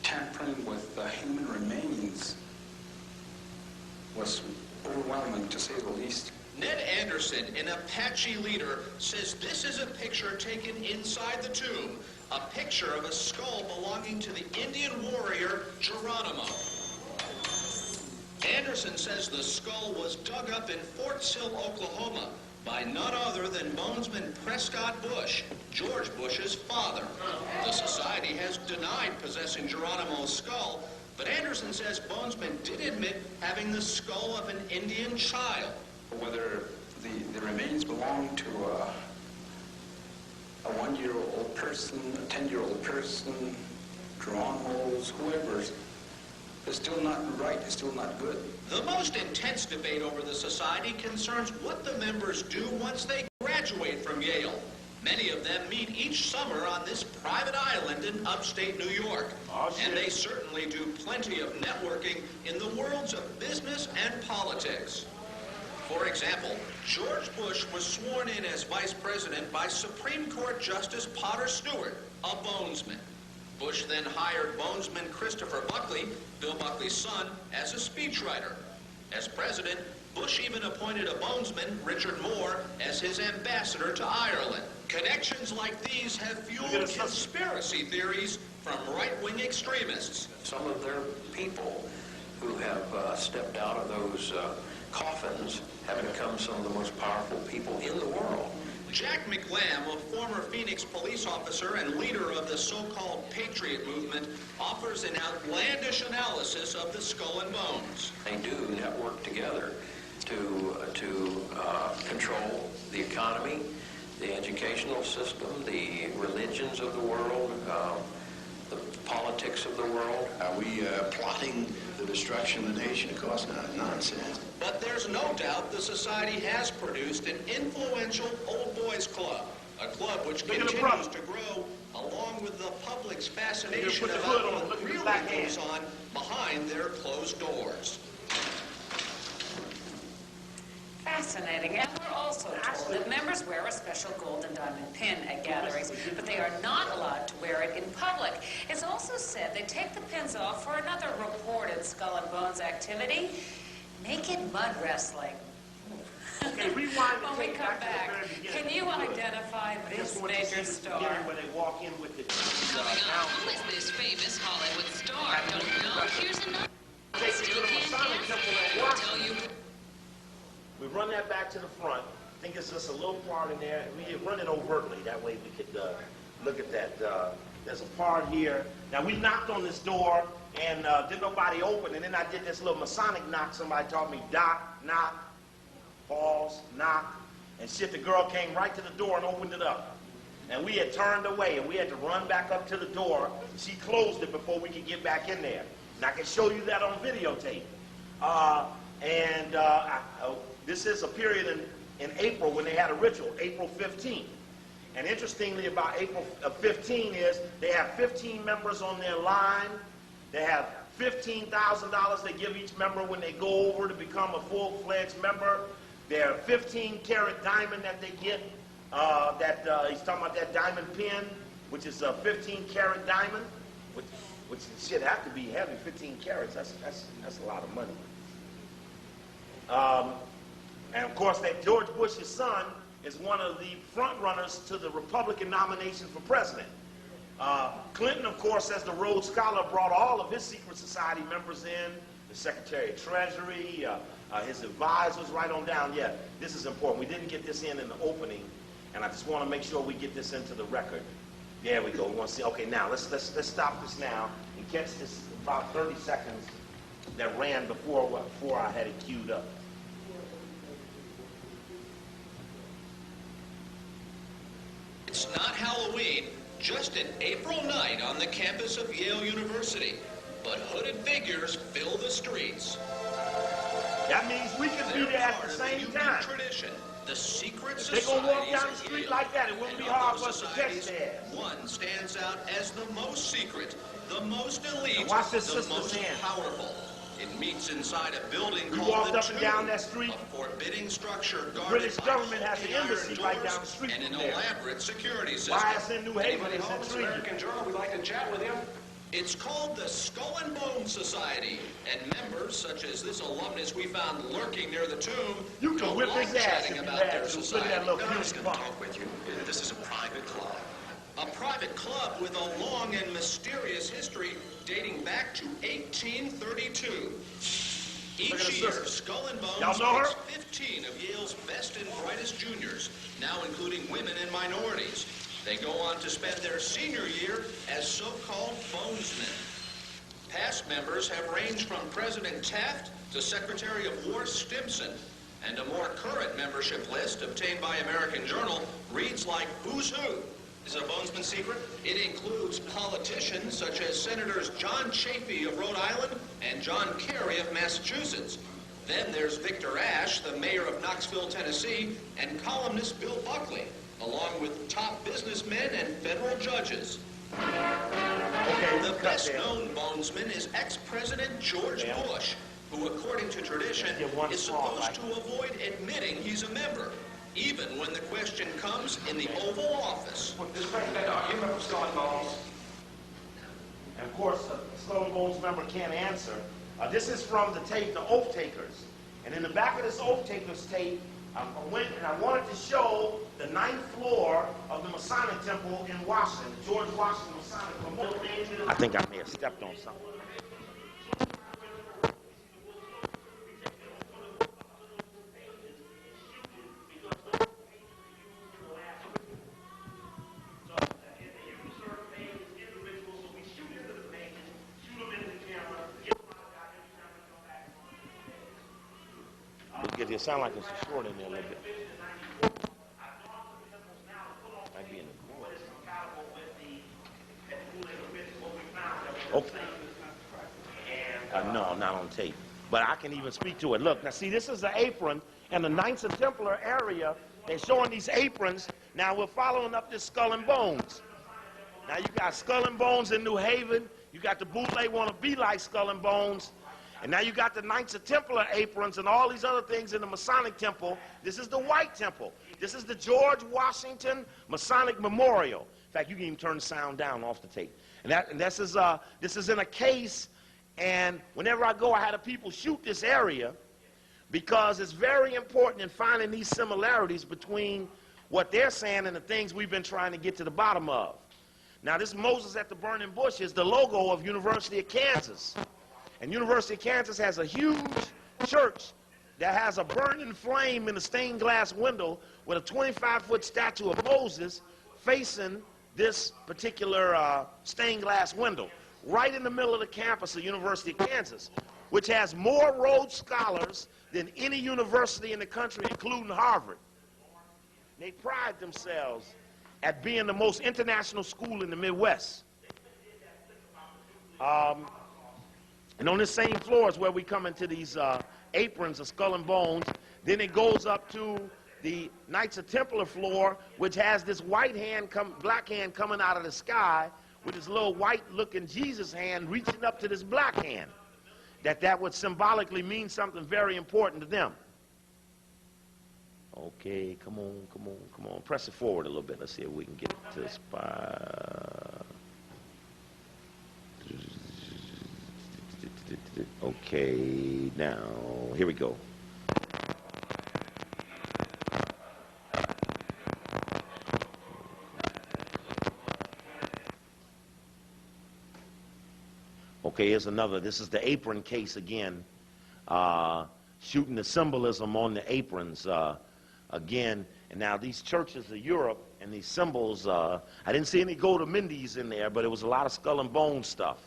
tampering with human remains was overwhelming, to say the least. Ned Anderson, an Apache leader, says this is a picture taken inside the tomb, a picture of a skull belonging to the Indian warrior Geronimo. Anderson says the skull was dug up in Fort Sill, Oklahoma, by none other than Bonesman Prescott Bush, George Bush's father. The Society has denied possessing Geronimo's skull, but Anderson says Bonesman did admit having the skull of an Indian child. Whether the remains belong to a 1-year-old person, a 10-year-old person, Geronimo's, whoever's, it's still not right, it's still not good. The most intense debate over the Society concerns what the members do once they graduate from Yale. Many of them meet each summer on this private island in upstate New York. And they certainly do plenty of networking in the worlds of business and politics. For example, George Bush was sworn in as vice president by Supreme Court Justice Potter Stewart, a Bonesman. Bush then hired Bonesman Christopher Buckley, Bill Buckley's son, as a speechwriter. As president, Bush even appointed a Bonesman, Richard Moore, as his ambassador to Ireland. Connections like these have fueled conspiracy theories from right-wing extremists. Some of their people who have stepped out of those coffins have become some of the most powerful people in the world. Jack McLam, a former Phoenix police officer and leader of the so-called Patriot movement, offers an outlandish analysis of the Skull and Bones. They do network together to control the economy, the educational system, the religions of the world, the politics of the world. Are we plotting the destruction of the nation? Of course not. Nonsense. But there's no doubt the Society has produced an influential old boys club, a club which continues to grow along with the public's fascination about what really goes on behind their closed doors. Fascinating. And we're also told that members wear a special gold and diamond pin at gatherings, but they are not allowed to wear it in public. It's also said they take the pins off for another reported Skull and Bones activity, naked mud wrestling. Okay, rewind the When we come back, can you identify this major star? Where they walk in with the Coming up, who is this famous Hollywood star? Don't know. Here's another. Still can't tell you. We run that back to the front. I think it's just a little part in there. We did run it overtly. That way we could look at that. There's a part here. Now, we knocked on this door, and didn't nobody open. And then I did this little Masonic knock. Somebody taught me dock, knock, pause, knock. And shit, the girl came right to the door and opened it up. And we had turned away, and we had to run back up to the door. She closed it before we could get back in there. And I can show you that on videotape. This is a period in April when they had a ritual, April 15th. And interestingly about April 15 is they have 15 members on their line. They have $15,000 they give each member when they go over to become a full-fledged member. Their 15-carat diamond that they get, he's talking about that diamond pin, which is a 15-carat diamond, which should have to be heavy, 15 carats. That's a lot of money. And of course, that George Bush's son is one of the front runners to the Republican nomination for president. Clinton, of course, as the Rhodes Scholar, brought all of his secret society members in, the Secretary of Treasury, his advisors, right on down. Yeah, this is important. We didn't get this in the opening, and I just want to make sure we get this into the record. There we go. We want to see. Okay, now let's stop this now and catch this about 30 seconds that ran before I had it queued up. It's not Halloween, just an April night on the campus of Yale University, but hooded figures fill the streets. That means we can be there at the same time. Tradition, the secret if they're going to walk down the street like that, it wouldn't be hard for us to catch their ass. One stands out as the most secret, the most elite, the most powerful. It meets inside a building we called walked the up and down that street. A forbidding structure the guarded British by government has an embassy right down the street and from an there. elaborate security system. Why it's in New Haven? It's in Treaty. American Journal. We'd like to chat with him. It's called the Skull and Bone Society, and members such as this alumnus we found lurking near the tomb you can whip his ass if you about had their to. society. That little I'm just going to talk with you. This is a private club. A private club with a long and mysterious history dating back to 1832. Each year, Skull and Bones picks 15 of Yale's best and brightest juniors, now including women and minorities. They go on to spend their senior year as so-called bonesmen. Past members have ranged from President Taft to Secretary of War Stimson, and a more current membership list obtained by American Journal reads like who's who. Is it a bonesman secret? It includes politicians such as Senators John Chafee of Rhode Island and John Kerry of Massachusetts. Then there's Victor Ashe, the mayor of Knoxville, Tennessee, and columnist Bill Buckley, along with top businessmen and federal judges. The best-known bonesman is ex-President George Bush, who, according to tradition, is supposed to avoid admitting he's a member, even when the question comes in the Oval Office. Mr. President, are you a member of Skull and Bones? And of course, a Skull and Bones member can't answer. This is from the tape, The Oath Takers. And in the back of this Oath Takers tape, I went and I wanted to show the 9th floor of the Masonic Temple in Washington, the George Washington Masonic Temple. I think I may have stepped on something. It sounds like it's short in there a little bit. Might be in the corner. Okay. No, not on tape. But I can even speak to it. Look, now see, this is the apron, and the Knights of Templar area, they're showing these aprons. Now we're following up this Skull and Bones. Now you got Skull and Bones in New Haven. You got the Boule want to be like Skull and Bones. And now you got the Knights of Templar aprons and all these other things in the Masonic Temple. This is the White Temple. This is the George Washington Masonic Memorial. In fact, you can even turn the sound down off the tape. And this is in a case, and whenever I go, I had people shoot this area because it's very important in finding these similarities between what they're saying and the things we've been trying to get to the bottom of. Now, this Moses at the Burning Bush is the logo of University of Kansas. And University of Kansas has a huge church that has a burning flame in a stained glass window with a 25-foot statue of Moses facing this particular stained glass window, right in the middle of the campus of University of Kansas, which has more Rhodes Scholars than any university in the country, including Harvard. They pride themselves at being the most international school in the Midwest. And on this same floor is where we come into these aprons of skull and bones. Then it goes up to the Knights of Templar floor, which has this black hand coming out of the sky with this little white-looking Jesus hand reaching up to this black hand. That would symbolically mean something very important to them. Okay, come on, come on, come on. Press it forward a little bit. Let's see if we can get it to the spot. Okay, now, here we go. Okay, here's another. This is the apron case again. Shooting the symbolism on the aprons again. And now these churches of Europe and these symbols, I didn't see any gold or Mendes in there, but it was a lot of skull and bone stuff.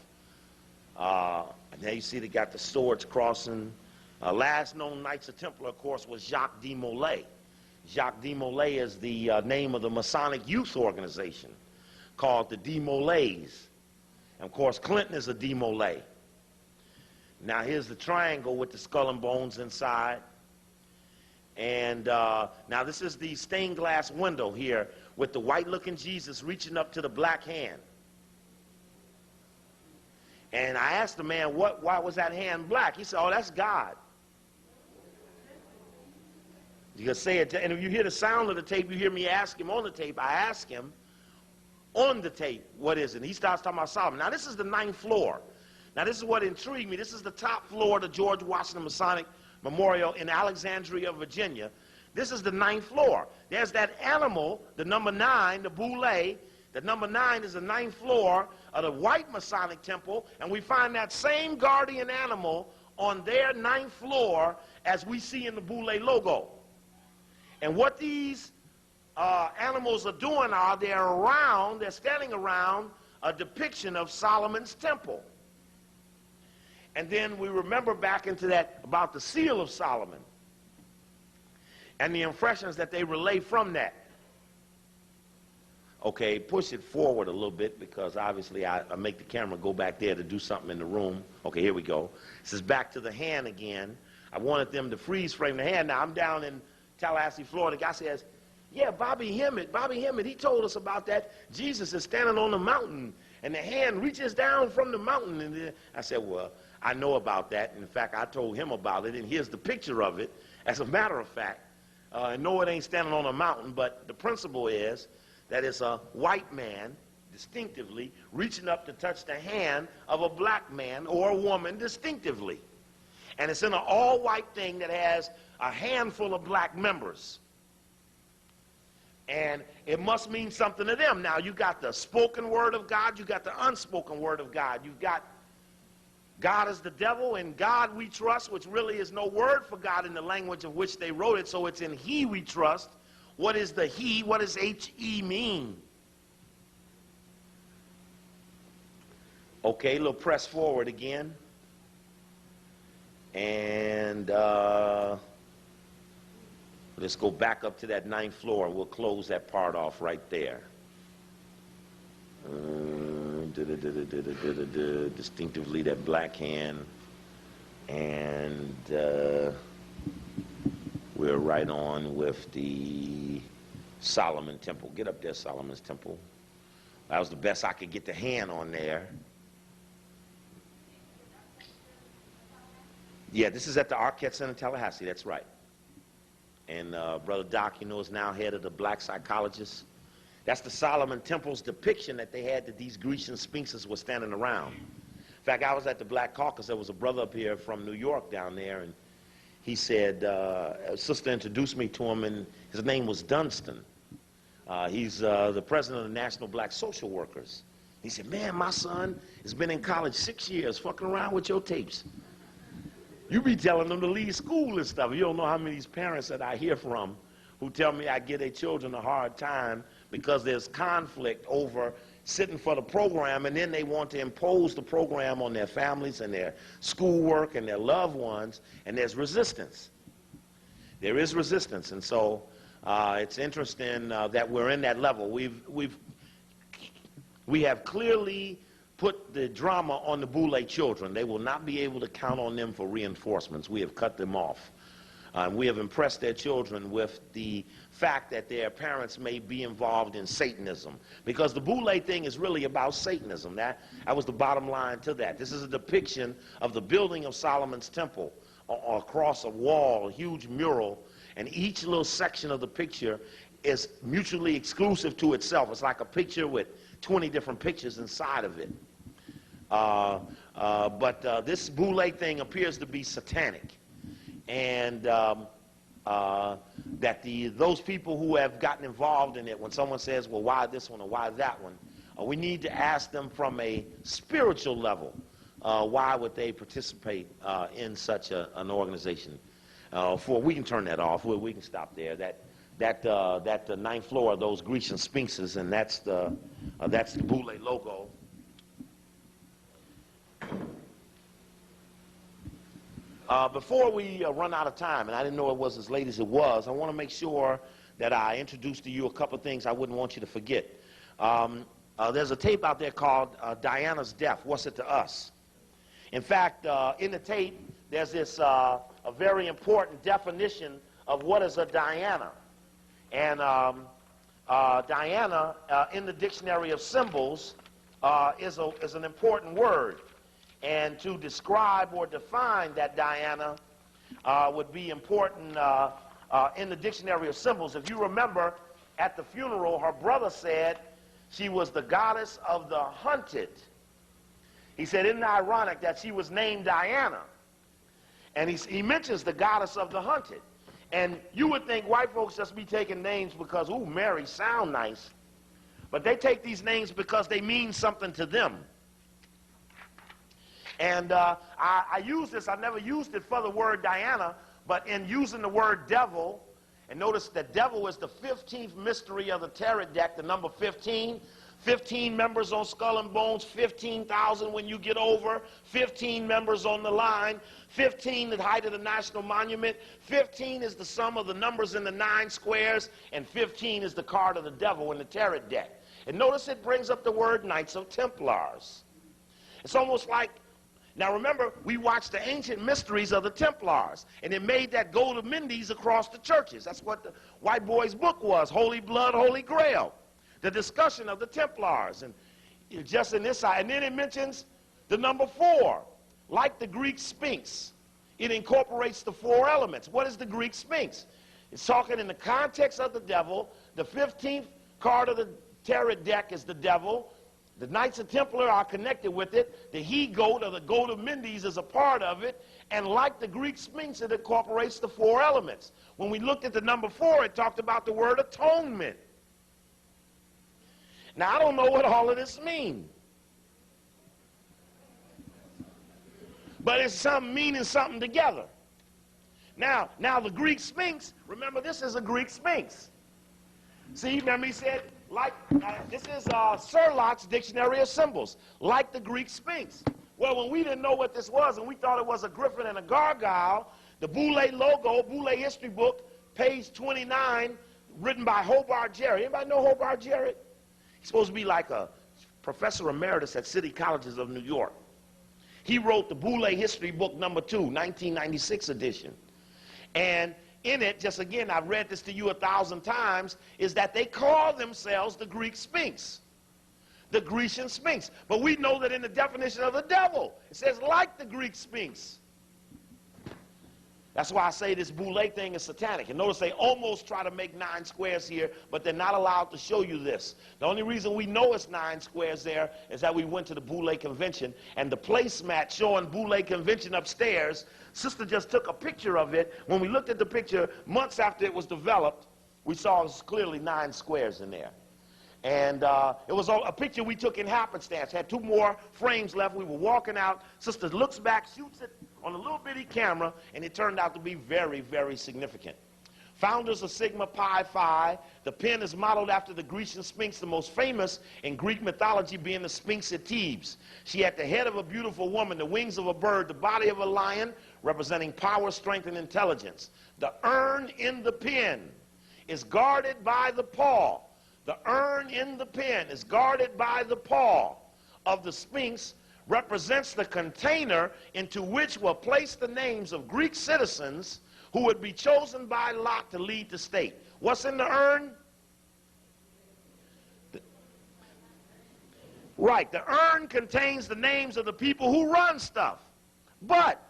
And there you see they got the swords crossing. Last known Knights of Templar, of course, was Jacques de Molay. Jacques de Molay is the name of the Masonic youth organization called the De Molays. And of course, Clinton is a De Molay. Now here's the triangle with the skull and bones inside. And now this is the stained glass window here with the white-looking Jesus reaching up to the black hand. And I asked the man, why was that hand black? He said, oh, that's God. You can say it, and if you hear the sound of the tape, you hear me ask him on the tape. I ask him on the tape, what is it? And he starts talking about Solomon. Now, this is the 9th floor. Now, this is what intrigued me. This is the top floor of the George Washington Masonic Memorial in Alexandria, Virginia. This is the 9th floor. There's that animal, the number 9, the Boule. The number 9 is the 9th floor of the white Masonic temple, and we find that same guardian animal on their 9th floor as we see in the Boule logo. And what these animals are doing they're standing around a depiction of Solomon's temple. And then we remember back into that about the seal of Solomon and the impressions that they relay from that. Okay, push it forward a little bit because obviously I make the camera go back there to do something in the room. Okay, here we go. This is back to the hand again. I wanted them to freeze frame the hand. Now I'm down in Tallahassee, Florida. The guy says, yeah, Bobby Hemmett, he told us about that. Jesus is standing on the mountain and the hand reaches down from the mountain. And I said, well, I know about that. In fact, I told him about it, and here's the picture of it. As a matter of fact, no, it ain't standing on a mountain, but the principle is that it's a white man, distinctively, reaching up to touch the hand of a black man or a woman, distinctively. And it's in an all-white thing that has a handful of black members. And it must mean something to them. Now, you got the spoken word of God, you got the unspoken word of God. You've got God is the devil, and God we trust, which really is no word for God in the language of which they wrote it, so it's in He we trust. What is the He? What does H-E mean? Okay, a little press forward again. And let's go back up to that 9th floor, and we'll close that part off right there. Distinctively that black hand. And we're right on with the Solomon Temple. Get up there, Solomon's Temple. That was the best I could get the hand on there. Yeah, this is at the Arquette Center in Tallahassee, that's right. And Brother Doc, you know, is now head of the black psychologists. That's the Solomon Temple's depiction that they had that these Grecian sphinxes were standing around. In fact, I was at the Black Caucus. There was a brother up here from New York down there, and he said, a sister introduced me to him, and his name was Dunstan. He's the president of the National Black Social Workers. He said, man, my son has been in college 6 years fucking around with your tapes. You be telling them to leave school and stuff. You don't know how many of these parents that I hear from who tell me I give their children a hard time because there's conflict over sitting for the program, and then they want to impose the program on their families and their schoolwork and their loved ones, and there's resistance. There is resistance, and so it's interesting that we're in that level. We have clearly put the drama on the Boule children. They will not be able to count on them for reinforcements. We have cut them off. We have impressed their children with the fact that their parents may be involved in Satanism, because the Boule thing is really about Satanism. That was the bottom line to that. This is a depiction of the building of Solomon's temple across a wall, a huge mural, and each little section of the picture is mutually exclusive to itself. It's like a picture with 20 different pictures inside of it. But this Boule thing appears to be satanic. And that those people who have gotten involved in it, when someone says, well, why this one or why that one, we need to ask them from a spiritual level, why would they participate in such an organization? We can turn that off. We can stop there. That the ninth floor of those Grecian sphinxes, and that's the Boule logo. Before we run out of time, and I didn't know it was as late as it was, I want to make sure that I introduce to you a couple of things I wouldn't want you to forget. There's a tape out there called Diana's Death, What's It to Us? In fact, in the tape, there's this a very important definition of what is a Diana. And Diana, in the dictionary of symbols, is an important word. And to describe or define that Diana would be important in the dictionary of symbols. If you remember, at the funeral, her brother said she was the goddess of the hunted. He said, isn't it ironic that she was named Diana? And he mentions the goddess of the hunted. And you would think white folks just be taking names because, ooh, Mary sound nice. But they take these names because they mean something to them. And I use this, I never used it for the word Diana, but in using the word devil, and notice that devil is the 15th mystery of the tarot deck, the number 15. 15 members on Skull and Bones, 15,000 when you get over, 15 members on the line, 15 at the height of the National Monument, 15 is the sum of the numbers in the 9 squares, and 15 is the card of the devil in the tarot deck. And notice it brings up the word Knights of Templars. It's almost like, now remember, we watched the ancient mysteries of the Templars, and it made that go to Mendes across the churches. That's what the white boy's book was, Holy Blood, Holy Grail. The discussion of the Templars, and just in this side. And then it mentions the number 4, like the Greek Sphinx. It incorporates the 4 elements. What is the Greek Sphinx? It's talking in the context of the devil. The 15th card of the tarot deck is the devil. The Knights of Templar are connected with it. The he-goat, or the goat of Mendes, is a part of it. And like the Greek Sphinx, it incorporates the 4 elements. When we looked at the number 4, it talked about the word atonement. Now, I don't know what all of this means. But it's something meaning something together. Now the Greek Sphinx, remember this is a Greek Sphinx. See, remember he said, this is Sherlock's Dictionary of Symbols, like the Greek Sphinx. Well, when we didn't know what this was and we thought it was a griffin and a gargoyle, the Boule logo, Boule history book, page 29, written by Hobart Jarrett. Anybody know Hobart Jarrett? He's supposed to be like a professor emeritus at City Colleges of New York. He wrote the Boule history book number 2, 1996 edition. And in it, just again, I've read this to you 1,000 times, is that they call themselves the Greek Sphinx, the Grecian Sphinx. But we know that in the definition of the devil, it says like the Greek Sphinx. That's why I say this Boule thing is satanic. And notice they almost try to make 9 squares here, but they're not allowed to show you this. The only reason we know it's 9 squares there is that we went to the Boule convention, and the placemat showing Boule convention upstairs, Sister just took a picture of it. When we looked at the picture months after it was developed, we saw it was clearly 9 squares in there. And it was a picture we took in happenstance. Had 2 more frames left. We were walking out. Sister looks back, shoots it on a little bitty camera, and it turned out to be very, very significant. Founders of Sigma Pi Phi. The pen is modeled after the Grecian Sphinx, the most famous in Greek mythology being the Sphinx at Thebes. She had the head of a beautiful woman, the wings of a bird, the body of a lion, representing power, strength, and intelligence. The urn in the pen is guarded by the paw. The urn in the pen is guarded by the paw of the Sphinx represents the container into which were placed the names of Greek citizens who would be chosen by lot to lead the state. What's in the urn? Right, the urn contains the names of the people who run stuff. But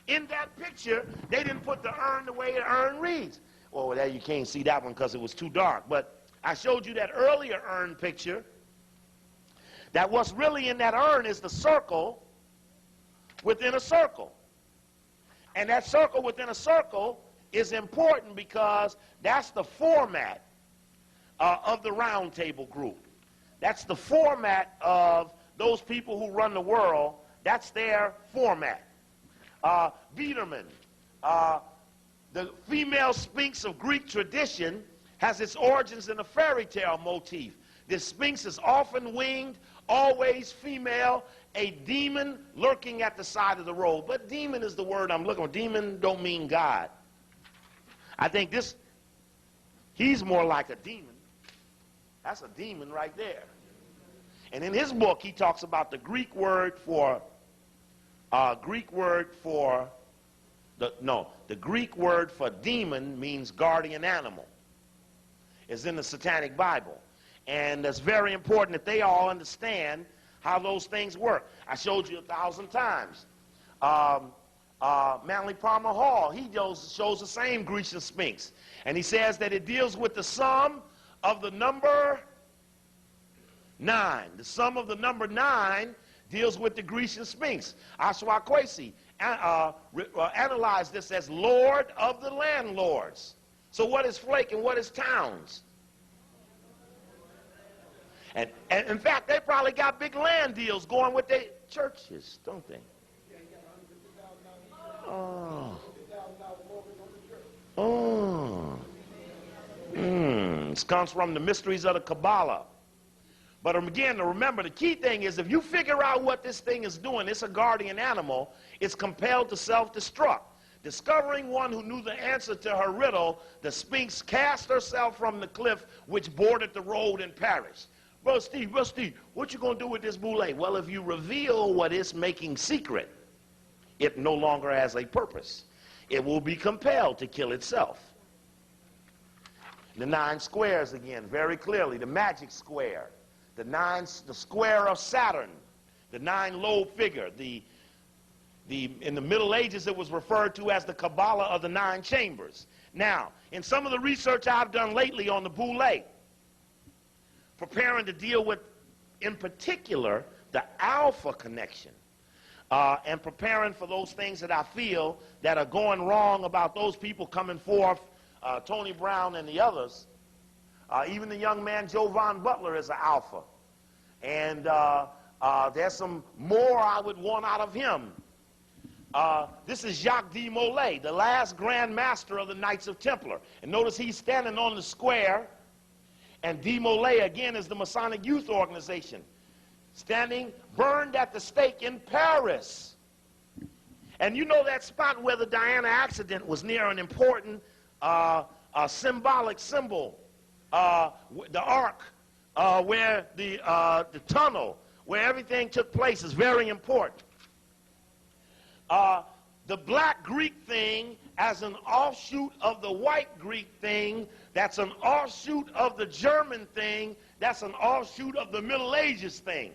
in that picture, they didn't put the urn the way the urn reads. Well, there you can't see that one because it was too dark. But I showed you that earlier urn picture. That what's really in that urn is the circle within a circle. And that circle within a circle is important because that's the format of the round table group. That's the format of those people who run the world. That's their format. Biederman, the female Sphinx of Greek tradition, has its origins in a fairy tale motif. This Sphinx is often winged, always female, a demon lurking at the side of the road. But demon is the word I'm looking for. Demon don't mean God. I think he's more like a demon. That's a demon right there. And in his book, he talks about the Greek word for demon means guardian animal. It's in the Satanic Bible. And it's very important that they all understand how those things work. I showed you 1,000 times. Manly Palmer Hall, he shows the same Grecian Sphinx. And he says that it deals with the sum of the number 9. The sum of the number 9 deals with the Grecian Sphinx. Ashwa Kwesi analyzed this as Lord of the landlords. So what is Flake and what is Towns? And in fact, they probably got big land deals going with their churches, don't they? This comes from the mysteries of the Kabbalah. But again, remember, the key thing is if you figure out what this thing is doing, it's a guardian animal, it's compelled to self-destruct. Discovering one who knew the answer to her riddle, the Sphinx cast herself from the cliff which bordered the road and perished. Brother Steve, what you going to do with this Boule? Well, if you reveal what it's making secret, it no longer has a purpose. It will be compelled to kill itself. The 9 squares again, very clearly. The magic square. The square of Saturn. The 9-lobe figure. In the Middle Ages, it was referred to as the Kabbalah of the 9 chambers. Now, in some of the research I've done lately on the Boule, preparing to deal with, in particular, the alpha connection, and preparing for those things that I feel that are going wrong about those people coming forth, Tony Brown and the others. Even the young man Jovan Butler is an alpha. And there's some more I would want out of him. This is Jacques de Molay, the last Grand Master of the Knights of Templar. And notice he's standing on the square. And de Molay, again, is the Masonic Youth Organization. Standing, burned at the stake in Paris. And you know that spot where the Diana accident was near an important symbolic symbol. The ark, where the tunnel, where everything took place is very important. The black Greek thing as an offshoot of the white Greek thing, that's an offshoot of the German thing, that's an offshoot of the Middle Ages thing.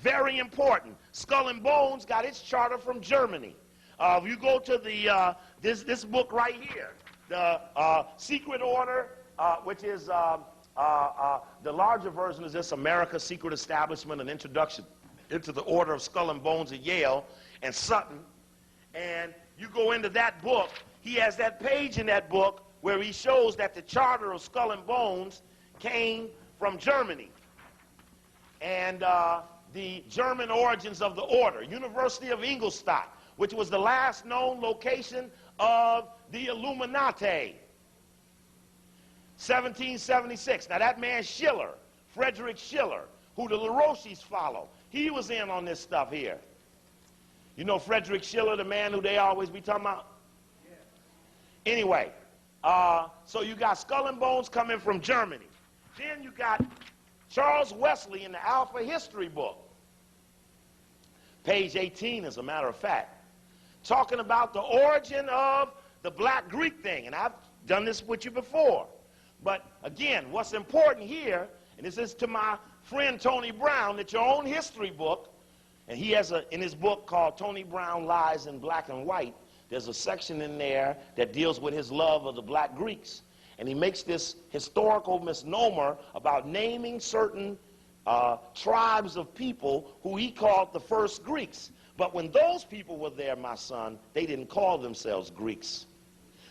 Very important. Skull and Bones got its charter from Germany. If you go to the this book right here, the Secret Order, which is the larger version is this America's Secret Establishment, an introduction into the Order of Skull and Bones at Yale and Sutton. And you go into that book, he has that page in that book where he shows that the charter of Skull and Bones came from Germany. And the German origins of the order, University of Ingolstadt, which was the last known location of the Illuminati. 1776. Now that man Schiller, Frederick Schiller, who the LaRoches follow, he was in on this stuff here. You know Frederick Schiller, the man who they always be talking about? Yeah. Anyway, so you got Skull and Bones coming from Germany. Then you got Charles Wesley in the Alpha History book, page 18 as a matter of fact, talking about the origin of the black Greek thing. And I've done this with you before. But again, what's important here, and this is to my friend Tony Brown, that your own history book, and he has in his book called Tony Brown Lies in Black and White, there's a section in there that deals with his love of the black Greeks. And he makes this historical misnomer about naming certain tribes of people who he called the first Greeks. But when those people were there, my son, they didn't call themselves Greeks.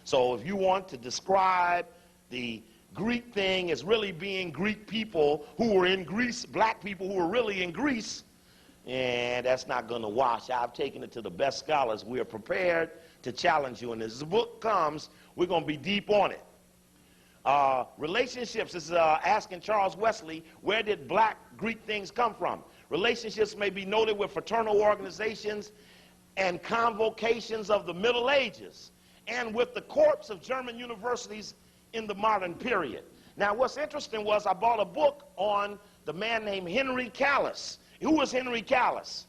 So if you want to describe the Greek thing as really being Greek people who were in Greece, black people who were really in Greece, and that's not going to wash. I've taken it to the best scholars. We are prepared to challenge you. And as the book comes, we're going to be deep on it. Relationships, this is asking Charles Wesley, where did black Greek things come from? Relationships may be noted with fraternal organizations and convocations of the Middle Ages, and with the corps of German universities in the modern period. Now, what's interesting was I bought a book on the man named Henry Callis. Who was Henry Callis?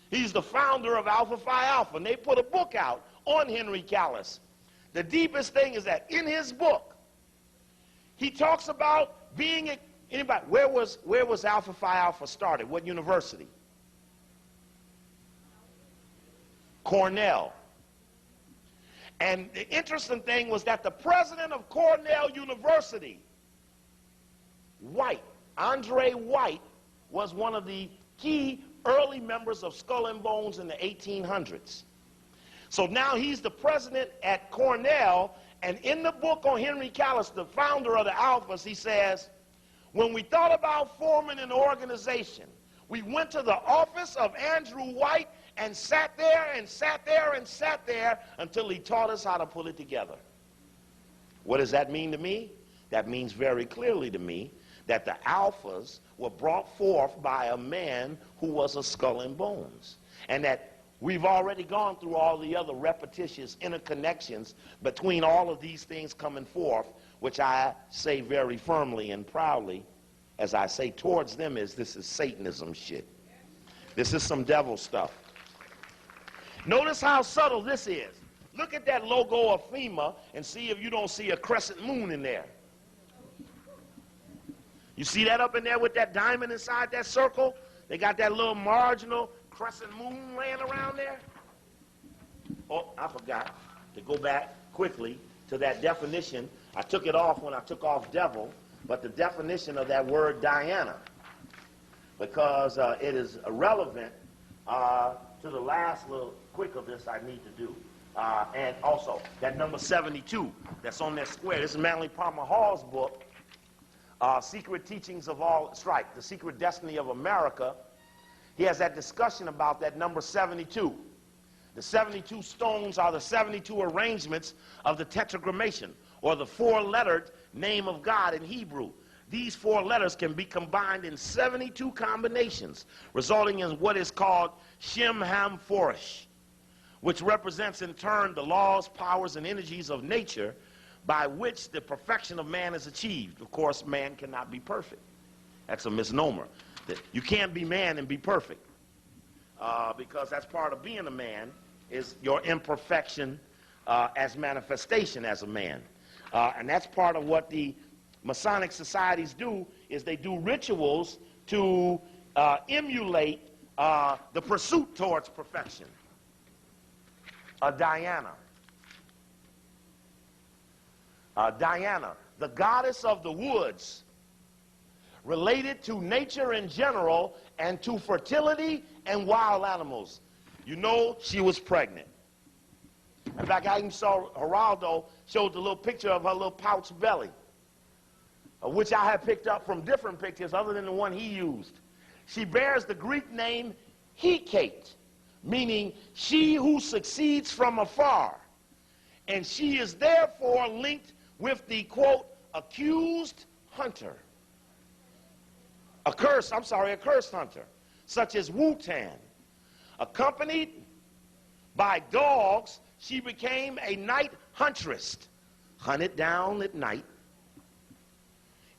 He's the founder of Alpha Phi Alpha, and they put a book out on Henry Callis. The deepest thing is that in his book, he talks about being anybody. Where was Alpha Phi Alpha started? What university? Cornell. And the interesting thing was that the president of Cornell University, White, Andre White, was one of the key early members of Skull and Bones in the 1800s. So now he's the president at Cornell, and in the book on Henry Callis, the founder of the Alphas, he says, when we thought about forming an organization, we went to the office of Andrew White and sat there and sat there and sat there until he taught us how to put it together. What does that mean to me? That means very clearly to me that the Alphas were brought forth by a man who was a Skull and Bones, and that we've already gone through all the other repetitious interconnections between all of these things coming forth, which I say very firmly and proudly, as I say towards them, is this is Satanism shit. This is some devil stuff. Notice how subtle this is. Look at that logo of FEMA and see if you don't see a crescent moon in there. You see that up in there with that diamond inside that circle? They got that little marginal crescent moon laying around there. Oh, I forgot to go back quickly to that definition. I took it off when I took off devil, but the definition of that word Diana, because it is relevant to the last little quick of this I need to do. And also, that number 72 that's on that square. This is Manly Palmer Hall's book, Secret Teachings of All Strife, The Secret Destiny of America. He has that discussion about that number 72. The 72 stones are the 72 arrangements of the tetragrammation, or the four-lettered name of God in Hebrew. These four letters can be combined in 72 combinations, resulting in what is called Shem Ham Forish, which represents in turn the laws, powers, and energies of nature by which the perfection of man is achieved. Of course, man cannot be perfect. That's a misnomer. You can't be man and be perfect, because that's part of being a man, is your imperfection as manifestation as a man. And that's part of what the Masonic societies do, is they do rituals to emulate the pursuit towards perfection. Diana. Diana, the goddess of the woods, related to nature in general and to fertility and wild animals. You know she was pregnant. In fact, I even saw Geraldo showed the little picture of her little pouch belly, which I had picked up from different pictures other than the one he used. She bears the Greek name Hecate, meaning she who succeeds from afar. And she is therefore linked with the, quote, accused hunter. A cursed hunter, such as Wu-Tan. Accompanied by dogs, she became a night huntress, hunted down at night.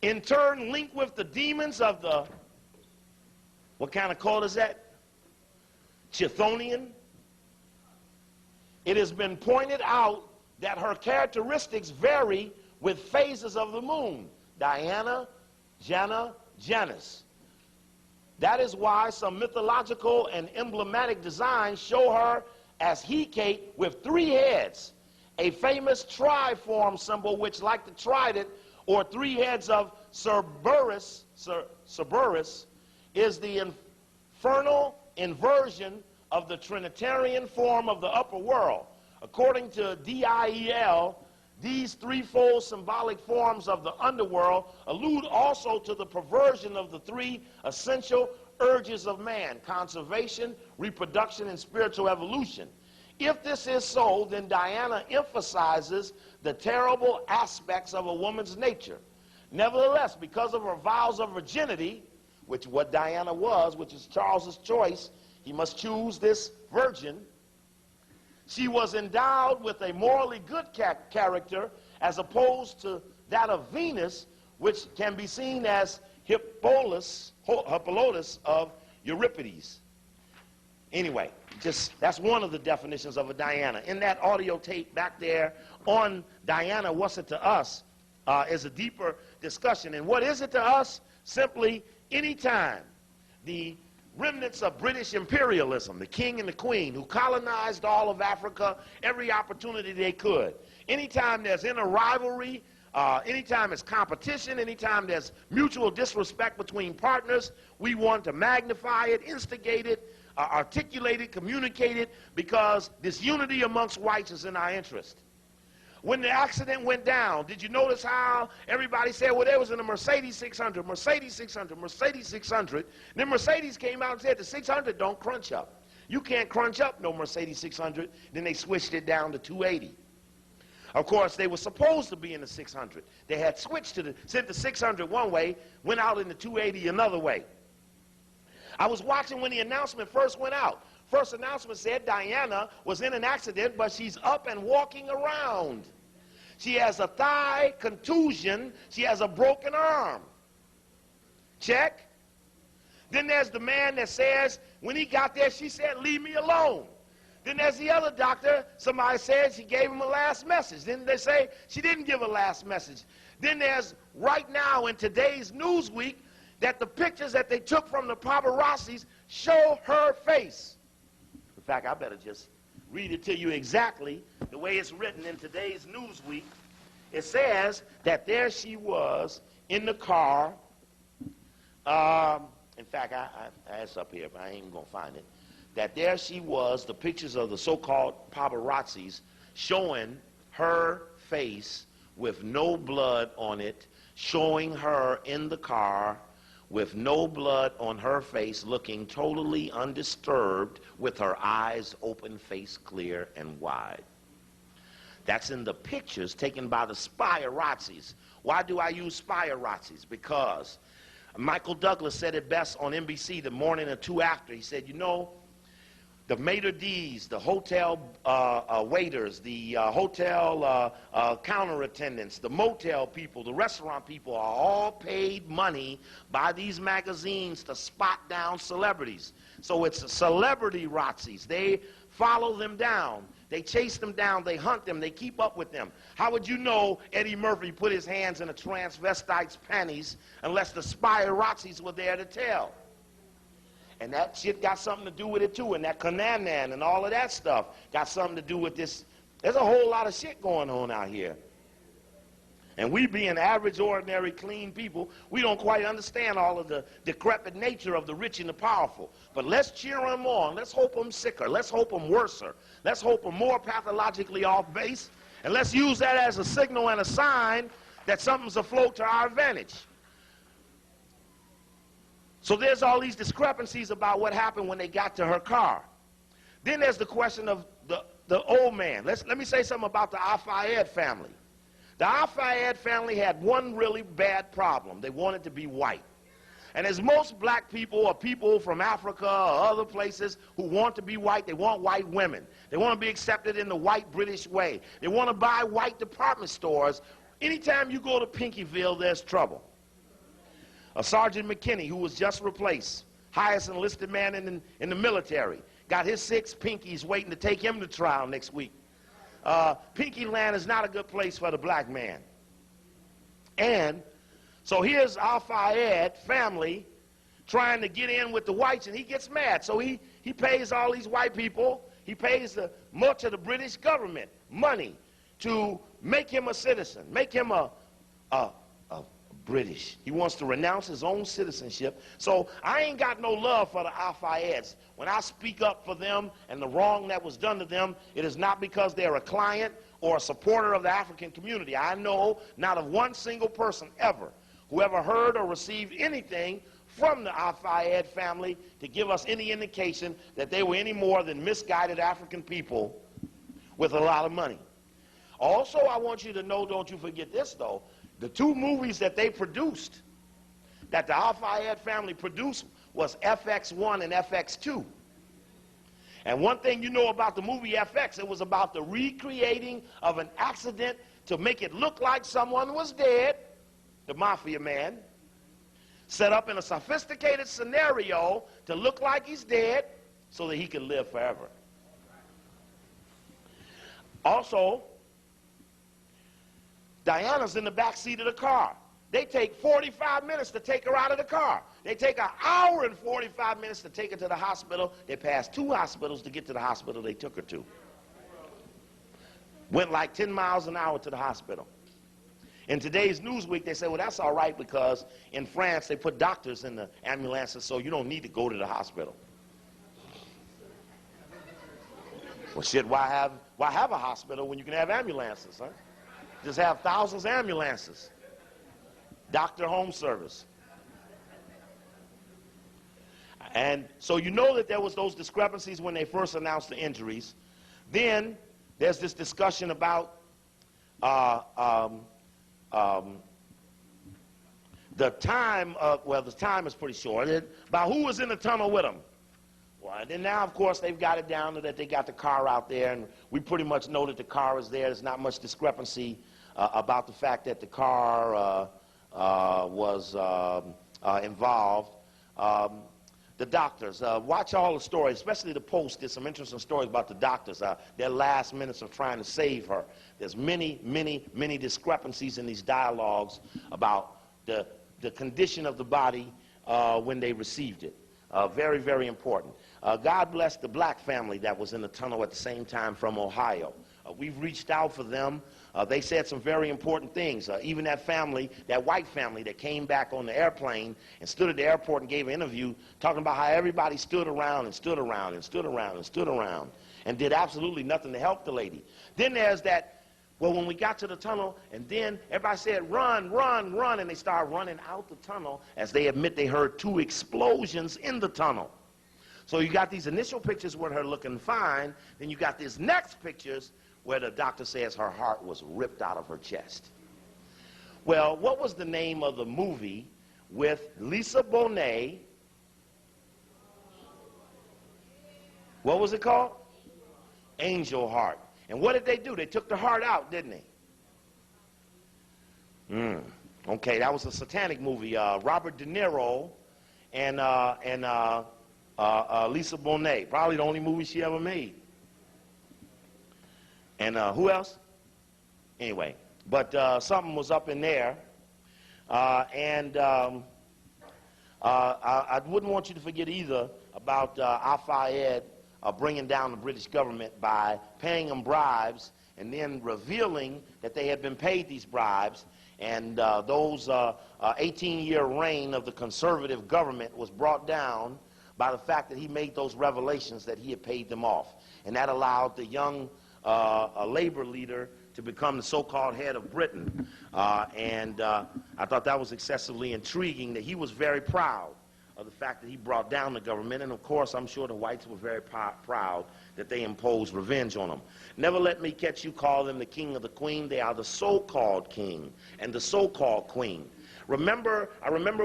in turn linked with the demons of the, what kind of cult is that? Chthonian. It has been pointed out that her characteristics vary with phases of the moon. Diana, Jana, Janus. That is why some mythological and emblematic designs show her as Hecate with 3 heads, a famous triform symbol which, like the trident or 3 heads of Cerberus, is the infernal inversion of the Trinitarian form of the upper world. According to DIEL, these threefold symbolic forms of the underworld allude also to the perversion of the 3 essential urges of man: conservation, reproduction, and spiritual evolution. If this is so, then Diana emphasizes the terrible aspects of a woman's nature. Nevertheless, because of her vows of virginity, which what Diana was, which is Charles's choice, he must choose this virgin, she was endowed with a morally good character as opposed to that of Venus, which can be seen as Hippolytus of Euripides. Anyway, that's one of the definitions of a Diana. In that audio tape back there on Diana, what's it to us, is a deeper discussion. And what is it to us? Simply, anytime the remnants of British imperialism, the king and the queen, who colonized all of Africa every opportunity they could, anytime there's inner rivalry, anytime there's competition, anytime there's mutual disrespect between partners, we want to magnify it, instigate it, articulate it, communicate it, because this unity amongst whites is in our interest. When the accident went down, did you notice how everybody said, well, there was in a Mercedes 600, Mercedes 600, Mercedes 600. Then Mercedes came out and said the 600 don't crunch up. You can't crunch up no Mercedes 600. Then they switched it down to 280. Of course, they were supposed to be in the 600. They had switched to sent the 600 one way, went out in the 280 another way. I was watching when the announcement first went out. First announcement said Diana was in an accident, but she's up and walking around. She has a thigh contusion. She has a broken arm. Check. Then there's the man that says, when he got there, she said, leave me alone. Then there's the other doctor. Somebody says she gave him a last message. Then they say she didn't give a last message. Then there's right now in today's Newsweek that the pictures that they took from the paparazzis show her face. In fact, I better just read it to you exactly the way it's written in today's Newsweek. It says that there she was in the car. In fact, it's up here, but I ain't even going to find it. That there she was, the pictures of the so-called paparazzis showing her face with no blood on it, showing her in the car with no blood on her face, looking totally undisturbed, with her eyes open, face clear and wide. That's in the pictures taken by the paparazzis. Why do I use paparazzis? Because Michael Douglas said it best on NBC the morning or two after. He said, you know, the maitre d's, the hotel waiters, the hotel counter attendants, the motel people, the restaurant people are all paid money by these magazines to spot down celebrities. So it's celebrity Razzies. They follow them down. They chase them down. They hunt them. They keep up with them. How would you know Eddie Murphy put his hands in a transvestite's panties unless the paparazzis were there to tell? And that shit got something to do with it too, and that Kananan and all of that stuff got something to do with this. There's a whole lot of shit going on out here. And we being average, ordinary, clean people, we don't quite understand all of the decrepit nature of the rich and the powerful. But let's cheer them on. Let's hope them sicker. Let's hope them worser. Let's hope them more pathologically off base. And let's use that as a signal and a sign that something's afloat to our advantage. So there's all these discrepancies about what happened when they got to her car. Then there's the question of the old man. Let me say something about the Al-Fayed family. The Al-Fayed family had one really bad problem. They wanted to be white. And as most black people or people from Africa or other places who want to be white, they want white women. They want to be accepted in the white British way. They want to buy white department stores. Anytime you go to Pinkyville, there's trouble. Sergeant McKinney, who was just replaced, highest enlisted man in the military, got his 6 pinkies waiting to take him to trial next week. Pinky land is not a good place for the black man. And so here's Al-Fayed family trying to get in with the whites, and he gets mad. So he pays all these white people, he pays much of the British government money to make him a citizen, make him a British. He wants to renounce his own citizenship. So I ain't got no love for the Al-Fayeds. When I speak up for them and the wrong that was done to them, it is not because they're a client or a supporter of the African community. I know not of one single person ever who ever heard or received anything from the Al-Fayed family to give us any indication that they were any more than misguided African people with a lot of money. Also, I want you to know, don't you forget this though, the 2 movies that they produced, that the Al-Fayed family produced, was FX1 and FX2. And one thing you know about the movie FX, it was about the recreating of an accident to make it look like someone was dead, the mafia man, set up in a sophisticated scenario to look like he's dead so that he can live forever. Also, Diana's in the back seat of the car. They take 45 minutes to take her out of the car. They take an hour and 45 minutes to take her to the hospital. They passed 2 hospitals to get to the hospital they took her to. Went like 10 miles an hour to the hospital. In today's Newsweek, they say, well, that's all right because in France, they put doctors in the ambulances, so you don't need to go to the hospital. Well, shit, why have a hospital when you can have ambulances, huh? Just have thousands of ambulances. Doctor home service. And so you know that there was those discrepancies when they first announced the injuries. Then there's this discussion about the time, well, the time is pretty short, about who was in the tunnel with them. Well, and then now, of course, they've got it down to that they got the car out there, and we pretty much know that the car is there. There's not much discrepancy about the fact that the car was involved. The doctors, watch all the stories, especially the Post did some interesting stories about the doctors, their last minutes of trying to save her. There's many, many, many discrepancies in these dialogues about the condition of the body when they received it. Very, very important. God bless the black family that was in the tunnel at the same time from Ohio. We've reached out for them. They said some very important things. Even that family, that white family that came back on the airplane and stood at the airport and gave an interview talking about how everybody stood around and stood around and stood around and stood around and did absolutely nothing to help the lady. Then there's that, well, when we got to the tunnel and then everybody said, run, run, run, and they started running out the tunnel as they admit they heard 2 explosions in the tunnel. So you got these initial pictures with her looking fine, then you got these next pictures where the doctor says her heart was ripped out of her chest. Well, what was the name of the movie with Lisa Bonet? What was it called? Angel Heart. And what did they do? They took the heart out, didn't they? Okay, that was a satanic movie. Robert De Niro and Lisa Bonet. Probably the only movie she ever made. And who else? Anyway, but something was up in there. I wouldn't want you to forget either about Al-Fayed bringing down the British government by paying them bribes and then revealing that they had been paid these bribes. And those 18-year reign of the conservative government was brought down by the fact that he made those revelations that he had paid them off. And that allowed the young a labor leader to become the so-called head of Britain. I thought that was excessively intriguing, that he was very proud of the fact that he brought down the government. And of course, I'm sure the whites were very proud that they imposed revenge on them. Never let me catch you call them the king or the queen. They are the so-called king and the so-called queen. I remember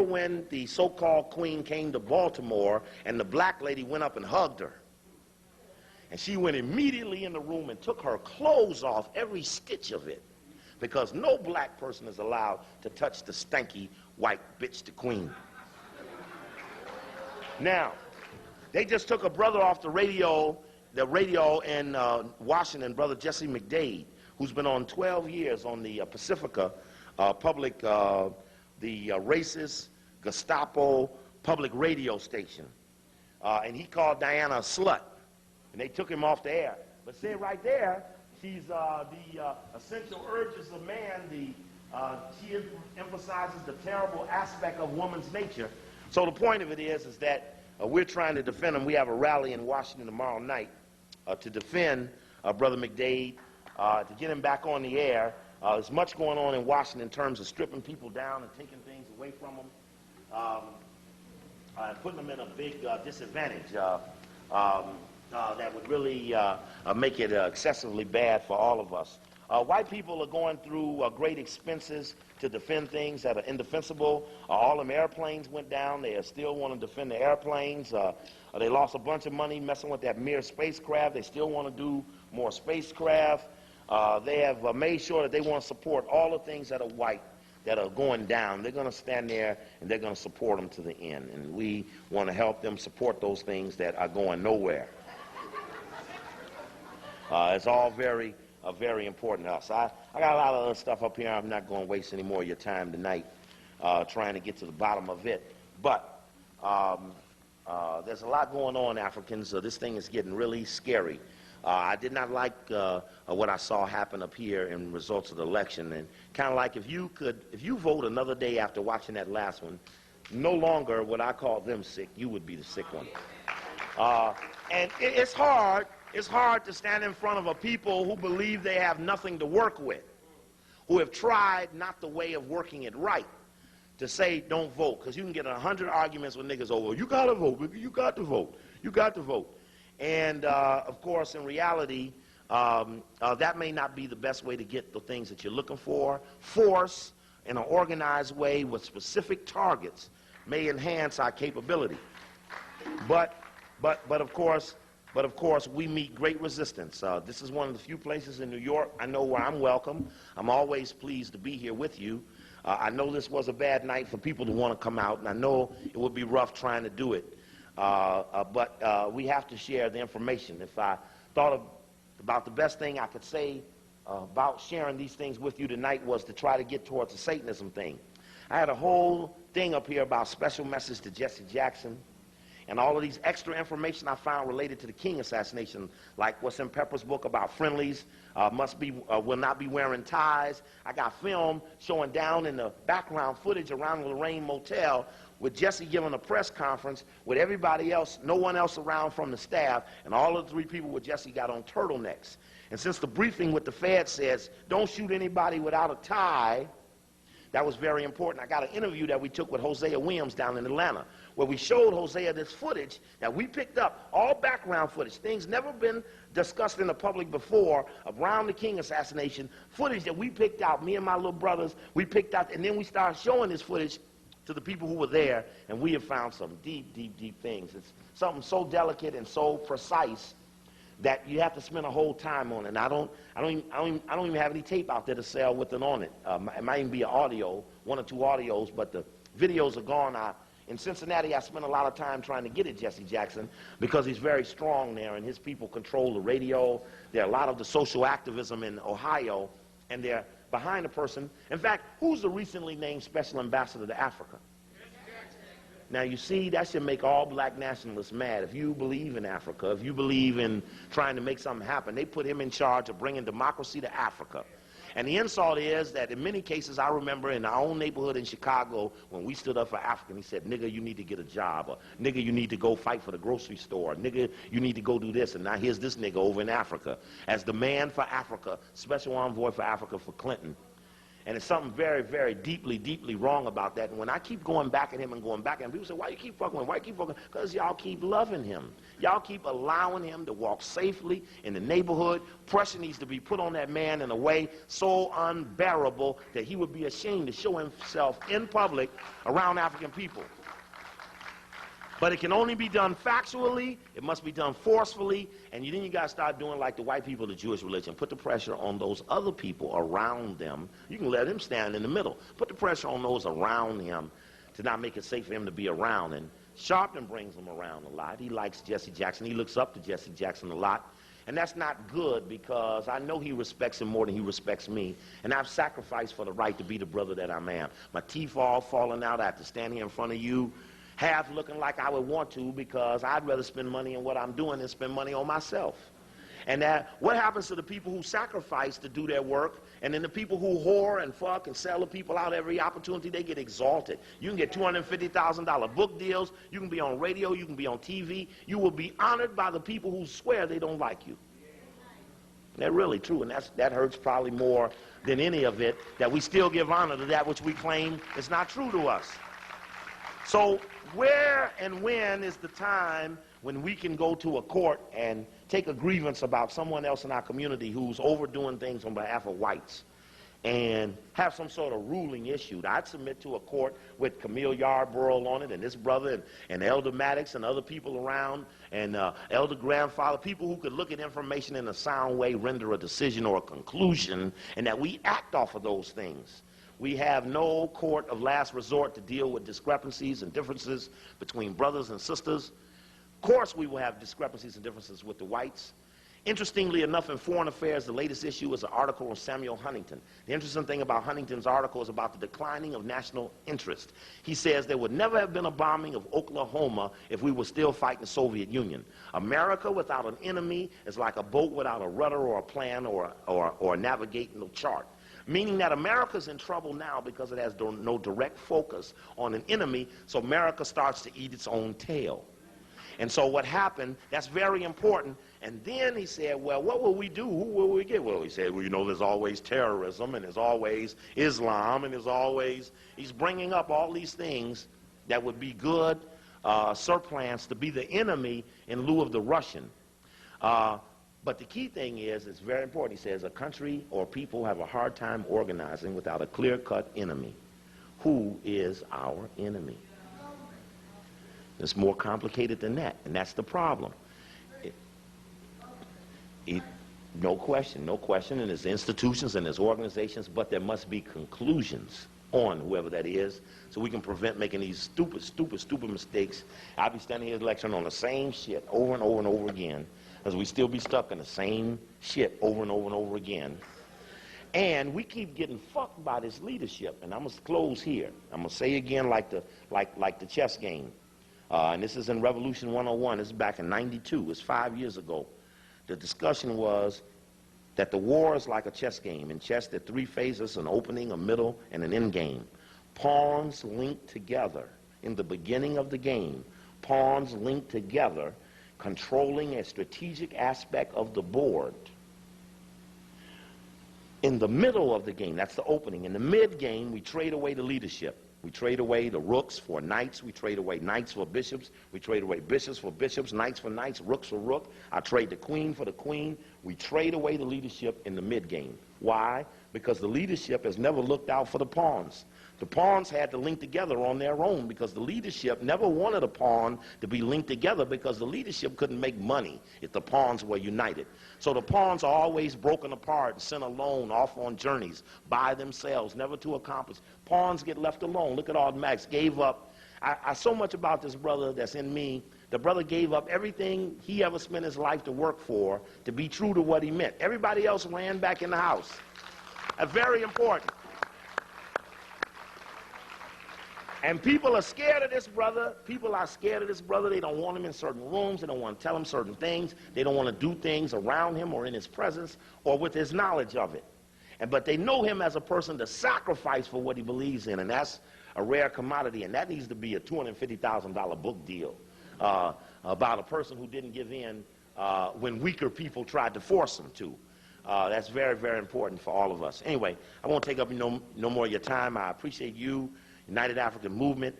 when the so-called queen came to Baltimore and the black lady went up and hugged her. And she went immediately in the room and took her clothes off, every stitch of it, because no black person is allowed to touch the stanky white bitch to queen. Now, they just took a brother off the radio in Washington, Brother Jesse McDade, who's been on 12 years on the Pacifica public, the racist Gestapo public radio station. And he called Diana a slut. And they took him off the air. But see right there, she's the essential urges of man. She emphasizes the terrible aspect of woman's nature. So the point of it is that we're trying to defend him. We have a rally in Washington tomorrow night to defend Brother McDade, to get him back on the air. There's much going on in Washington in terms of stripping people down and taking things away from them, and putting them in a big disadvantage that would really make it excessively bad for all of us. White people are going through great expenses to defend things that are indefensible. All them airplanes went down. They still want to defend the airplanes. They lost a bunch of money messing with that mere spacecraft. They still want to do more spacecraft. They have made sure that they want to support all the things that are white that are going down. They're going to stand there and they're going to support them to the end. And we want to help them support those things that are going nowhere. It's all very important to us. I got a lot of other stuff up here. I'm not going to waste any more of your time tonight trying to get to the bottom of it. But there's a lot going on, Africans. This thing is getting really scary. I did not like what I saw happen up here in results of the election. And kind of like if you vote another day after watching that last one, no longer would I call them sick. You would be the sick one. And it's hard. It's hard to stand in front of a people who believe they have nothing to work with, who have tried not the way of working it right, to say don't vote, because you can get 100 arguments with niggas over, you got to vote, you got to vote, you got to vote. And, of course, in reality, that may not be the best way to get the things that you're looking for. Force in an organized way with specific targets may enhance our capability. But of course, we meet great resistance. This is one of the few places in New York I know where I'm welcome. I'm always pleased to be here with you. I know this was a bad night for people to want to come out, and I know it would be rough trying to do it. But we have to share the information. If I thought about the best thing I could say about sharing these things with you tonight was to try to get towards the Satanism thing. I had a whole thing up here about special message to Jesse Jackson, and all of these extra information I found related to the King assassination, like what's in Pepper's book about friendlies, will not be wearing ties. I got film showing down in the background footage around the Lorraine Motel with Jesse giving a press conference with everybody else, no one else around from the staff, and all of the 3 people with Jesse got on turtlenecks. And since the briefing with the Fed says, don't shoot anybody without a tie, that was very important. I got an interview that we took with Hosea Williams down in Atlanta, where we showed Hosea this footage that we picked up, all background footage, things never been discussed in the public before around the King assassination, footage that we picked out, me and my little brothers, we picked out, and then we started showing this footage to the people who were there, and we have found some deep, deep, deep things. It's something so delicate and so precise that you have to spend a whole time on it. And I don't even have any tape out there to sell with it on it. It might even be an audio, 1 or 2 audios, but the videos are gone. In Cincinnati, I spent a lot of time trying to get at Jesse Jackson because he's very strong there, and his people control the radio. There are a lot of the social activism in Ohio, and they're behind the person. In fact, who's the recently named Special Ambassador to Africa? Now, you see, that should make all black nationalists mad. If you believe in Africa, if you believe in trying to make something happen, they put him in charge of bringing democracy to Africa. And the insult is that in many cases, I remember in our own neighborhood in Chicago, when we stood up for Africa, he said, nigga, you need to get a job, or nigga, you need to go fight for the grocery store, nigga, you need to go do this. And now here's this nigga over in Africa as the man for Africa, special envoy for Africa for Clinton. And it's something very, very deeply, deeply wrong about that. And when I keep going back at him and going back at him, people say, why you keep fucking with him? Why you keep fucking? Because y'all keep loving him. Y'all keep allowing him to walk safely in the neighborhood. Pressure needs to be put on that man in a way so unbearable that he would be ashamed to show himself in public around African people. But it can only be done factually, it must be done forcefully, and then you got to start doing like the white people of the Jewish religion. Put the pressure on those other people around them. You can let him stand in the middle. Put the pressure on those around him to not make it safe for him to be around. And Sharpton brings him around a lot. He likes Jesse Jackson. He looks up to Jesse Jackson a lot. And that's not good, because I know he respects him more than he respects me. And I've sacrificed for the right to be the brother that I am. My teeth all falling out. I have to stand here in front of you, half looking like I would want to, because I'd rather spend money on what I'm doing than spend money on myself. And what happens to the people who sacrifice to do their work, and then the people who whore and fuck and sell the people out every opportunity? They get exalted. You can get $250,000 book deals. You can be on radio. You can be on TV. You will be honored by the people who swear they don't like you. That's really true, and that hurts probably more than any of it, that we still give honor to that which we claim is not true to us. So where and when is the time when we can go to a court and take a grievance about someone else in our community who's overdoing things on behalf of whites and have some sort of ruling issued? I'd submit to a court with Camille Yarborough on it, and this brother, and Elder Maddox and other people around, and Elder Grandfather, people who could look at information in a sound way, render a decision or a conclusion, and that we act off of those things. We have no court of last resort to deal with discrepancies and differences between brothers and sisters. Of course we will have discrepancies and differences with the whites. Interestingly enough, in Foreign Affairs, the latest issue is an article on Samuel Huntington. The interesting thing about Huntington's article is about the declining of national interest. He says there would never have been a bombing of Oklahoma if we were still fighting the Soviet Union. America without an enemy is like a boat without a rudder or a plan or a navigational chart. Meaning that America's in trouble now because it has no direct focus on an enemy, so America starts to eat its own tail. And so what happened, that's very important. And then he said, well, what will we do? Who will we get? Well, he said, well, you know, there's always terrorism, and there's always Islam, and there's always, he's bringing up all these things that would be good surplants to be the enemy in lieu of the Russian. But the key thing is, it's very important, he says, a country or people have a hard time organizing without a clear-cut enemy. Who is our enemy? It's more complicated than that, and that's the problem. No question, and there's institutions and there's organizations, but there must be conclusions on whoever that is, so we can prevent making these stupid mistakes. I'll be standing here lecturing on the same shit over and over and over again, because we still be stuck in the same shit over and over and over again. And we keep getting fucked by this leadership. And I'm going to close here. I'm going to say again like the chess game. And this is in Revolution 101. This is back in '92. It's 5 years ago. The discussion was that the war is like a chess game. In chess, there are three phases: an opening, a middle, and an end game. Pawns link together. In the beginning of the game, pawns link together, controlling a strategic aspect of the board. In the middle of the game, that's the opening. In the mid-game, we trade away the leadership. We trade away the rooks for knights. We trade away knights for bishops. We trade away bishops for bishops, knights for knights, rooks for rook. I trade the queen for the queen. We trade away the leadership in the mid-game. Why? Because the leadership has never looked out for the pawns. The pawns had to link together on their own because the leadership never wanted a pawn to be linked together because the leadership couldn't make money if the pawns were united. So the pawns are always broken apart and sent alone off on journeys by themselves, never to accomplish. Pawns get left alone. Look at all Max gave up. I so much about this brother that's in me. The brother gave up everything he ever spent his life to work for to be true to what he meant. Everybody else ran back in the house. Very important. And people are scared of this brother. People are scared of this brother. They don't want him in certain rooms. They don't want to tell him certain things. They don't want to do things around him or in his presence or with his knowledge of it. But they know him as a person to sacrifice for what he believes in, and that's a rare commodity, and that needs to be a $250,000 book deal about a person who didn't give in when weaker people tried to force him to. That's very, very important for all of us. Anyway, I won't take up no more of your time. I appreciate you, United African Movement.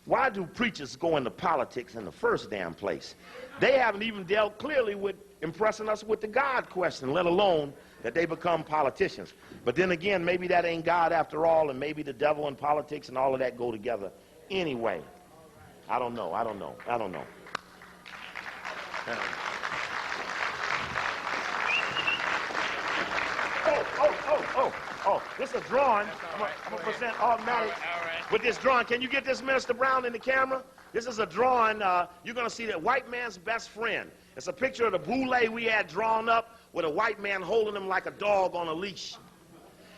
Why do preachers go into politics in the first damn place? They haven't even dealt clearly with impressing us with the God question, let alone that they become politicians. But then again, maybe that ain't God after all, and maybe the devil and politics and all of that go together anyway. I don't know. Oh, this is a drawing. I'm going to present automatic with this drawing. Can you get this, Minister Brown, in the camera? This is a drawing. You're going to see that white man's best friend. It's a picture of the Boule we had drawn up with a white man holding him like a dog on a leash.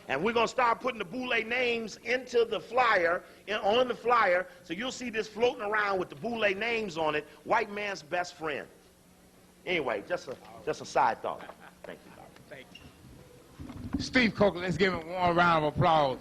And we're going to start putting the Boule names into the flyer, on the flyer, so you'll see this floating around with the Boule names on it, white man's best friend. Anyway, just a side thought. Thank you. Thank you. Steve Coker, let's give him a warm round of applause.